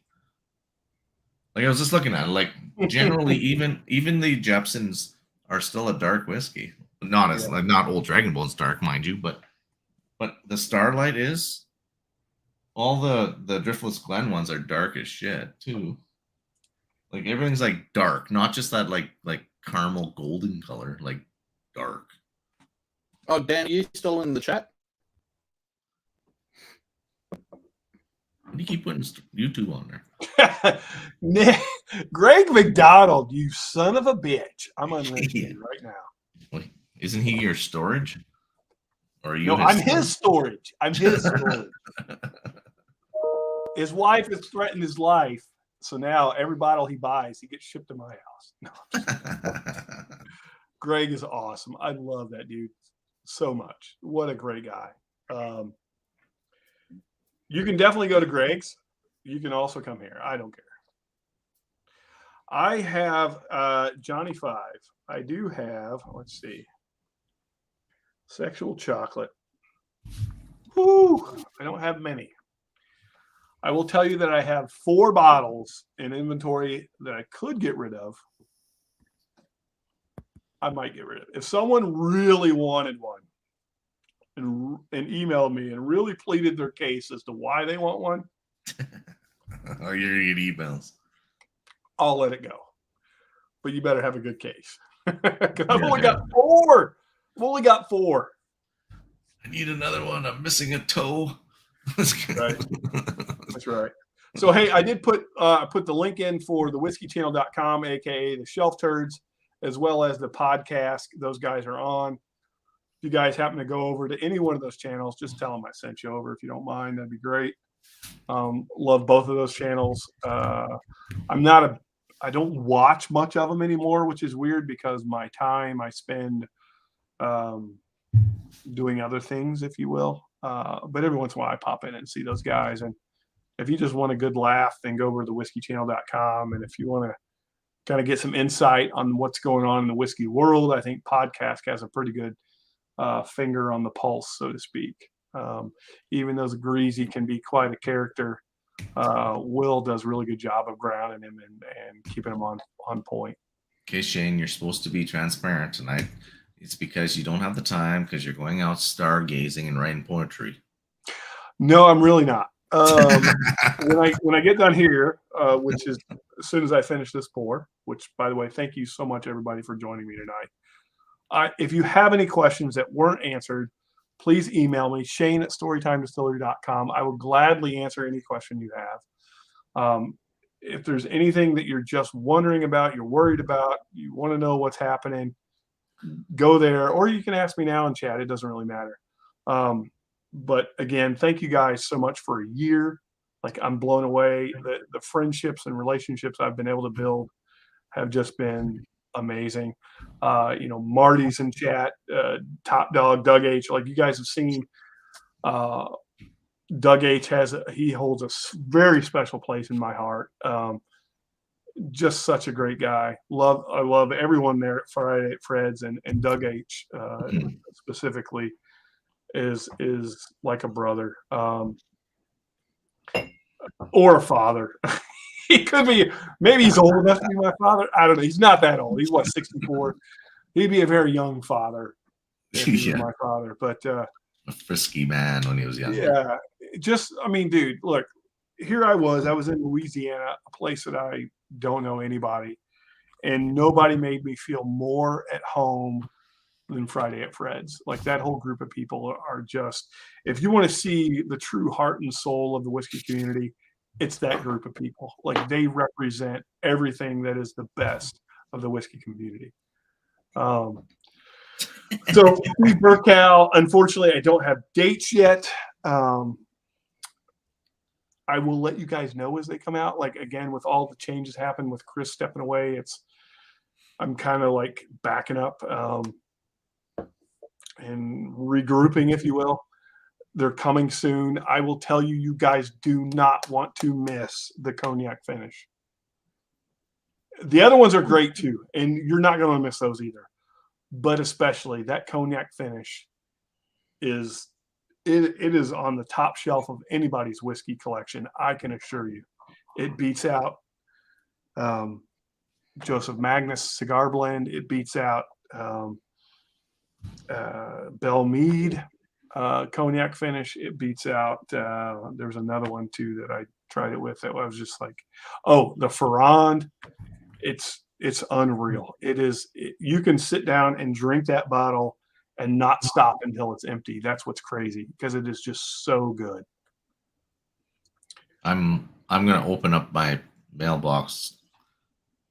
Like, I was just looking at it, like, generally even the Jepsons are still a dark whiskey. Not as not Old Dragon Bones dark, mind you, but the Starlight is. All the Driftless Glen ones are dark as shit too. Like, everything's like dark, not just that like caramel golden color, like dark. oh, Dan, are you still in the chat? Why do you keep putting YouTube on there? Greg McDonald, you son of a bitch! I'm unleashing you right now. Wait, isn't he your storage? Or are you? No, I'm his storage. I'm his storage. His wife has threatened his life, so now every bottle he buys, he gets shipped to my house. No, Greg is awesome. I love that dude so much. What a great guy. You can definitely go to Greg's. You can also come here. I don't care. I have Johnny 5. I do have, let's see, Sexual Chocolate. Woo! I don't have many. I will tell you that I have 4 bottles in inventory that I could get rid of. I might get rid of it. If someone really wanted one and emailed me and really pleaded their case as to why they want one, oh, you're gonna get emails. I'll let it go. But you better have a good case. I've only got 4. I've only got 4. I need another one. I'm missing a toe. Right. That's right. So, hey, I did put the link in for the whiskeychannel.com, aka the Shelf Turds, as well as the podcast. Those guys are on. If you guys happen to go over to any one of those channels, just tell them I sent you over. If you don't mind, that'd be great. Love both of those channels. I don't watch much of them anymore, which is weird because my time I spend doing other things, if you will. But every once in a while I pop in and see those guys. And if you just want a good laugh, then go over to the whiskeychannel.com. And if you want to kind of get some insight on what's going on in the whiskey world. I think podcast has a pretty good finger on the pulse, so to speak. Even though Greasy can be quite a character, Will does a really good job of grounding him and keeping him on point. Okay, Shane, you're supposed to be transparent tonight. It's because you don't have the time because you're going out stargazing and writing poetry. No, I'm really not. When I get done here, which is as soon as I finish this pour, which, by the way, thank you so much, everybody, for joining me tonight. If you have any questions that weren't answered, please email me, shane@storytimedistillery.com. I will gladly answer any question you have. If there's anything that you're just wondering about, you're worried about, you want to know what's happening, go there, or you can ask me now in chat. It doesn't really matter. But again, thank you guys so much for a year. Like, I'm blown away. The friendships and relationships I've been able to build have just been amazing. Marty's in chat, Top Dog, Doug H. Like, you guys have seen, Doug H. he holds a very special place in my heart. Just such a great guy. I love everyone there at Friday at Fred's, and Doug H. Specifically is like a brother, or a father. He could be, maybe he's old enough to be my father. I don't know. He's not that old. He's 64. He'd be a very young father if he was my father. But a frisky man when he was young. Yeah. Dude, look, here I was in Louisiana, a place that I don't know anybody, and nobody made me feel more at home than Friday at Fred's. Like, that whole group of people are just, if you want to see the true heart and soul of the whiskey community, it's that group of people. Like, they represent everything that is the best of the whiskey community. So Steve Burkow, unfortunately, I don't have dates yet. I will let you guys know as they come out. Like, again, with all the changes happen with Chris stepping away, I'm kind of like backing up and regrouping, if you will. They're coming soon. I will tell you, you guys do not want to miss the cognac finish. The other ones are great too, and you're not going to miss those either. But especially that cognac finish is on the top shelf of anybody's whiskey collection. I can assure you, it beats out Joseph Magnus cigar blend. It beats out Belle Meade cognac finish. It beats out. There's another one too that I tried it with that I was just like, oh, the Ferrand. It's unreal. You can sit down and drink that bottle and not stop until it's empty. That's what's crazy, because it is just so good. I'm gonna open up my mailbox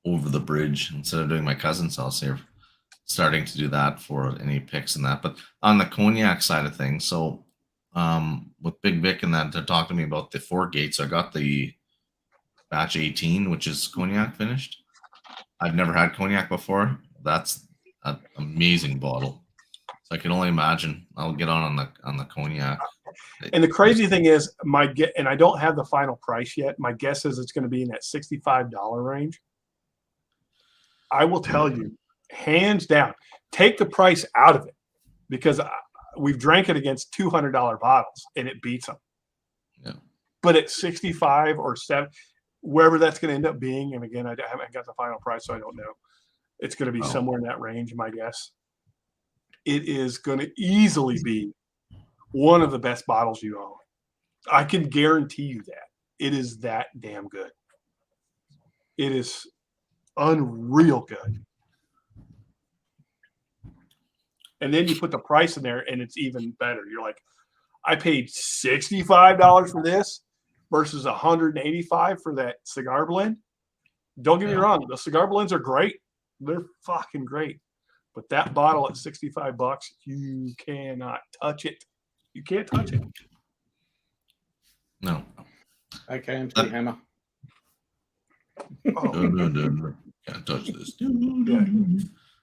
over the bridge instead of doing my cousin's house here. Starting to do that for any picks and that. But on the cognac side of things, so with Big Vic and that, they're talking to me about the 4 gates. I got the batch 18, which is cognac finished. I've never had cognac before. That's an amazing bottle. So I can only imagine I'll get on the cognac. And the crazy thing is, and I don't have the final price yet. My guess is it's going to be in that $65 range. I will tell you, hands down, take the price out of it, because we've drank it against $200 bottles and it beats them. Yeah. But at 65 or 7, wherever that's going to end up being, and again, I haven't got the final price, so I don't know. It's going to be somewhere in that range, my guess. It is going to easily be one of the best bottles you own. I can guarantee you that. It is that damn good. It is unreal good. And then you put the price in there and it's even better. You're like, I paid $65 for this versus $185 for that cigar blend. Don't get me wrong, the cigar blends are great. They're fucking great. But that bottle at $65, you cannot touch it. You can't touch it. No. Okay, MC Hammer. Oh. No. Can't touch this. Yeah.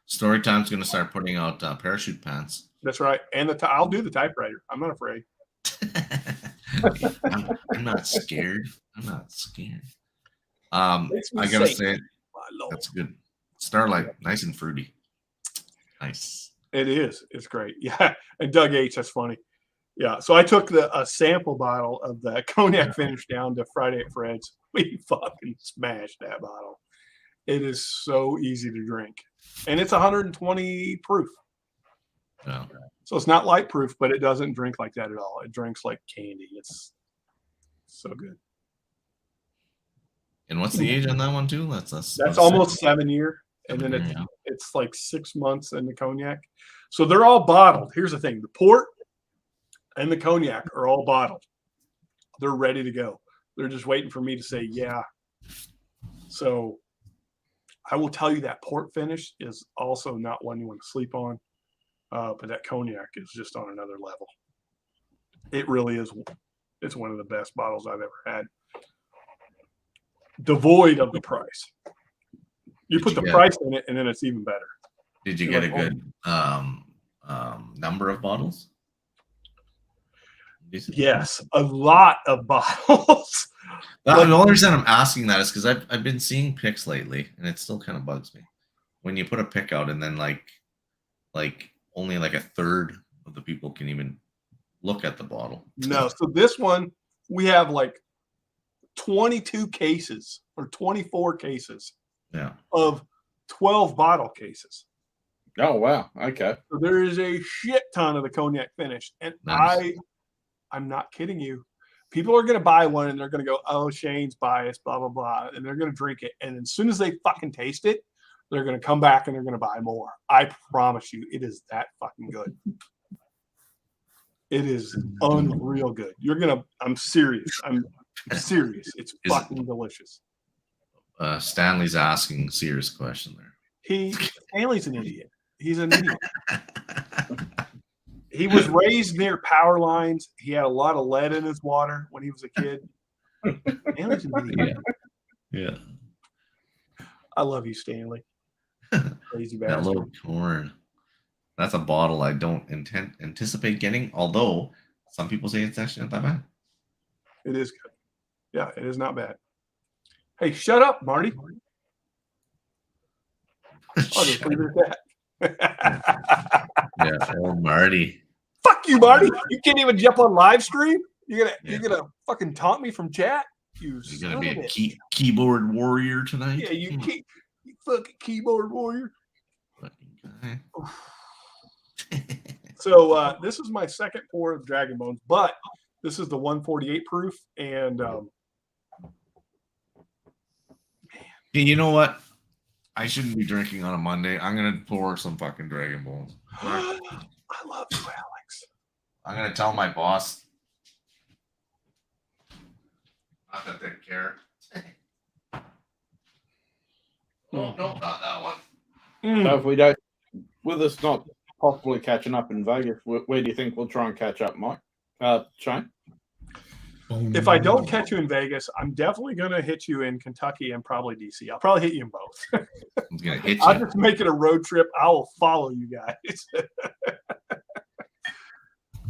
Storytime's going to start putting out parachute pants. That's right. And I'll do the typewriter. I'm not afraid. I'm not scared. I gotta say, Lord. That's good. Starlight, nice and fruity. Nice. It is. It's great. Yeah. And Doug H, that's funny. Yeah. So I took a sample bottle of the cognac finish down to Friday at Fred's. We fucking smashed that bottle. It is so easy to drink. And it's 120 proof. Yeah. So it's not light proof, but it doesn't drink like that at all. It drinks like candy. It's so good. And what's the age on that one too? That's Almost 7 year. And then 7 year, it's like 6 months in the cognac. So they're all bottled. Here's the thing. The port and the cognac are all bottled. They're ready to go. They're just waiting for me to say, yeah. So I will tell you that port finish is also not one you want to sleep on. But that cognac is just on another level. It really is. It's one of the best bottles I've ever had. Devoid of the price. You put the price in it, and then it's even better. Did you get a good number of bottles? Yes, a lot of bottles. The only reason I'm asking that is because I've been seeing pics lately, and it still kind of bugs me when you put a pic out, and then like only like a third of the people can even look at the bottle. No, so this one we have like 22 cases or 24 cases. Yeah. Of 12 bottle cases. Oh wow. Okay. So there is a shit ton of the cognac finish. And nice. I'm not kidding you. People are going to buy one and they're going to go, oh, Shane's biased, blah, blah, blah. And they're going to drink it. And as soon as they fucking taste it, they're going to come back and they're going to buy more. I promise you, it is that fucking good. It is unreal good. I'm serious. I'm serious. It's fucking delicious. Stanley's asking a serious question there. Stanley's an idiot. He's an idiot. He was raised near power lines. He had a lot of lead in his water when he was a kid. Stanley's an idiot. Yeah. I love you, Stanley. Crazy bastard. That little corn. That's a bottle I don't anticipate getting, although some people say it's actually not that bad. It is good. Yeah, it is not bad. Hey, shut up, Marty. I'll just leave it at that. Yeah, old Marty. Fuck you, Marty. You can't even jump on live stream? You're gonna fucking taunt me from chat? You're gonna be a keyboard warrior tonight? Yeah, you fucking keyboard warrior. Fucking guy. So this is my second pour of Dragon Bones, but this is the 148 proof, and Hey, you know what? I shouldn't be drinking on a Monday. I'm gonna pour some fucking Dragon Balls. I love you, Alex. I'm gonna tell my boss. Not that they care. Oh no, not that one. So if we don't, with us not possibly catching up in Vegas, where do you think we'll try and catch up, Mike? Shane? If I don't catch you in Vegas, I'm definitely going to hit you in Kentucky and probably DC. I'll probably hit you in both. I'm gonna hit you. I'll just make it a road trip. I will follow you guys.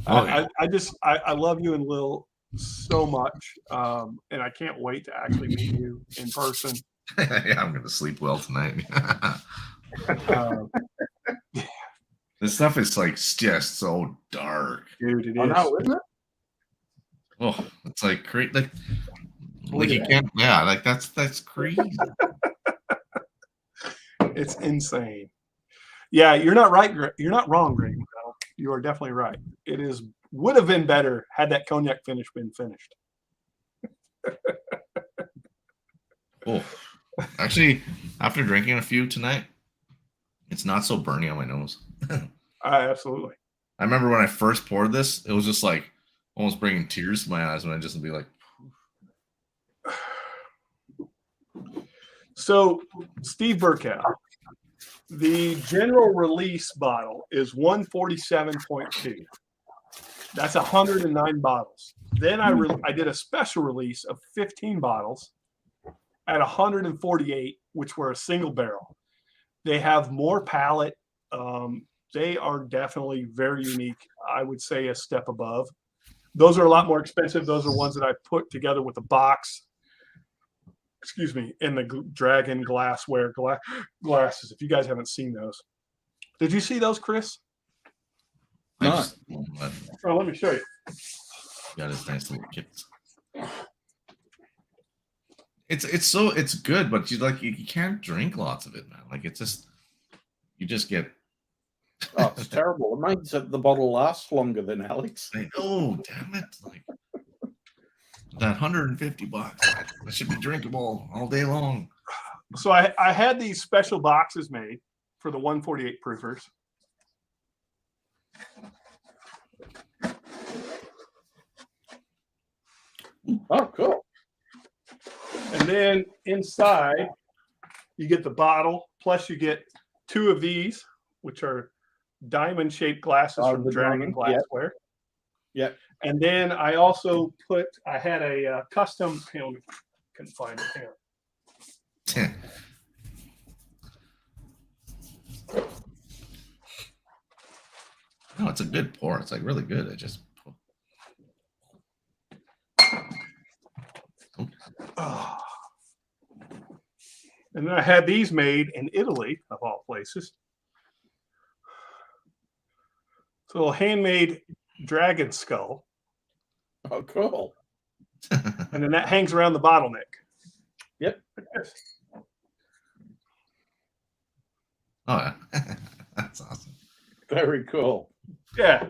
I love you and Lil so much, and I can't wait to actually meet you in person. Yeah, I'm gonna sleep well tonight. This stuff is like just so dark, dude. It is. Know, isn't it? Oh, it's like crazy. Like you can't. Yeah, like that's crazy. It's insane. Yeah, you're not right. You're not wrong, Greg. You are definitely right. It would have been better had that cognac finish been finished. Oh, actually, after drinking a few tonight, it's not so burny on my nose. Absolutely. I remember when I first poured this, it was just like almost bringing tears to my eyes when I just would be like. So, Steve Burkow, the general release bottle is 147.2. That's 109 bottles. Then I did a special release of 15 bottles at 148, which were a single barrel. They have more palate. They are definitely very unique. I would say a step above. Those are a lot more expensive. Those are ones that I put together with a box. excuse me, in the dragon glassware glasses. If you guys haven't seen those, did you see those, Chris? I No. just Oh, let me show you. got his nice little kits. It's good, but you can't drink lots of it, man. Like it's just you just get. Oh, it's terrible. It means that the bottle lasts longer than Alex. Like, oh damn it! Like that $150, that should be drinkable all day long. So I had these special boxes made for the 148 proofers. Oh, cool. And then inside, you get the bottle, plus you get 2 of these, which are diamond-shaped glasses from the Dragon diamond, Glassware. Yep. And then I also I had a custom, hang on, couldn't find it. Hang on. No, it's a good pour. It's like really good. It just. Oh. And then I had these made in Italy, of all places. It's a little handmade dragon skull. Oh, cool. And then that hangs around the bottleneck. Yep. Like this. Oh yeah, that's awesome. Very cool. Yeah.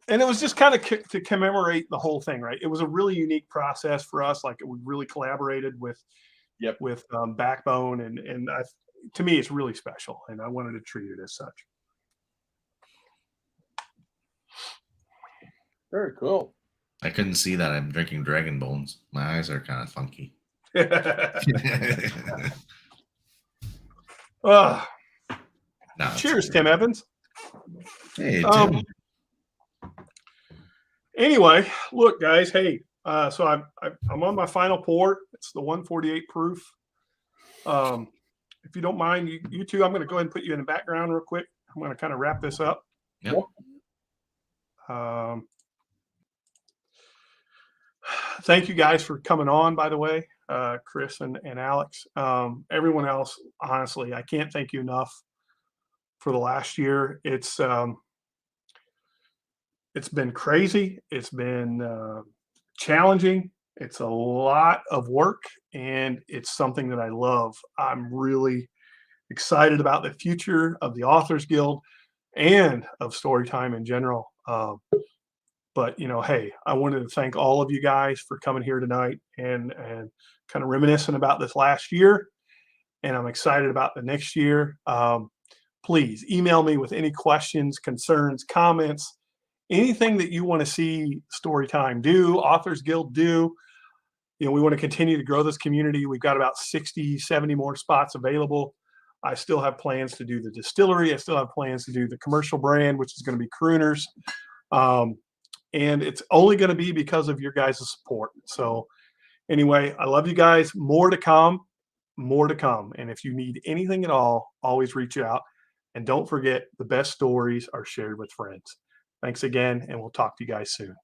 And it was just kind of to commemorate the whole thing, right? It was a really unique process for us. Like we really collaborated with Backbone, and to me, it's really special, and I wanted to treat it as such. Very cool. I couldn't see that I'm drinking dragon bones. My eyes are kind of funky. No, cheers, Tim Evans. Hey, Tim. Anyway, look, guys. Hey, so I'm on my final pour. It's the 148 proof. If you don't mind, you two, I'm going to go ahead and put you in the background real quick. I'm going to kind of wrap this up. Yep. Thank you guys for coming on, by the way, Chris and Alex. Everyone else, honestly, I can't thank you enough for the last year. It's been crazy. It's been challenging. It's a lot of work, and it's something that I love. I'm really excited about the future of the Authors Guild and of Storytime in general. But hey, I wanted to thank all of you guys for coming here tonight and kind of reminiscing about this last year. And I'm excited about the next year. Please email me with any questions, concerns, comments, anything that you want to see Storytime do, Authors Guild do. We want to continue to grow this community. We've got about 60, 70 more spots available. I still have plans to do the distillery. I still have plans to do the commercial brand, which is going to be Crooners. And it's only going to be because of your guys' support. So anyway, I love you guys. More to come. And if you need anything at all, always reach out. And don't forget, the best stories are shared with friends. Thanks again, and we'll talk to you guys soon.